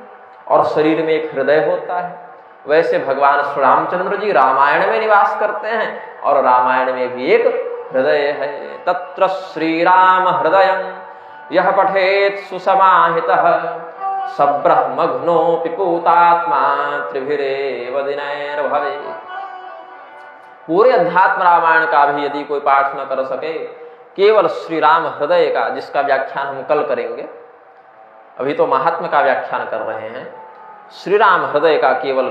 और शरीर में एक हृदय होता है, वैसे भगवान श्री रामचंद्र जी रामायण में निवास करते हैं और रामायण में भी एक हृदय है। तत्र श्री राम हृदय यह पठेत सुसमाहितः सब्रह्मघ्नोऽपि पूतात्मा त्रिभिरेव दिनैर्भवे। पूरे अध्यात्म रामायण का भी यदि कोई पाठ न कर सके, केवल श्री राम हृदय का, जिसका व्याख्यान हम कल करेंगे, अभी तो महात्म्य का व्याख्यान कर रहे हैं, श्री राम हृदय का केवल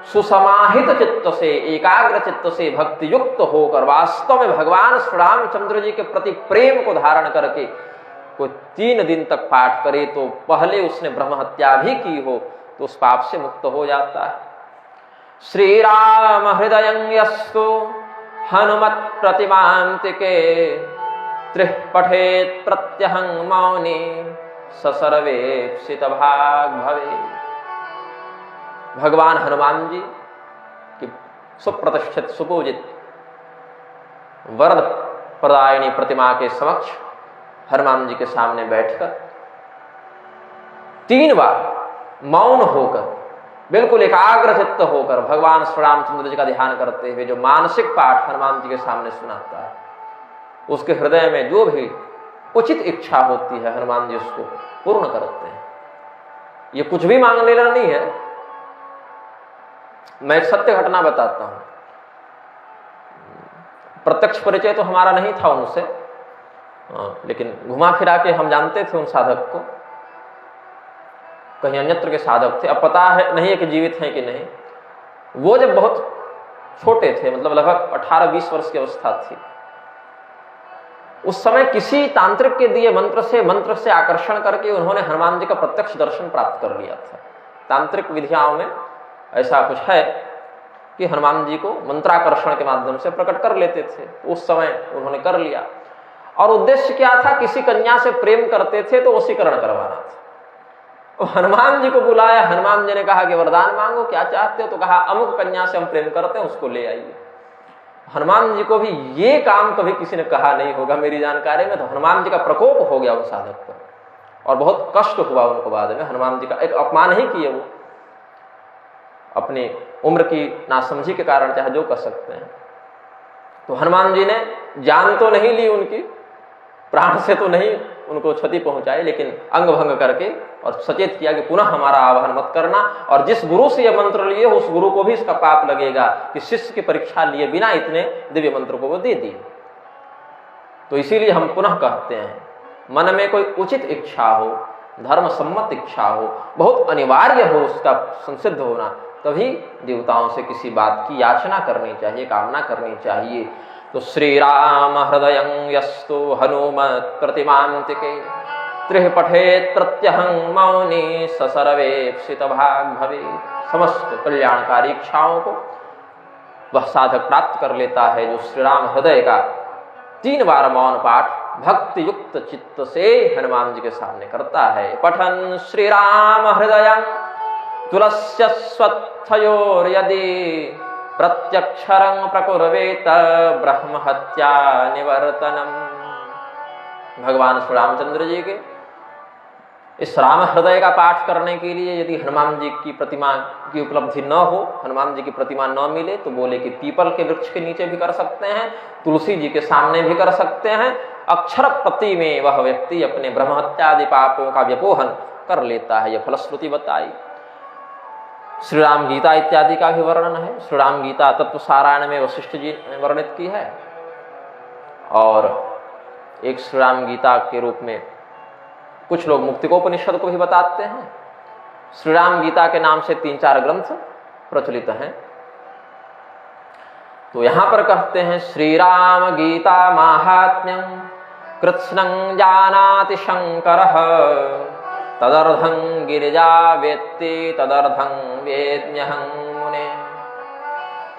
सुसमाहित चित्त से, एकाग्र चित्त से भक्ति युक्त होकर वास्तव में भगवान श्री रामचंद्र जी के प्रति प्रेम को धारण करके कोई 3 दिन तक पाठ करे तो पहले उसने ब्रह्म हत्या भी की हो तो उस पाप से मुक्त हो जाता है। श्री राम हृदयं यस्तु हनुमत प्रतिमांतिके त्रिः पठेत प्रत्यहं मौनी ससर्वेप्सित भाग भवे। भगवान हनुमान जी की सुप्रतिष्ठित सुपूजित वरद प्रदायिनी प्रतिमा के समक्ष हनुमान जी के सामने बैठकर 3 बार मौन होकर, बिल्कुल एकाग्र चित्त होकर भगवान श्री रामचंद्र जी का ध्यान करते हुए जो मानसिक पाठ हनुमान जी के सामने सुनाता है, उसके हृदय में जो भी उचित इच्छा होती है हनुमान जी उसको पूर्ण करते हैं। ये कुछ भी मांग लेना नहीं है। मैं एक सत्य घटना बताता हूं। प्रत्यक्ष परिचय तो हमारा नहीं था उनसे, लेकिन घुमा फिरा के हम जानते थे उन साधक को, कहीं अन्यत्र के साधक थे। अब पता है नहीं है कि जीवित हैं कि नहीं। वो जब बहुत छोटे थे, मतलब लगभग 18-20 वर्ष की अवस्था थी, उस समय किसी तांत्रिक के दिए मंत्र से आकर्षण करके उन्होंने हनुमान जी का प्रत्यक्ष दर्शन प्राप्त कर लिया था। तांत्रिक विधियाओं में ऐसा कुछ है कि हनुमान जी को मंत्राकर्षण के माध्यम से प्रकट कर लेते थे। उस समय उन्होंने कर लिया और उद्देश्य क्या था? किसी कन्या से प्रेम करते थे तो वशीकरण करवाना था। हनुमान जी को बुलाया, हनुमान जी ने कहा कि वरदान मांगो, क्या चाहते हो? तो कहा अमुक कन्या से हम प्रेम करते हैं, उसको ले आइए। हनुमान जी को भी ये काम कभी किसी ने कहा नहीं होगा मेरी जानकारी में, तो हनुमान जी का प्रकोप हो गया उन साधक पर और बहुत कष्ट हुआ उनको। बाद में हनुमान जी का एक अपमान ही किए वो, अपनी उम्र की नासमझी के कारण, चाहे जो कर सकते हैं। तो हनुमान जी ने जान तो नहीं ली उनकी, प्राण से तो नहीं उनको क्षति पहुंचाई, लेकिन अंग भंग करके और सचेत किया कि पुनः हमारा आवाहन मत करना, और जिस गुरु से यह मंत्र लिए उस गुरु को भी इसका पाप लगेगा कि शिष्य की परीक्षा लिए बिना इतने दिव्य मंत्र को वो दे दिए। तो इसीलिए हम पुनः कहते हैं, मन में कोई उचित इच्छा हो, धर्म सम्मत इच्छा हो, बहुत अनिवार्य हो उसका संसिद्ध होना, तभी देवताओं से किसी बात की याचना करनी चाहिए, कामना करनी चाहिए। तो श्री राम हृदयं यस्तु हनुमत प्रतिमांतिके त्रिह पठेत प्रत्यहं मौनी सर्वेप्सित भाग भवे। समस्त कल्याणकारी इच्छाओं को वह साधक प्राप्त कर लेता है जो श्री राम हृदय का 3 बार मौन पाठ भक्ति युक्त चित्त से हनुमान जी के सामने करता है। पठन श्री राम हृदयं तुलस्य स्वत्थयोर यदि प्रत्यक्षरं प्रकुर्वेत ब्रह्म हत्या निवर्तनम। भगवान श्री रामचंद्र जी के इस राम हृदय का पाठ करने के लिए यदि हनुमान जी की प्रतिमा की उपलब्धि न हो, हनुमान जी की प्रतिमा न मिले, तो बोले कि पीपल के वृक्ष के नीचे भी कर सकते हैं, तुलसी जी के सामने भी कर सकते हैं। अक्षर प्रति में वह व्यक्ति अपने ब्रह्म हत्या आदि पापों का व्यपोहन कर लेता है। यह फलश्रुति बताई। श्री राम गीता इत्यादि का भी वर्णन है। श्री राम गीता तत्व सारायण में वशिष्ठ जी ने वर्णित की है, और एक श्री राम गीता के रूप में कुछ लोग मुक्तिकोपनिषद को भी बताते हैं। श्री राम गीता के नाम से 3-4 ग्रंथ प्रचलित हैं। तो यहां पर कहते हैं श्री राम गीता माहात्म्यं कृत्स्नं जानाति शंकरः तदर्थं गिरिजा वेत्ति तदर्थं वेद्म्यहं मुने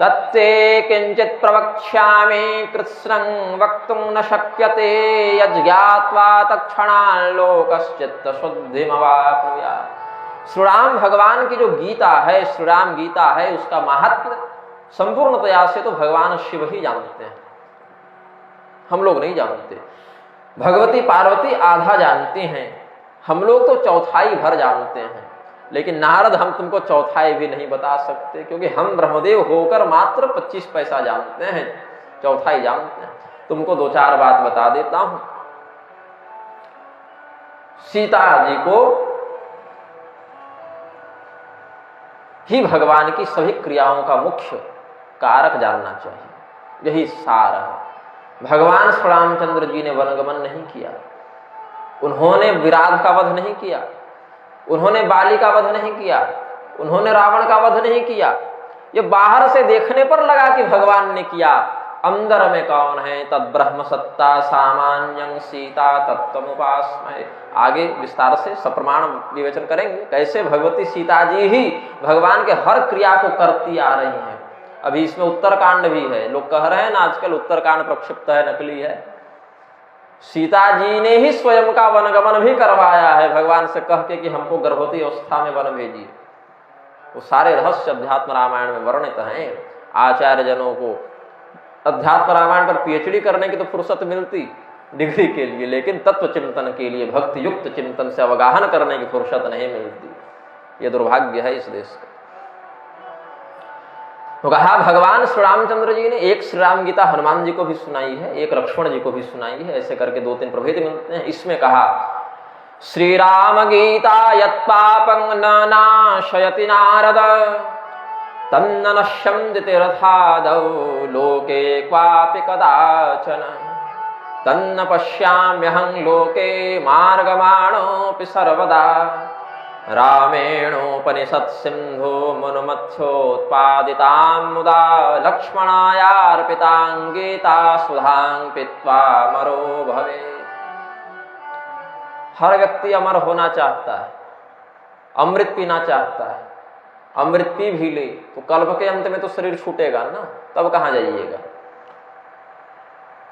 तत्ते किंचित् प्रवक्ष्यामि कृत्स्नं वक्तुं न शक्यते यज्ञात्वा तत्क्षणाल् लोकश्चित्त शुद्धिमवाप्नुयात्। श्री राम भगवान की जो गीता है, श्री राम गीता है, उसका महात्म्य संपूर्णतया से तो भगवान शिव ही जानते हैं, हम लोग नहीं जानते। भगवती पार्वती आधा जानती हैं, हम लोग तो चौथाई भर जानते हैं, लेकिन नारद हम तुमको चौथाई भी नहीं बता सकते, क्योंकि हम ब्रह्मदेव होकर मात्र 25 पैसा जानते हैं, चौथाई जानते हैं। तुमको 2-4 बात बता देता हूं। सीता जी को ही भगवान की सभी क्रियाओं का मुख्य कारक जानना चाहिए, यही सार है। भगवान श्री रामचंद्र जी ने वनगमन नहीं किया, उन्होंने विराध का वध नहीं किया, उन्होंने बाली का वध नहीं किया, उन्होंने रावण का वध नहीं किया। ये बाहर से देखने पर लगा कि भगवान ने किया, अंदर में कौन है? तद ब्रह्म सत्ता सामान्यं सीता तत्त्वमुपास्महे। आगे विस्तार से सप्रमाण विवेचन करेंगे कैसे भगवती सीता जी ही भगवान के हर क्रिया को करती आ रही हैं। अभी इसमें उत्तरकांड भी है, लोग कह रहे हैं ना आजकल उत्तरकांड प्रक्षिप्त है, नकली है। सीता जी ने ही स्वयं का वनगमन भी करवाया है भगवान से कह के कि हमको गर्भवती अवस्था में वन भेजिए। वो सारे रहस्य अध्यात्म रामायण में वर्णित हैं। आचार्य जनों को अध्यात्म रामायण पर पीएचडी करने की तो फुर्सत मिलती डिग्री के लिए, लेकिन तत्व चिंतन के लिए भक्ति युक्त चिंतन से अवगाहन करने की फुर्सत नहीं मिलती। ये दुर्भाग्य है इस देश का। तो कहा भगवान श्री रामचंद्र जी ने एक श्री राम गीता हनुमान जी को भी सुनाई है, एक लक्ष्मण जी को भी सुनाई है, ऐसे करके 2-3 प्रभेद मिलते हैं। इसमें कहा श्री राम गीता यत्पापं न नाशयति नारद तन्न नश्यन्ति तीर्थादौ लोके क्वापि कदाचन तन्न पश्याम्यहं लोके मार्गमाणोऽपि सर्वदा रामेणोपनिषत् सिन्धु मनुमथ्योत्पादितां मुदा लक्ष्मणायार्पितां गीता सुधां पीत्वा मरो भवेत्। हर व्यक्ति अमर होना चाहता है, अमृत पीना चाहता है। अमृत पी भी ले तो कल्प के अंत में तो शरीर छूटेगा ना, तब कहां जाइएगा।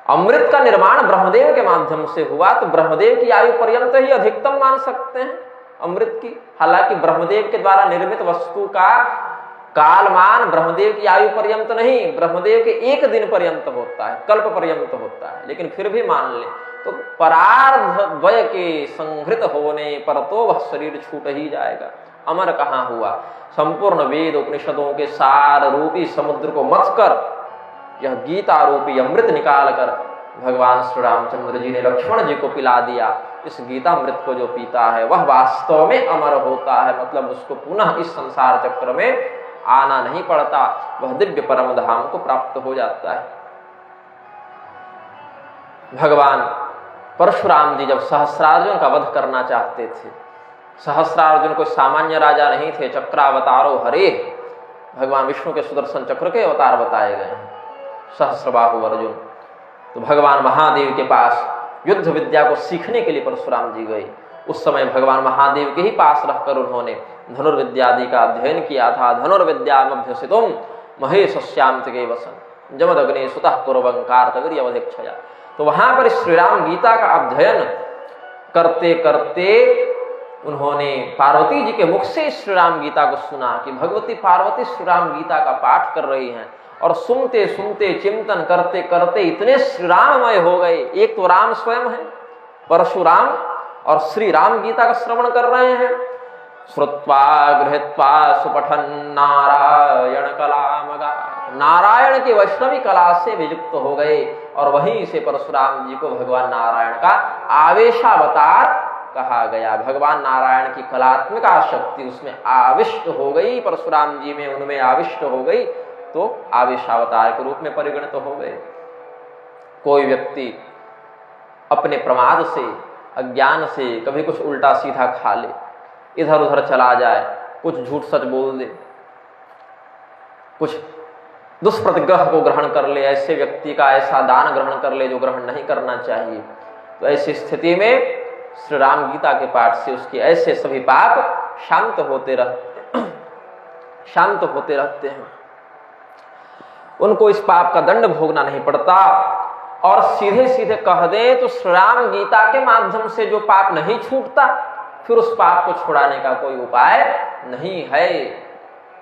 अमृत का निर्माण ब्रह्मदेव के माध्यम से हुआ, तो ब्रह्मदेव की आयु पर्यंत ही अधिकतम मान सकते हैं। अमृत की। हालांकि ब्रह्मदेव के द्वारा निर्मित वस्तु का कालमान ब्रह्मदेव की आयु पर्यंत नहीं, ब्रह्मदेव के एक दिन पर्यंत होता है, कल्प पर्यंत होता है। लेकिन फिर भी मान ले तो परार्ध द्वय के संहृत होने पर तो वह शरीर छूट ही जाएगा। अमर कहाँ हुआ? संपूर्ण वेद उपनिषदों के सार रूपी समुद्र को मथ कर यह गीता रूपी अमृत निकाल कर भगवान श्री रामचंद्र जी ने लक्ष्मण जी को पिला दिया। इस गीता अमृत को जो पीता है वह वास्तव में अमर होता है, मतलब उसको पुनः इस संसार चक्र में आना नहीं पड़ता, वह दिव्य परम धाम को प्राप्त हो जाता है। भगवान परशुराम जी जब सहस्रार्जुन का वध करना चाहते थे, सहस्रार्जुन कोई सामान्य राजा नहीं थे, चक्रावतारो हरे, भगवान विष्णु के सुदर्शन चक्र के अवतार बताए गए हैं, सहस्रबाहु अर्जुन। तो भगवान महादेव के पास युद्ध विद्या को सीखने के लिए परशुराम जी गए। उस समय भगवान महादेव के ही पास रहकर उन्होंने धनुर्विद्या आदि का अध्ययन किया था। धनुर्विद्यामभ्यसितुम महेशस्याम ते वसन जमदग्ने सुतः कुर्वंकार तवीर्यवधेक्षया। तो वहां पर श्री राम गीता का अध्ययन करते करते उन्होंने पार्वती जी के मुख से श्री राम गीता को सुना कि भगवती पार्वती श्री राम गीता का पाठ कर रही हैं, और सुनते सुनते चिंतन करते करते इतने श्री राममय हो गए। एक तो राम स्वयं है परशुराम, और श्री राम गीता का श्रवण कर रहे हैं। श्रुत्वा गृहीत्वा सुपठन नारायण कलामगा, नारायण की वैष्णवी कला से वियुक्त हो गए, और वहीं से परशुराम जी को भगवान नारायण का आवेशावतार कहा गया। भगवान नारायण की कलात्मिका शक्ति उसमें आविष्ट हो गई, परशुराम जी में उनमें आविष्ट हो गई, तो आवेशावतार के रूप में परिगणित हो गए। कोई व्यक्ति अपने प्रमाद से, अज्ञान से कभी कुछ उल्टा सीधा खा ले, इधर उधर चला जाए, कुछ झूठ सच बोल दे, कुछ दुष्प्रतिग्रह को ग्रहण कर ले, ऐसे व्यक्ति का ऐसा दान ग्रहण कर ले जो ग्रहण नहीं करना चाहिए, तो ऐसी स्थिति में श्री राम गीता के पाठ से उसके ऐसे सभी पाप शांत होते रहते हैं। उनको इस पाप का दंड भोगना नहीं पड़ता। और सीधे सीधे कह दें तो श्री राम गीता के माध्यम से जो पाप नहीं छूटता, फिर उस पाप को छुड़ाने का कोई उपाय नहीं है।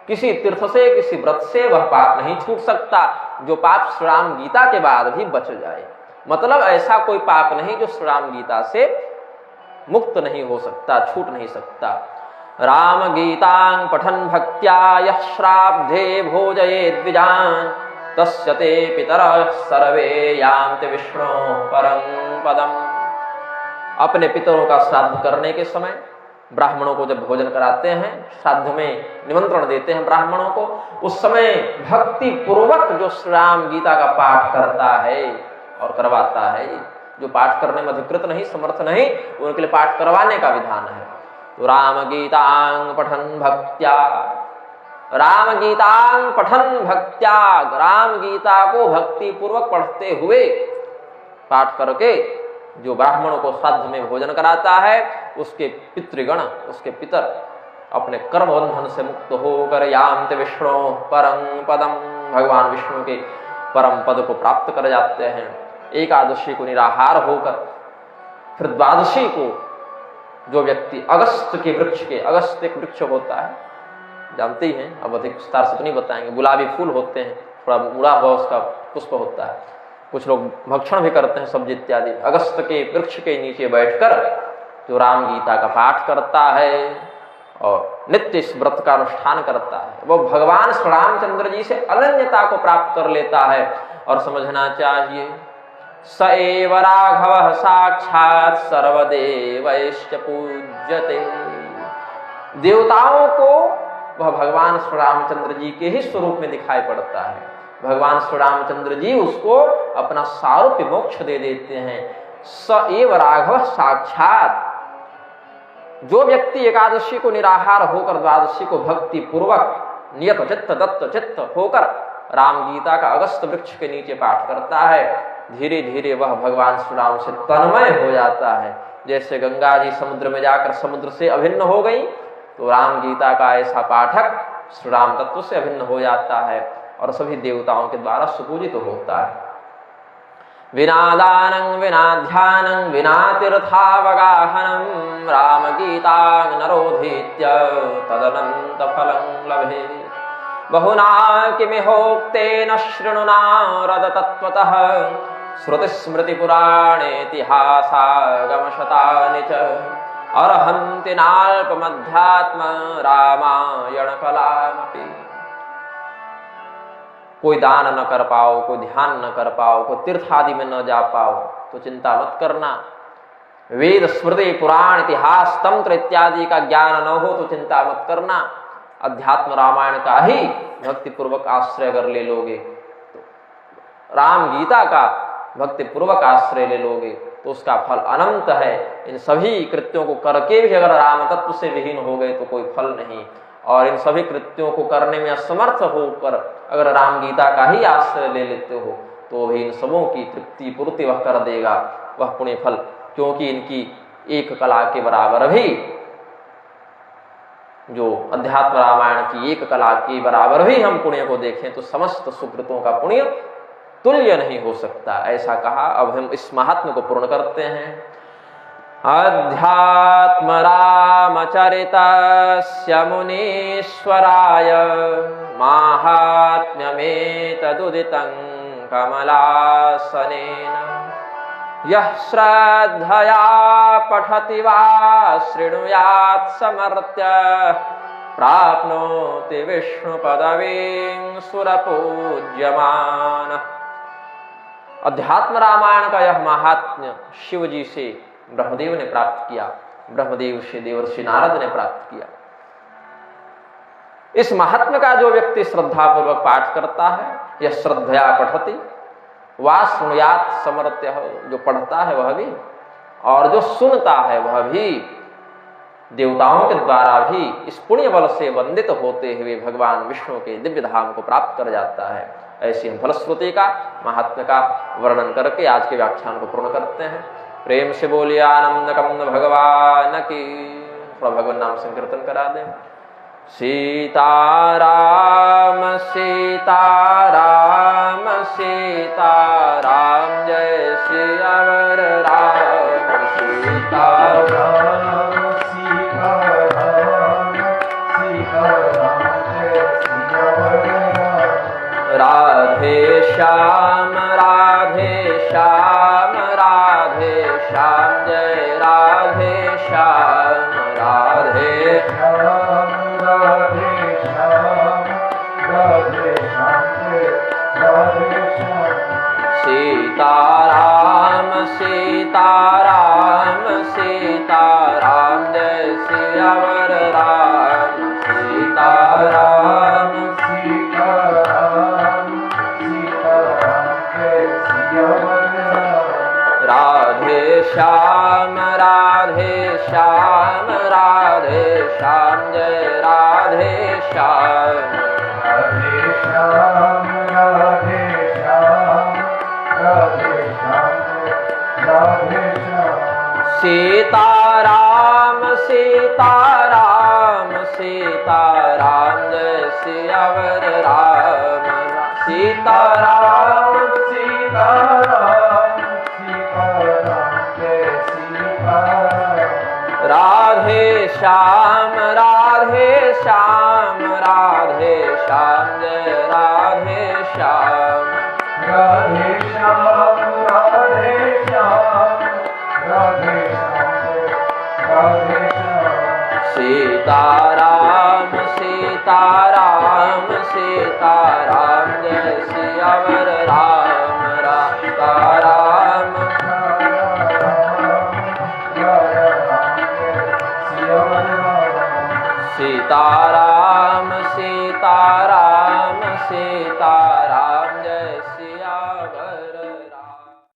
किसी तीर्थ से, किसी व्रत से वह पाप नहीं छूट सकता जो पाप श्री राम गीता के बाद भी बच जाए। मतलब ऐसा कोई पाप नहीं जो श्री राम गीता से मुक्त नहीं हो सकता, छूट नहीं सकता। राम गीतां पठन भक्त्या यः श्राद्धे भोजये द्विजान् तस्य ते पितरः सर्वे यान्ति विष्णु परं पदम्। अपने पितरों का श्राद्ध करने के समय ब्राह्मणों को जब भोजन कराते हैं, श्राद्ध में निमंत्रण देते हैं ब्राह्मणों को, उस समय भक्ति पूर्वक जो श्री राम गीता का पाठ करता है और करवाता है, जो पाठ करने में अधिकृत नहीं, समर्थ नहीं, उनके लिए पाठ करवाने का विधान है। तो राम गीतां पठन भक्त्या, राम गीतां पठन भक्त्या, राम गीता को भक्ति पूर्वक पढ़ते हुए, पाठ करके जो ब्राह्मणों को श्राद्ध में भोजन कराता है, उसके पितृगण, उसके पितर अपने कर्म बंधन से मुक्त होकर यान्ति विष्णु परं पदम, भगवान विष्णु के परम पद को प्राप्त कर जाते हैं। एकादशी को निराहार होकर फिर द्वादशी को जो व्यक्ति अगस्त के वृक्ष के, अगस्त एक वृक्ष होता है, जानते ही हैं, अब अधिक विस्तार से तो नहीं बताएंगे, गुलाबी फूल होते हैं, थोड़ा मुड़ा हुआ उसका पुष्प होता है, कुछ लोग भक्षण भी करते हैं सब्जी इत्यादि। अगस्त के वृक्ष के नीचे बैठकर जो राम गीता का पाठ करता है और नित्य इस व्रत का अनुष्ठान करता है, वो भगवान श्री रामचंद्र जी से अनन्यता को प्राप्त कर लेता है। और समझना चाहिए, स एव राघवः साक्षात् सर्वदेवैश्च पूज्यते। देवताओं को वह भगवान श्री रामचंद्र जी के ही स्वरूप में दिखाई पड़ता है। भगवान श्री रामचंद्र जी उसको अपना सारूप्य मोक्ष दे देते हैं। स एव राघवः साक्षात्, जो व्यक्ति एकादशी को निराहार होकर द्वादशी को भक्ति पूर्वक नियत चित्त दत्त चित्त होकर राम गीता का अगस्त वृक्ष के नीचे पाठ करता है, धीरे धीरे वह भगवान श्री राम से तन्मय हो जाता है। जैसे गंगा जी समुद्र में जाकर समुद्र से अभिन्न हो गई, तो राम गीता का ऐसा पाठक श्री राम तत्व से अभिन्न हो जाता है और सभी देवताओं के द्वारा सुपूजित होता है। विना दानं विना ध्यानं विना तीर्थावगाहनं रामगीतां नरोधीत्य तदनंत फलं लभे। बहुना किमिहोक्तेन शृणुनारद तत्त्वतः श्रुतिस्मृतिपुराणेतिहासागमशतानि च अर्हन्ति नाल्पमध्यात्म रामायण कलामपि। कोई दान न कर पाओ, कोई ध्यान न कर पाओ, कोई तीर्थ आदि में न जा पाओ तो चिंता मत करना। वेद स्मृति पुराण इतिहास तंत्र इत्यादि का ज्ञान न हो तो चिंता मत करना। अध्यात्म रामायण का ही भक्ति पूर्वक आश्रय अगर ले लोगे, तो राम गीता का भक्ति पूर्वक आश्रय ले लोगे तो उसका फल अनंत है। इन सभी कृत्यों को करके भी अगर राम तत्व से विहीन हो गए तो कोई फल नहीं, और इन सभी कृत्यों को करने में असमर्थ होकर अगर राम गीता का ही आश्रय ले लेते हो तो भी इन सबों की तृप्ति पूर्ति वह कर देगा, वह पुण्य फल। क्योंकि इनकी एक कला के बराबर भी, जो अध्यात्म रामायण की एक कला के बराबर भी हम पुण्य को देखें तो समस्त सुकृतों का पुण्य तुल्य नहीं हो सकता, ऐसा कहा। अब हम इस महात्म्य को पूर्ण करते हैं। अध्यात्म रामचरितस्य मुनीश्वराय माहात्म्यमेतदुदितं कमलासनेन। यः श्रद्धया पठति वा शृणुयात् समर्थ्य प्राप्नोति विष्णुपदवीं सुरपूज्यमानः। अध्यात्म रामायण का यह महात्म्य शिव जी से ब्रह्मदेव ने प्राप्त किया, ब्रह्मदेव से देवर्षि नारद ने प्राप्त किया। इस महात्म्य का जो व्यक्ति श्रद्धापूर्वक पाठ करता है, यह श्रद्धया पठति वा शृणुयात् समर्थ्य, जो पढ़ता है वह भी और जो सुनता है वह भी देवताओं के द्वारा भी इस पुण्य बल से वंदित होते हुए भगवान विष्णु के दिव्य धाम को प्राप्त कर जाता है। ऐसी हम फलश्रुति का महात्म्य का वर्णन करके आज के व्याख्यान को पूर्ण करते हैं। प्रेम से बोलिए आनंद कंद भगवान की। थोड़ा भगवान नाम संकीर्तन करा दें। सीताराम सीताराम सीताराम जय सियावर राम सीताराम सीताराम सीताराम जय सियावर राम। राधे श्याम राधे श्याम राधे श्याम जय राधे श्याम राधे श्याम राधे श्याम राधे श्याम जय राधे श्याम। सीताराम सीताराम सीताराम जय सियावर राम सीताराम सीताराम सीताराम जय सियावर राम। राधे श्याम राधे श्याम राधे श्याम जय राधे श्याम राधे श्याम राधे श्याम राधे श्याम जय राधे श्याम। सीताराम सीताराम सीताराम जय सियावर राम सीताराम सीताराम सीताराम जय सीताराम। राधे श्याम राधे श्याम राधे श्याम जय राधे श्याम राधे श्याम राधे श्याम राधे श्याम जय राधे श्याम। सीताराम सीताराम सीताराम जय सियावर राम सीताराम सीताराम सीताराम सीताराम सीताराम